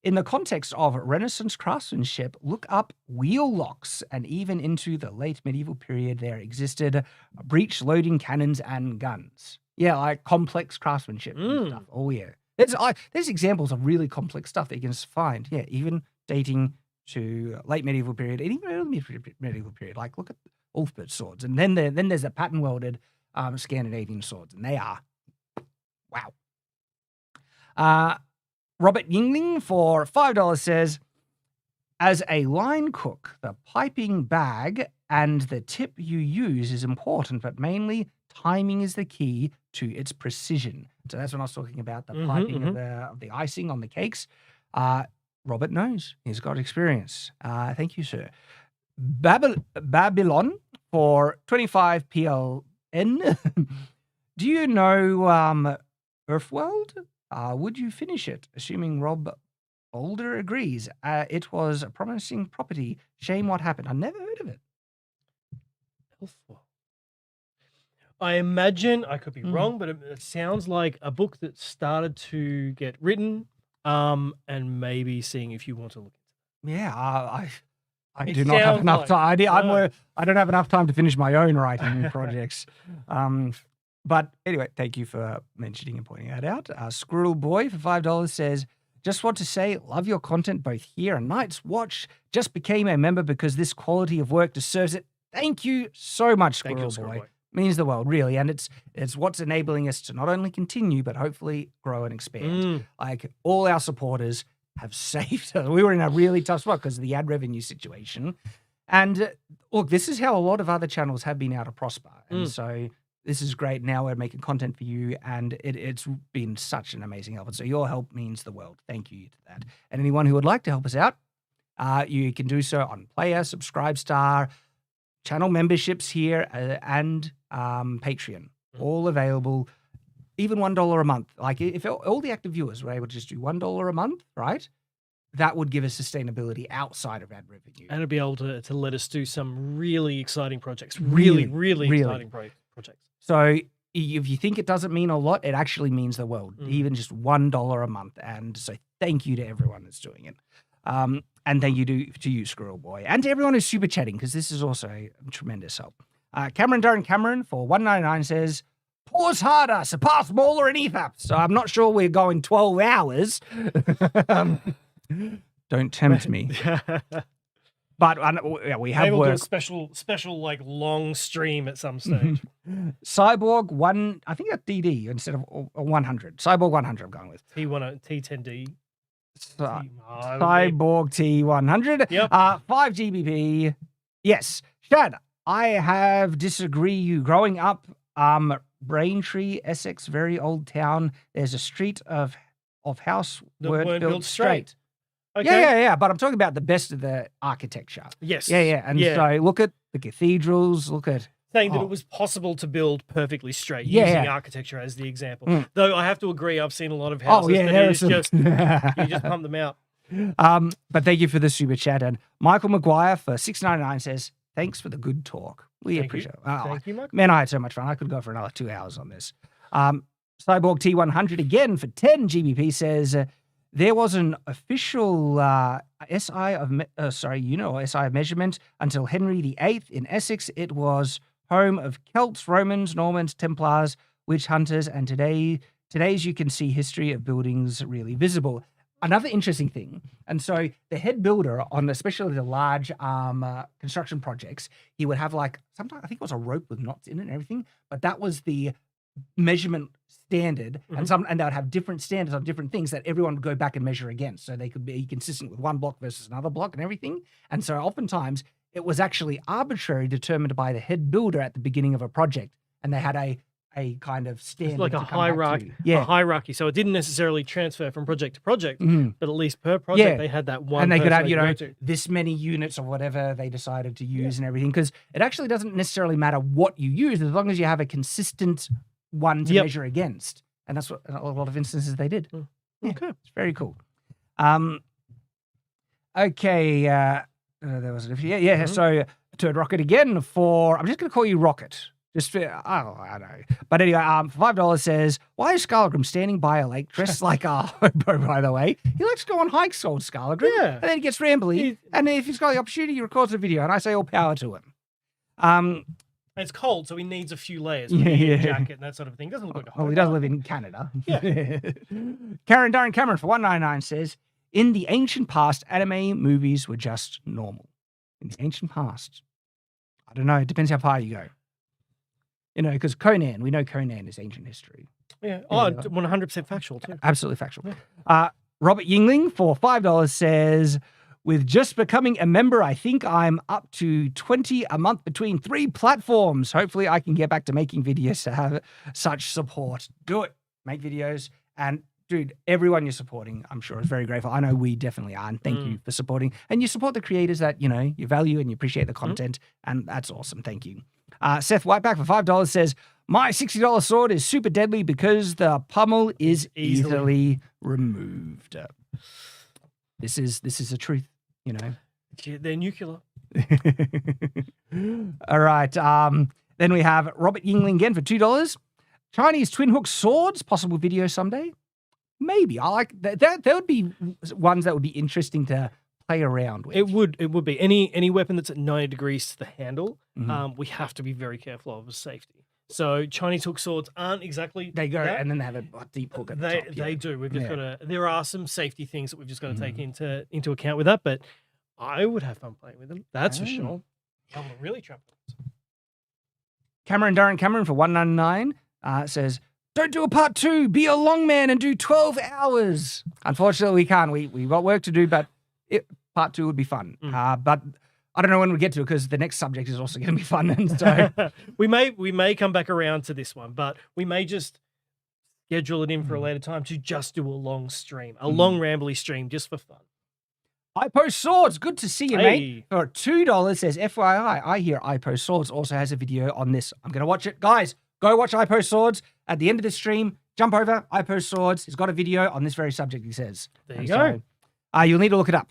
in the context of Renaissance craftsmanship, look up wheel locks, and even into the late medieval period, there existed breech-loading cannons and guns. Yeah, like complex craftsmanship and stuff. Oh, yeah. There's examples of really complex stuff that you can find. Yeah, even dating to late medieval period and even early medieval period. Like, look at Ulfbert's swords. And then there's the pattern-welded Scandinavian swords, and they are wow. Robert Yingling for $5 says, as a line cook, the piping bag and the tip you use is important, but mainly timing is the key to its precision. So that's when I was talking about the piping of the icing on the cakes. Robert knows. He's got experience. Thank you, sir. Babylon for 25 PLN. Do you know Earthworld? Would you finish it? Assuming Rob Boulder agrees. It was a promising property. Shame what happened. I never heard of it. Healthful. I imagine, I could be wrong, but it sounds like a book that started to get written, and maybe seeing if you want to look into it. Yeah, I It do not have sounds enough like- time. I don't have enough time to finish my own writing projects. But anyway, thank you for mentioning and pointing that out. Squirrel Boy for $5 says, just want to say, love your content both here and Night's Watch. Just became a member because this quality of work deserves it. Thank you so much, Thank you, Squirrel Squirrel Boy. Boy. Means the world, really. And it's what's enabling us to not only continue, but hopefully grow and expand. Like all our supporters have saved us. We were in a really tough spot because of the ad revenue situation. And look, this is how a lot of other channels have been able to prosper. And so this is great. Now we're making content for you, and it's been such an amazing help. And so your help means the world. Thank you to that. And anyone who would like to help us out, you can do so on Player, Subscribestar, channel memberships here, and Patreon. All available, even $1 a month. Like if all the active viewers were able to just do $1 a month, right? That would give us sustainability outside of ad revenue. And it'll be able to let us do some really exciting projects. Really exciting projects. So if you think it doesn't mean a lot, it actually means the world, even just $1 a month. And so thank you to everyone that's doing it. And thank you to you, Squirrel Boy, and to everyone who's super chatting, because this is also a tremendous help. Cameron for $1.99 says, pause harder, surpass Mauler and ETHAP. So I'm not sure we're going 12 hours. Don't tempt me. But we have Maybe we'll do work. a special like long stream at some stage. Cyborg 1, I think that's DD instead of 100. Cyborg 100 I'm going with. T10D. Cyborg T100. Yep. 5 GBP. Yes. Shad, I have disagree you. Growing up, Braintree, Essex, very old town. There's a street of house That weren't weren't built built straight. Okay. Yeah. But I'm talking about the best of the architecture. Yes. Yeah. And so look at the cathedrals. Look at Saying that it was possible to build perfectly straight Yeah, using yeah. architecture as the example. Though I have to agree, I've seen a lot of houses that there is are just some- you just pump them out. But thank you for the super chat. And Michael Maguire for $6.99 says, thanks for the good talk. We Thank appreciate you. it. Thank you, Michael. Man, I had so much fun. I could go for another 2 hours on this. Cyborg T100 again for 10 GBP says, there was an official SI of measurement until Henry VIII in Essex. It was home of Celts, Romans, Normans, Templars, witch hunters, and today's you can see history of buildings really visible. Another interesting thing, and so the head builder on especially the large construction projects, he would have like sometimes I think it was a rope with knots in it and everything, but that was the measurement standard, and they would have different standards on different things that everyone would go back and measure against, so they could be consistent with one block versus another block and everything. And so oftentimes it was actually arbitrarily determined by the head builder at the beginning of a project, and they had a kind of standard. It's like a to come back hierarchy. to. Yeah. A hierarchy. So it didn't necessarily transfer from project to project, Mhm. but at least per project Yeah. they had that one. And they could person have, they you know, could go to. this many units or whatever they decided to use and everything. Because it actually doesn't necessarily matter what you use as long as you have a consistent one to measure against. And that's what in a lot of instances they did. Yeah, Okay. it's very cool. Okay. There was So Turd Rocket again for, I'm just going to call you Rocket. Just for, I don't know. But anyway, for $5 says, why is Skallagrim standing by a lake dressed like a hobo, by the way? He likes to go on hikes, old Skallagrim. Yeah. And then he gets rambly. And if he's got the opportunity, he records a video. And I say all power to him. And it's cold, so he needs a few layers. Yeah, Yeah, yeah. jacket and that sort of thing. Doesn't look like a Oh, he hobo. does live in Canada. Yeah. Darren Cameron for $1.99 says, in the ancient past, anime movies were just normal. In the ancient past. I don't know. It depends how far you go. You know, because Conan, we know Conan is ancient history. Yeah. Oh, 100% factual too. Absolutely factual. Robert Yingling for $5 says, with just becoming a member, I think I'm up to 20 a month between 3 platforms. Hopefully I can get back to making videos to have such support. Do it. Make videos. And dude, everyone you're supporting, I'm sure is very grateful. I know we definitely are. And thank you for supporting. And you support the creators that, you know, you value and you appreciate the content. And that's awesome. Thank you. Seth Whiteback for $5 says, my $60 sword is super deadly because the pommel is easily removed. This is the truth, you know. Yeah, they're nuclear. All right. Then we have Robert Yingling again for $2. Chinese twin hook swords, possible video someday. Maybe. I like that. There would be ones that would be interesting to play around with. It would be any weapon that's at 90 degrees to the handle. We have to be very careful of safety. So Chinese hook swords aren't exactly They go that. and then they have a deep hook at the top. They do. We've just got to. There are some safety things that we've just got to take into account with that. But I would have fun playing with them. That's for sure. I'm really trapped. Darren Cameron for $1.99 says, don't do a part 2. Be a long man and do 12 hours. Unfortunately, we can't. We've got work to do, but part 2 would be fun. But I don't know when we get to it because the next subject is also going to be fun. And so we may come back around to this one, but we may just schedule it in for a later time to just do a long stream, a long rambly stream just for fun. I Post Swords, good to see you, mate. For $2 says, FYI, I hear I Post Swords also has a video on this. I'm going to watch it. Guys, go watch I Post Swords. At the end of the stream, jump over, I Post Swords. He's got a video on this very subject, he says. There you go. So, you'll need to look it up.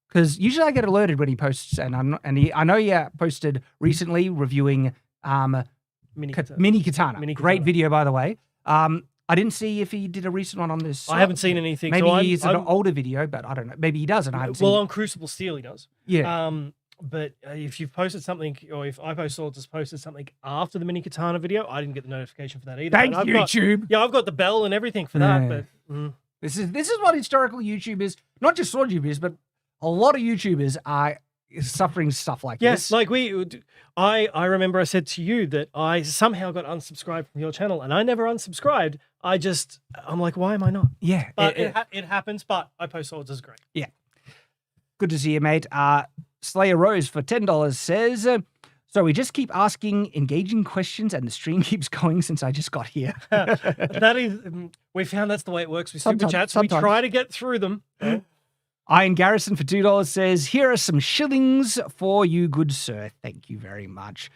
Because usually I get alerted when he posts, and I know he posted recently reviewing Mini Katana. Great video, by the way. I didn't see if he did a recent one on this. I haven't seen anything. Maybe he's an older video, but I don't know. Maybe he does, and I haven't seen it. On Crucible Steel he does. Yeah. But if you've posted something, or if I Post Swords has posted something after the Mini Katana video, I didn't get the notification for that either. Thank you, YouTube. I've got the bell and everything for that. But this is what historical YouTube is. Not just sword YouTubers, but a lot of YouTubers are suffering stuff like this. Yes, like I remember I said to you that I somehow got unsubscribed from your channel, and I never unsubscribed. I'm like, why am I not? Yeah. But it happens, but I Post Swords is great. Yeah. Good to see you, mate. Slayer Rose for $10 says, so we just keep asking engaging questions and the stream keeps going since I just got here. That is, we found that's the way it works with Super Chats. We try to get through them. Iron Garrison for $2 says, here are some shillings for you, good sir. Thank you very much.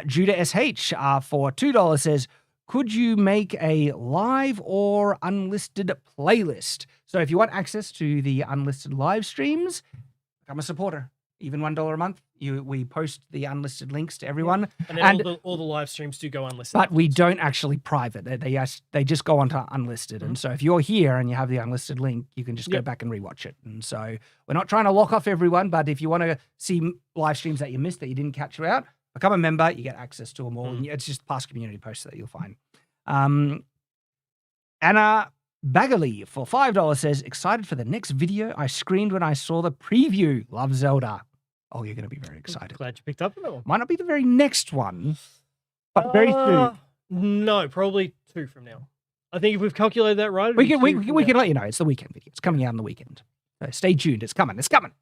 Judah SH for $2 says, could you make a live or unlisted playlist? So if you want access to the unlisted live streams, become a supporter. Even $1 a month. We post the unlisted links to everyone. And then all the live streams do go unlisted. But we don't actually private. They just go onto unlisted. And so if you're here and you have the unlisted link, you can just go back and rewatch it. And so we're not trying to lock off everyone, but if you want to see live streams that you missed, that you didn't catch out, become a member, you get access to them all. And it's just past community posts that you'll find. Anna Bagley for $5 says, excited for the next video. I screamed when I saw the preview. Love Zelda. Oh, you're going to be very excited. Glad you picked up on that one. Might not be the very next one, but very soon. No, probably 2 from now. I think if we've calculated that right, we can let you know. It's the weekend video. It's coming out on the weekend. So stay tuned. It's coming. It's coming.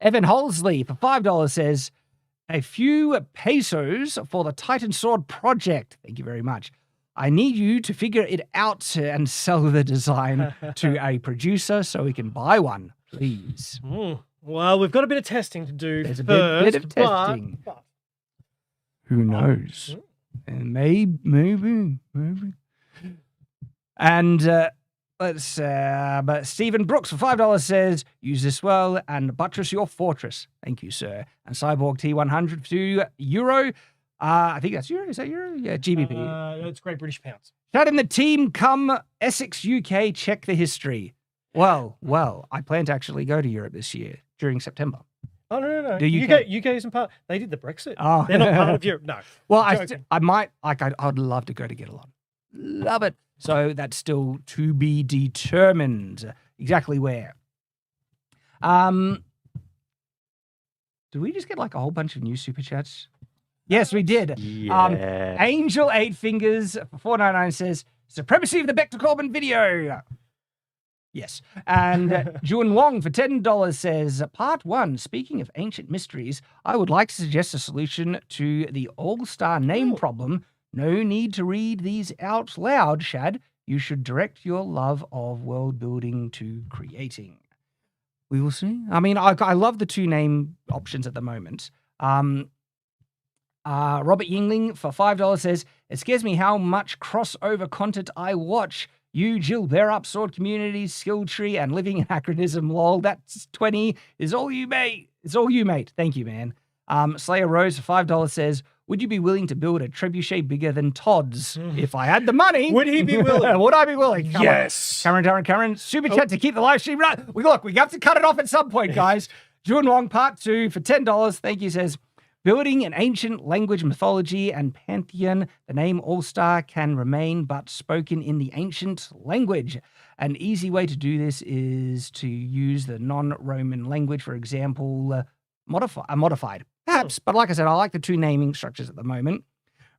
Evan Holsley for $5 says, a few pesos for the Titan Sword project. Thank you very much. I need you to figure it out and sell the design to a producer so we can buy one, please. Well, we've got a bit of testing to do. There's a first, bit of testing. But who knows? And maybe. And but Stephen Brooks for $5 says, use this well and buttress your fortress. Thank you, sir. And Cyborg T100 for €2. I think that's euro. Is that euro? Yeah, GBP. It's Great British Pounds. Shout in the team, come Essex, UK, check the history. Well, I plan to actually go to Europe this year during September. Oh, no. UK isn't part. They did the Brexit. Oh. They're not part of Europe. No. Well, I might, I'd love to go to get along. Love it. So that's still to be determined exactly where. Did we just get like a whole bunch of new super chats? Yes, we did. Yeah. Angel 8 Fingers for $4.99 says, Supremacy of the Bector Corbin video. Yes. And Jun Wong for $10 says, Part 1, speaking of ancient mysteries, I would like to suggest a solution to the all-star name problem. No need to read these out loud, Shad. You should direct your love of world building to creating. We will see. I mean, I love the 2 name options at the moment. Robert Yingling for $5 says, it scares me how much crossover content I watch. You, Jill, Bear Up, Sword Community, Skill Tree, and Living Anachronism, lol. That's 20 is all you, mate. It's all you, mate. Thank you, man. Slayer Rose for $5 says, would you be willing to build a trebuchet bigger than Todd's? If I had the money. Would he be willing? Would I be willing? Yes. Karen. Super chat to keep the live stream running. We have to cut it off at some point, guys. Jun Wong Part 2 for $10. Thank you, says, building an ancient language, mythology, and pantheon. The name All-Star can remain, but spoken in the ancient language. An easy way to do this is to use the non-Roman language, for example, modified. Perhaps, but like I said, I like the 2 naming structures at the moment.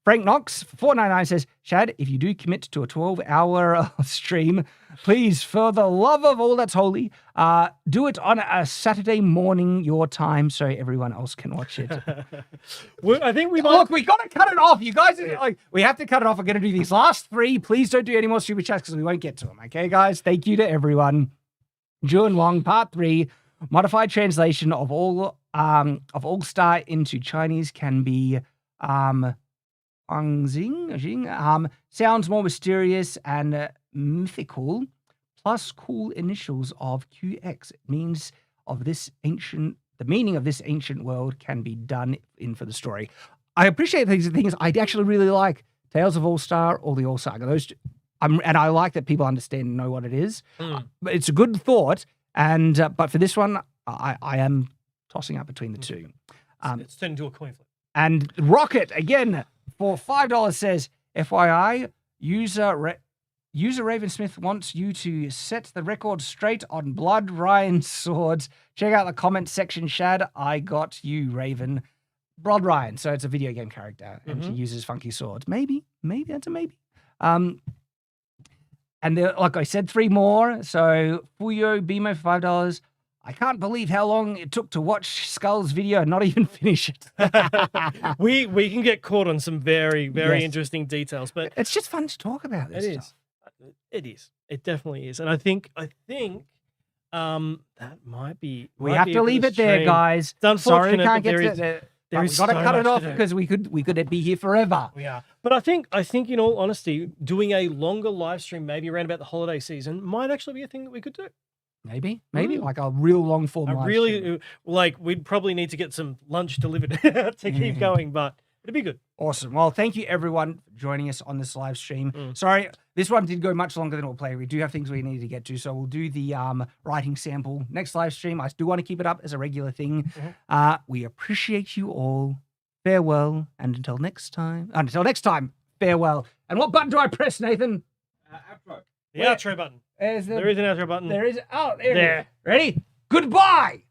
Frank Knox, for $4.99 says, Shad, if you do commit to a 12-hour stream, please, for the love of all that's holy, do it on a Saturday morning your time so everyone else can watch it. I think we might... Look, we got to cut it off. You guys, we have to cut it off. We're going to do these last 3. Please don't do any more super chats because we won't get to them. Okay, guys? Thank you to everyone. Jun Wong, Part 3, modified translation of All-Star into Chinese can be... sounds more mysterious and mythical, plus cool initials of QX. It means the meaning of this ancient world can be done in for the story. I appreciate these things. I actually really like Tales of All-Star or the All-Saga. Those two, and I like that people understand and know what it is. But it's a good thought. And but for this one, I am tossing up between the 2. It's turned into a coin flip. And Rocket again. For $5 says, FYI, user Ravensmith wants you to set the record straight on Blood Ryan swords. Check out the comment section, Shad. I got you, Raven. Blood Ryan. So it's a video game character, and she uses funky swords. Maybe that's a maybe. And there, like I said, 3 more. So Fuyo Bimo for $5. I can't believe how long it took to watch Skull's video and not even finish it. we can get caught on some very interesting details, but it's just fun to talk about this stuff. It is. It definitely is. And I think that might be. We have to leave it there, guys. It's unfortunate. Sorry, can't get to it. We've got to cut it off because we could be here forever. Yeah. But I think in all honesty, doing a longer live stream, maybe around about the holiday season, might actually be a thing that we could do. Maybe like a real long form. We'd probably need to get some lunch delivered to keep going, but it'd be good. Awesome. Well, thank you everyone for joining us on this live stream. Sorry, this one did go much longer than we'll play. We do have things we need to get to, so we'll do the writing sample next live stream. I do want to keep it up as a regular thing. We appreciate you all. Farewell, and until next time. Farewell. And what button do I press, Nathan? Outro. The outro button. There is an outro button. There is. Oh, there it is. Ready? Goodbye.